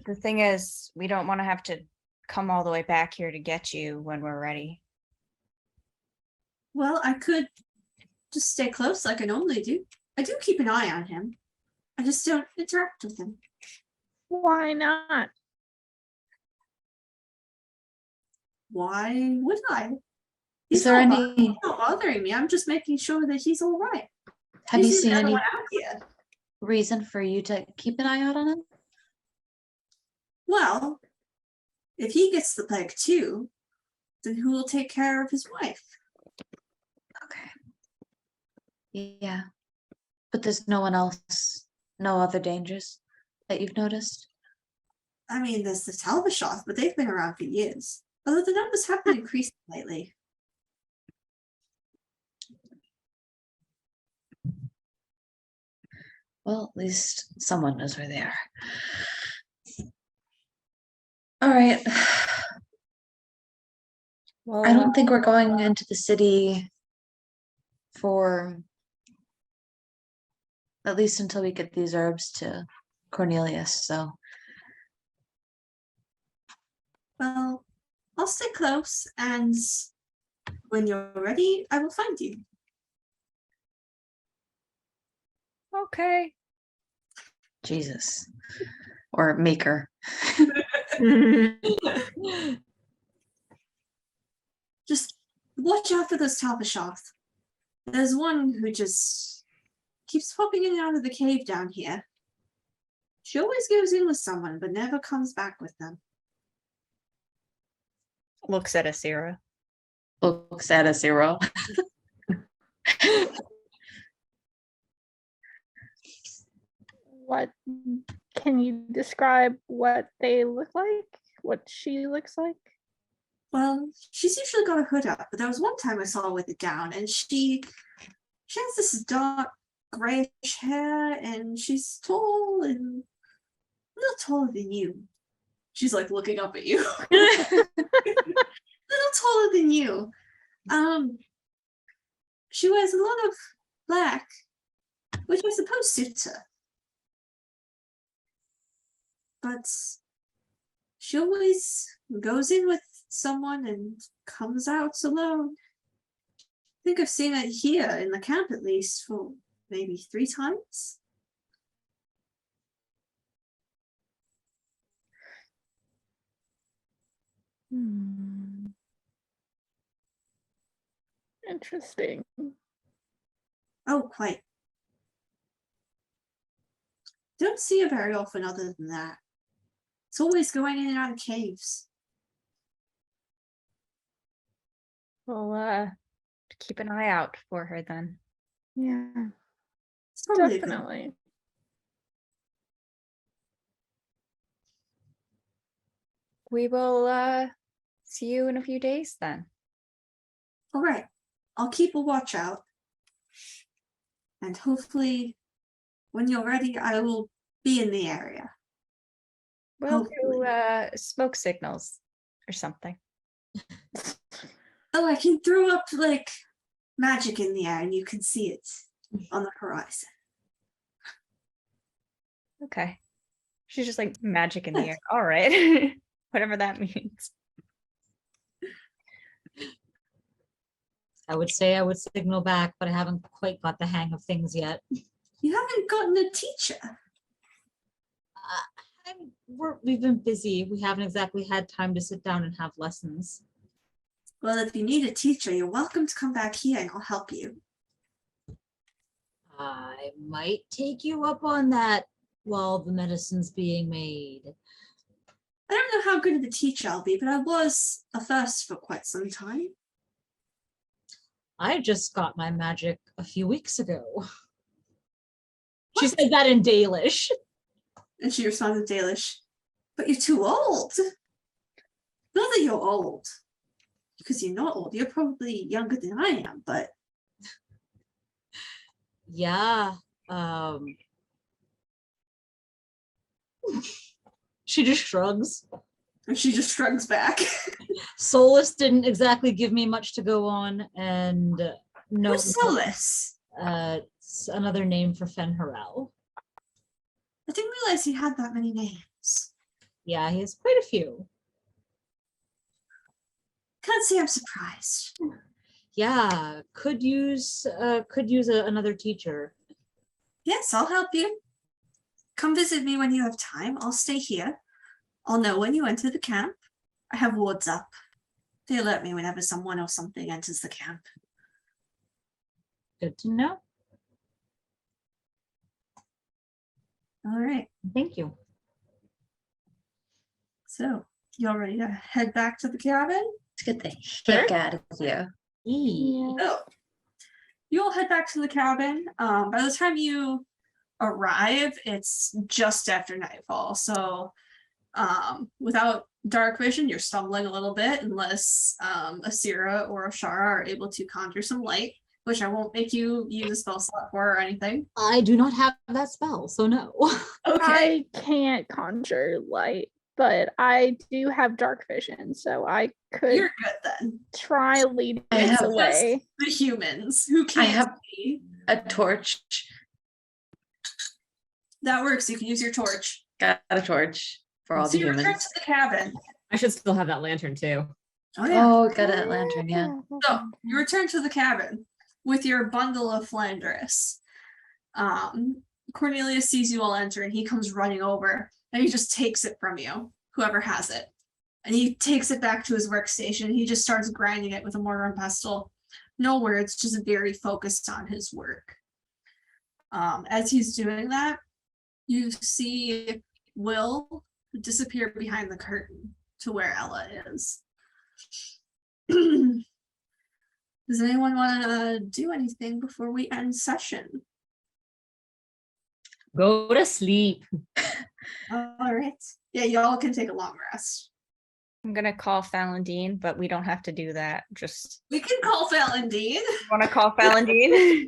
S5: the thing is, we don't want to have to come all the way back here to get you when we're ready.
S2: Well, I could just stay close like I normally do. I do keep an eye on him. I just don't interact with him.
S7: Why not?
S2: Why would I?
S4: Is there
S2: He's
S4: any,
S2: not bothering me. I'm just making sure that he's all right.
S4: have you
S2: He's
S4: seen
S2: the other
S4: any
S2: one out here.
S4: reason for you to keep an eye out on him?
S2: Well, if he gets the plague too, then who will take care of his wife?
S4: Okay. Yeah. But there's no one else, no other dangers that you've noticed?
S2: I mean, there's the Trespasser, but they've been around for years. Although the numbers have been increasing lately.
S4: Well, at least someone knows where they are. All right.
S5: Well,
S4: I don't think we're going into the city for at least until we get these herbs to Cornelius, so.
S2: Well, I'll stay close, and when you're ready, I will find you.
S5: okay.
S4: Jesus. Or maker.
S2: Just watch out for those Trespasser. There's one who just keeps popping in and out of the cave down here. She always goes in with someone, but never comes back with them.
S5: Looks at Asira.
S4: Looks at a zero.
S7: What can you describe what they look like? What she looks like?
S2: Well, she's usually got a hood up, but there was one time I saw her with it down, and she has this dark grayish hair, and she's tall and a little taller than you. She's like looking up at you. A little taller than you. She wears a lot of black, which I suppose suits her. But she always goes in with someone and comes out alone. I think I've seen it here in the camp at least for maybe 3 times.
S7: Interesting.
S2: Oh, quite. Don't see her very often other than that. It's always going in and out of caves.
S5: We'll keep an eye out for her then.
S7: Yeah,
S2: It's probably a good-
S7: definitely.
S5: We will see you in a few days then.
S2: All right. I'll keep a watch out. And hopefully, when you're ready, I will be in the area.
S5: We'll
S2: Hopefully.
S5: do smoke signals or something.
S2: Oh, I can throw up like magic in the air and you can see it on the horizon.
S5: Okay. She's just like magic in the air. All right. Whatever that means.
S3: I would say I would signal back, but I haven't quite got the hang of things yet.
S2: You haven't gotten a teacher.
S3: We've been busy. We haven't exactly had time to sit down and have lessons.
S2: Well, if you need a teacher, you're welcome to come back here and I'll help you.
S3: I might take you up on that while the medicine's being made.
S2: I don't know how good of a teacher I'll be, but I was a first for quite some time.
S3: I just got my magic a few weeks ago. She said that in Dalish.
S2: And she responds in Dalish, but you're too old. Not that you're old, because you're not old. You're probably younger than I am, but
S3: Yeah. She just shrugs.
S2: and she just shrugs back.
S3: Solas didn't exactly give me much to go on, and no.
S2: Who's Solas?
S3: It's another name for Fen'Harel.
S2: I didn't realize he had that many names.
S3: Yeah, he has quite a few.
S2: Can't say I'm surprised.
S3: Yeah, could use another teacher.
S2: Yes, I'll help you. Come visit me when you have time. I'll stay here. I'll know when you enter the camp. I have wards up. They alert me whenever someone or something enters the camp.
S3: Good to know.
S2: All right.
S3: Thank you.
S2: So, y'all ready to head back to the cabin?
S4: Let's get the heck out of here.
S7: Yeah.
S2: Oh, you all head back to the cabin. By the time you arrive, it's just after nightfall. So, without dark vision, you're stumbling a little bit unless Asira or Ashara are able to conjure some light, which I won't make you use a spell slot for or anything.
S3: I do not have that spell, so no.
S2: Okay.
S7: I can't conjure light, but I do have dark vision, so I could
S2: You're good then.
S7: try leading
S4: I
S7: us
S4: have
S7: away.
S2: The humans who can't
S4: have-
S2: see.
S4: A torch.
S2: That works. You can use your torch.
S4: Got a torch for all
S2: So
S4: the
S2: you return
S4: humans.
S2: to the cabin.
S6: I should still have that lantern too.
S2: Oh yeah.
S4: Oh, got a lantern, yeah.
S2: So you return to the cabin with your bundle of Flandris. Cornelius sees you all enter and he comes running over and he just takes it from you, whoever has it. And he takes it back to his workstation. He just starts grinding it with a mortar and pestle. No words, just very focused on his work. As he's doing that, you see Will disappear behind the curtain to where Ella is. Does anyone want to do anything before we end session?
S6: Go to sleep.
S2: All right. Yeah, y'all can take a long rest.
S5: I'm gonna call Falandine, but we don't have to do that. Just
S2: We can call Falandine.
S5: want to call Falandine.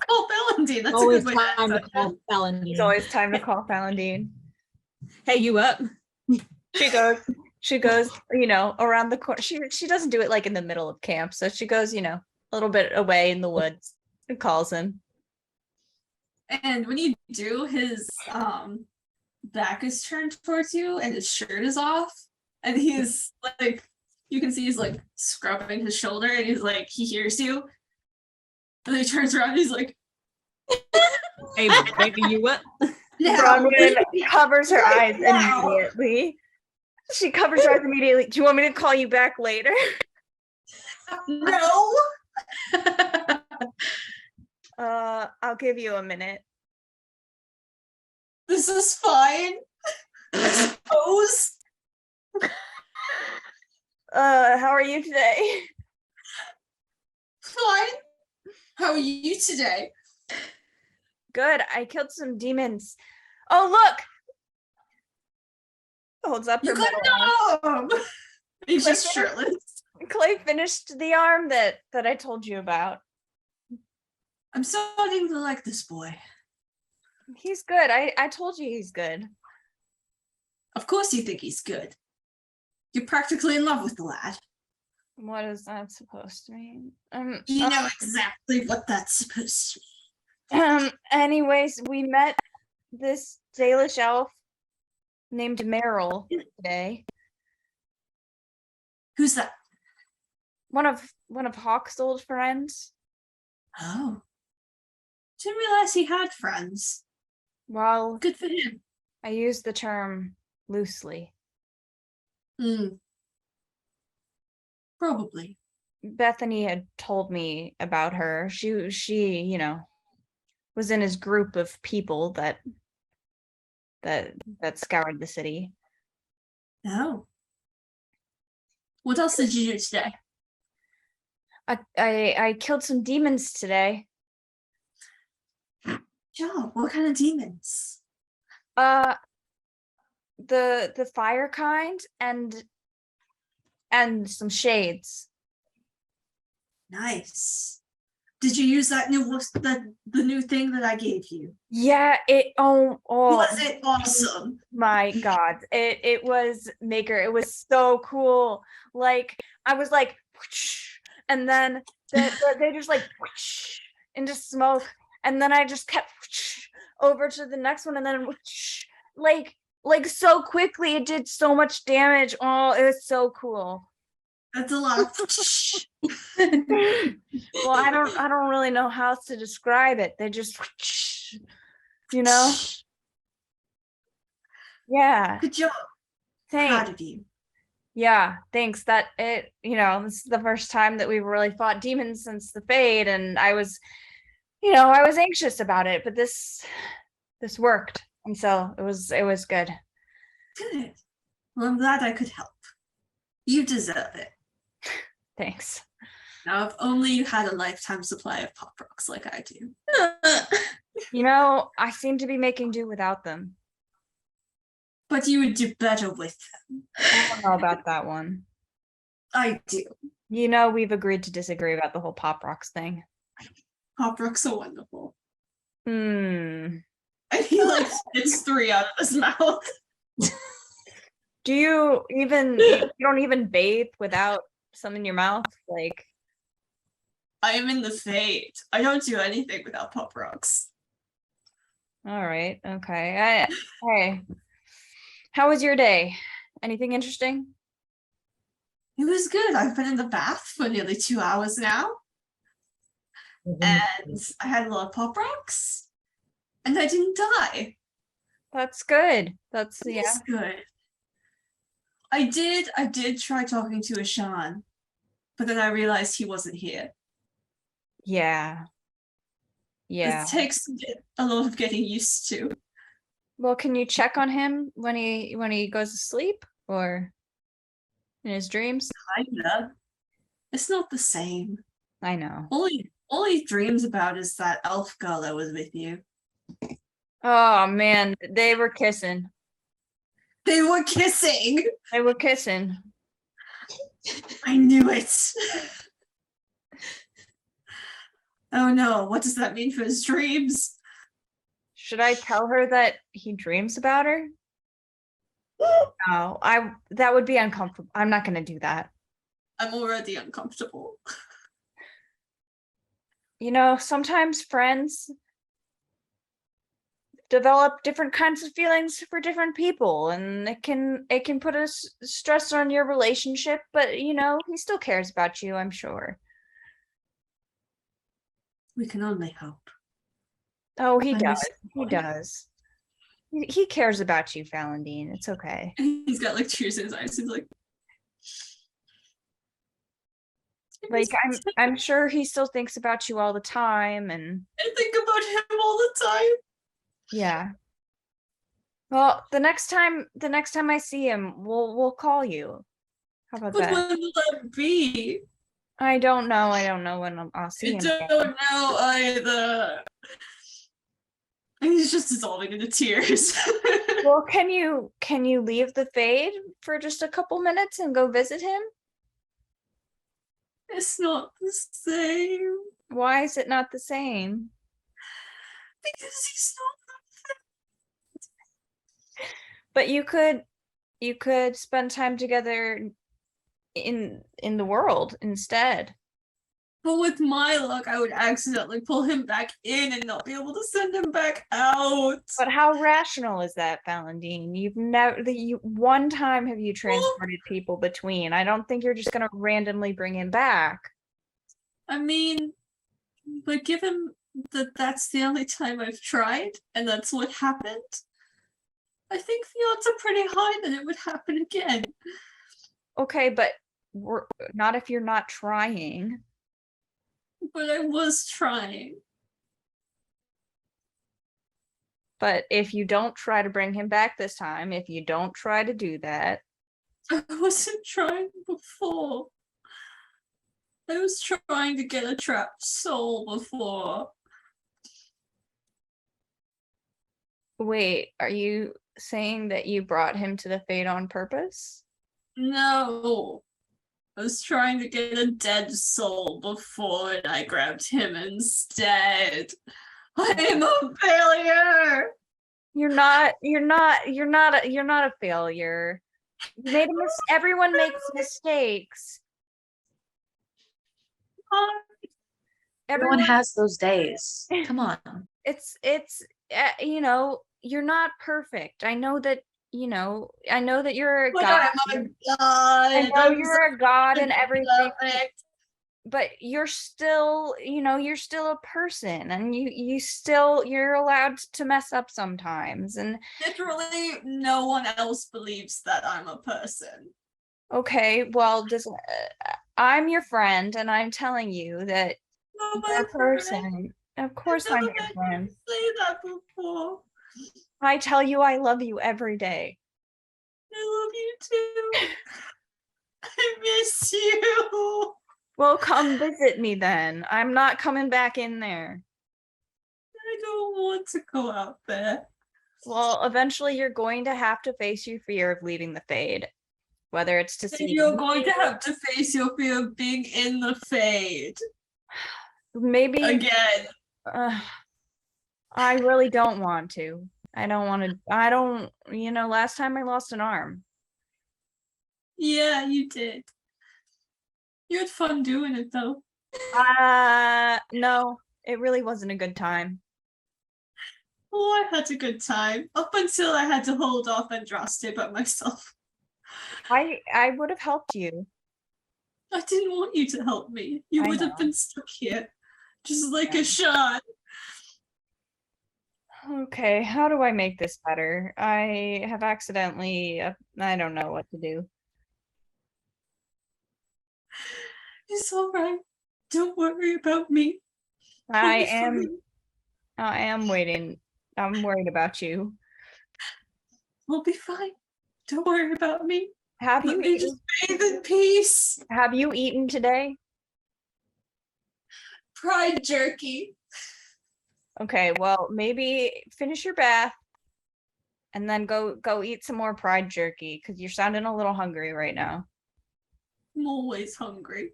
S2: Call Falandine. That's
S3: Always
S2: a good way to
S3: time
S2: end
S3: to call Falandine.
S5: It's always time to call Falandine.
S6: Hey, you up?
S5: She goes, around the corner. She doesn't do it like in the middle of camp. So she goes, a little bit away in the woods and calls him.
S2: And when you do, his back is turned towards you and his shirt is off. And he's like, you can see he's like scrubbing his shoulder and he's like, he hears you. And then he turns around and he's like,
S6: Hey, baby, you up?
S2: no.
S5: Bronwyn covers her eyes
S2: Now.
S5: immediately. She covers her eyes immediately. Do you want me to call you back later?
S2: No.
S5: I'll give you a minute.
S2: This is fine. I suppose.
S5: How are you today?
S2: Fine. How are you today?
S5: Good. I killed some demons. Oh, look! Holds up her
S2: You got
S5: metal arm.
S2: an arm. He's just shirtless.
S5: Clay finished the arm that I told you about.
S2: I'm starting to like this boy.
S5: He's good. I told you he's good.
S2: Of course you think he's good. You're practically in love with the lad.
S5: What is that supposed to mean?
S2: You know exactly what that's supposed to mean.
S5: Anyways, we met this Dalish elf named Meryl today.
S2: Who's that?
S5: One of Hawk's old friends.
S2: Oh. Didn't realize he had friends.
S5: Well,
S2: Good for him.
S5: I use the term loosely.
S2: Probably.
S5: Bethany had told me about her. She, was in his group of people that scoured the city.
S2: Oh. What else did you do today?
S5: I killed some demons today.
S2: Joe, what kind of demons?
S5: the fire kind and some shades.
S2: Nice. Did you use that new the new thing that I gave you?
S5: Yeah,
S2: Was it awesome?
S5: my god, it was maker. It was so cool. Like I was like whoosh, and then they just like whoosh, into smoke, and then I just kept whoosh, over to the next one, and then whoosh, like so quickly. It did so much damage. Oh, it was so cool.
S2: That's a lot of
S5: Well, I don't really know how else to describe it. They just you know. Yeah,
S2: Good job.
S5: thanks.
S2: Proud of you.
S5: Yeah, thanks. That it, this is the first time that we've really fought demons since the Fade, and I was anxious about it, but this worked, and so it was good.
S2: Good. Well, I'm glad I could help. You deserve it.
S5: Thanks.
S2: Now, if only you had a lifetime supply of pop rocks like I do.
S5: I seem to be making do without them.
S2: But you would do better with them.
S5: I don't know about that one.
S2: I do.
S5: We've agreed to disagree about the whole pop rocks thing.
S2: Pop rocks are wonderful.
S5: Hmm.
S2: And he like spits 3 out of his mouth.
S5: Do you don't even bathe without some in your mouth? Like,
S2: I am in the Fade. I don't do anything without pop rocks.
S5: all right, okay. Hey, how was your day? Anything interesting?
S2: It was good. I've been in the bath for nearly 2 hours now. And I had a lot of pop rocks. And I didn't die.
S5: That's good. That's
S2: It's good. I did try talking to Ashan, but then I realized he wasn't here.
S5: Yeah.
S2: It takes a lot of getting used to.
S5: Well, can you check on him when he goes to sleep or in his dreams?
S2: Kinda. It's not the same.
S5: I know.
S2: All he dreams about is that elf girl that was with you.
S5: Oh man, they were kissing.
S2: They were kissing.
S5: They were kissing.
S2: I knew it. Oh no, what does that mean for his dreams?
S5: Should I tell her that he dreams about her? No, that would be uncomfortable. I'm not gonna do that.
S2: I'm already uncomfortable.
S5: Sometimes friends develop different kinds of feelings for different people, and it can put a stress on your relationship, but he still cares about you, I'm sure.
S2: We can only hope.
S5: Oh, he
S2: I
S5: does.
S2: miss
S5: He does. He cares about you, Falandine. It's okay.
S2: He's got like tears in his eyes. He's like
S5: I'm sure he still thinks about you all the time, and
S2: I think about him all the time.
S5: yeah. Well, the next time I see him, we'll call you. How about
S2: But
S5: that?
S2: when will that be?
S5: I don't know. I don't know when I'll see
S2: I
S5: him.
S2: don't know either. And he's just dissolving into tears.
S5: Well, can you leave the Fade for just a couple minutes and go visit him?
S2: It's not the same.
S5: Why is it not the same?
S2: Because he's
S5: But you could spend time together in the world instead.
S2: But with my luck, I would accidentally pull him back in and not be able to send him back out.
S5: But how rational is that, Falandine? One time have you transported people between. I don't think you're just gonna randomly bring him back.
S2: I mean, but given that that's the only time I've tried, and that's what happened, I think the odds are pretty high that it would happen again.
S5: Okay, but we're not if you're not trying.
S2: But I was trying.
S5: But if you don't try to bring him back this time, if you don't try to do that.
S2: I wasn't trying before. I was trying to get a trapped soul before.
S5: Wait, are you saying that you brought him to the fate on purpose?
S2: No. I was trying to get a dead soul before and I grabbed him instead. I'm a failure.
S5: You're not a failure. You made everyone makes mistakes.
S4: Everyone has those days. Come on.
S5: It's you're not perfect. I know that you're a
S2: But
S5: god.
S2: I'm a god.
S5: I know you're a god and everything,
S2: perfect.
S5: but you're still a person, and you're allowed to mess up sometimes. And
S2: Literally, no one else believes that I'm a person.
S5: okay, well, I'm your friend, and I'm telling you that
S2: No,
S5: you're a person. Of course, I'm your friend.
S2: Say that before.
S5: I tell you I love you every day.
S2: I love you too. I miss you.
S5: Well, come visit me then. I'm not coming back in there.
S2: I don't want to go out there.
S5: Well, eventually you're going to have to face your fear of leaving the Fade. Whether it's to
S2: And
S5: see
S2: you're going to have to face your fear of being in the Fade.
S5: maybe
S2: Again.
S5: I really don't want to. Last time I lost an arm.
S2: Yeah, you did. You had fun doing it though.
S5: No, it really wasn't a good time.
S2: Oh, I had a good time. Up until I had to hold off Andraste by myself.
S5: I would have helped you.
S2: I didn't want you to help me. You
S5: I
S2: would have
S5: know.
S2: been stuck here. Just like
S5: Yeah.
S2: a shot.
S5: Okay, how do I make this better? I have accidentally, I don't know what to do.
S2: It's alright. Don't worry about me.
S5: I
S2: I'll be
S5: am waiting. I'm worried about you.
S2: We'll be fine. Don't worry about me.
S5: Have
S2: Let
S5: you
S2: me just bathe in peace.
S5: have you eaten today?
S2: Pride jerky.
S5: Okay, well, maybe finish your bath and then go eat some more pride jerky because you're sounding a little hungry right now.
S2: I'm always hungry.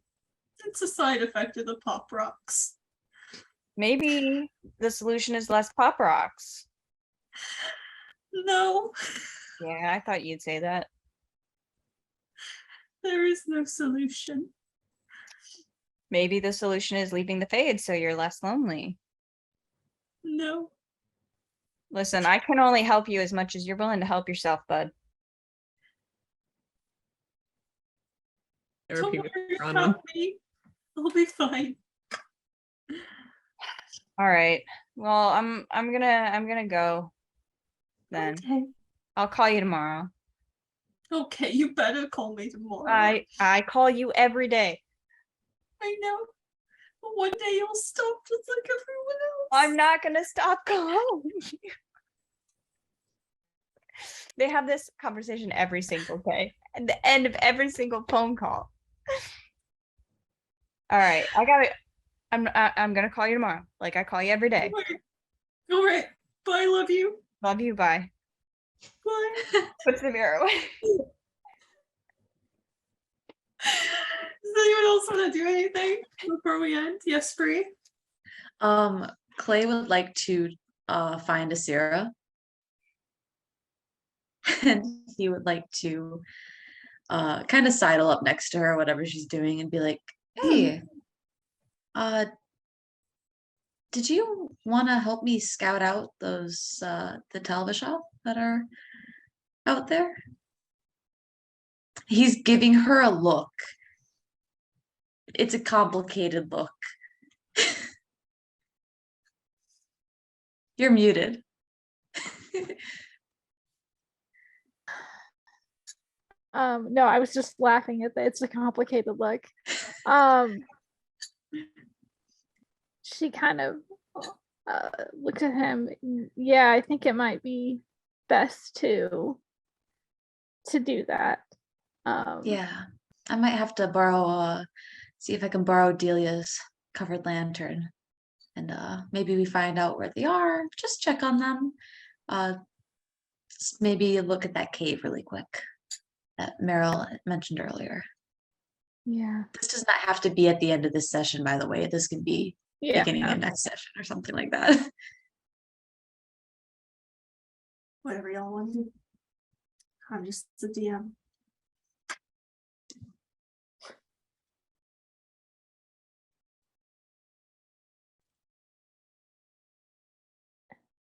S2: It's a side effect of the pop rocks.
S5: Maybe the solution is less pop rocks.
S2: No,
S5: Yeah, I thought you'd say that.
S2: there is no solution.
S5: Maybe the solution is leaving the Fade so you're less lonely.
S2: No.
S5: Listen, I can only help you as much as you're willing to help yourself, bud.
S6: There are
S2: Don't
S6: people
S2: worry
S6: around them.
S2: about me. I'll be fine.
S5: All right. Well, I'm gonna go then.
S2: Okay.
S5: I'll call you tomorrow.
S2: Okay, you better call me tomorrow.
S5: I call you every day.
S2: I know. But one day you'll stop just like everyone else.
S5: I'm not gonna stop calling you. They have this conversation every single day. At the end of every single phone call. All right, I'm gonna call you tomorrow, like I call you every day.
S2: All right. Bye. Love you.
S5: Love you. Bye.
S2: Bye.
S5: Puts the mirror away.
S2: Does anyone else want to do anything before we end? Yes, Bree.
S4: Clay would like to find Asira. And he would like to kind of sidle up next to her, whatever she's doing, and be like, hey, did you want to help me scout out those the television that are out there? He's giving her a look. It's a complicated look. You're muted.
S7: No, I was just laughing at that. It's a complicated look. She kind of looked at him. Yeah, I think it might be best to do that.
S4: Yeah, I might have to borrow see if I can borrow Delia's covered lantern, and maybe we find out where they are, just check on them, Just maybe look at that cave really quick that Meryl mentioned earlier.
S7: Yeah.
S4: This does not have to be at the end of this session, by the way. This could be
S7: Yeah.
S4: beginning of next session or something like that.
S2: Whatever y'all want to do. I'm just the DM.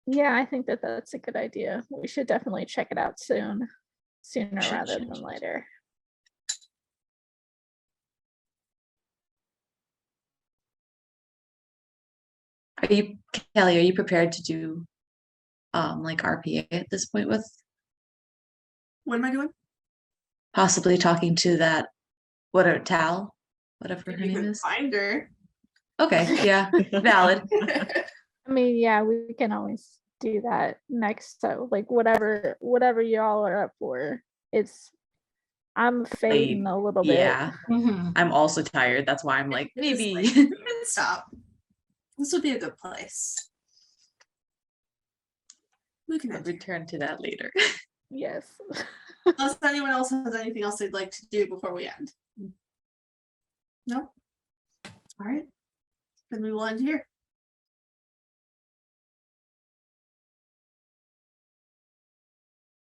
S7: Yeah, I think that that's a good idea. We should definitely check it out sooner rather than later.
S4: Are you, Kelly, are you prepared to do like RPA at this point with
S2: What am I doing?
S4: possibly talking to that Tal, whatever
S2: If
S4: her
S2: you
S4: name
S2: can
S4: is?
S2: find her.
S4: Okay, yeah, valid.
S7: I mean, yeah, we can always do that next. So like whatever y'all are up for. I'm fading a little bit.
S4: Yeah, I'm also tired. That's why I'm like,
S2: This is
S4: maybe.
S2: like, we can stop. This would be a good place. We can end here.
S4: return to that later.
S7: Yes.
S2: Unless anyone else has anything else they'd like to do before we end. No? All right. Then we will end here.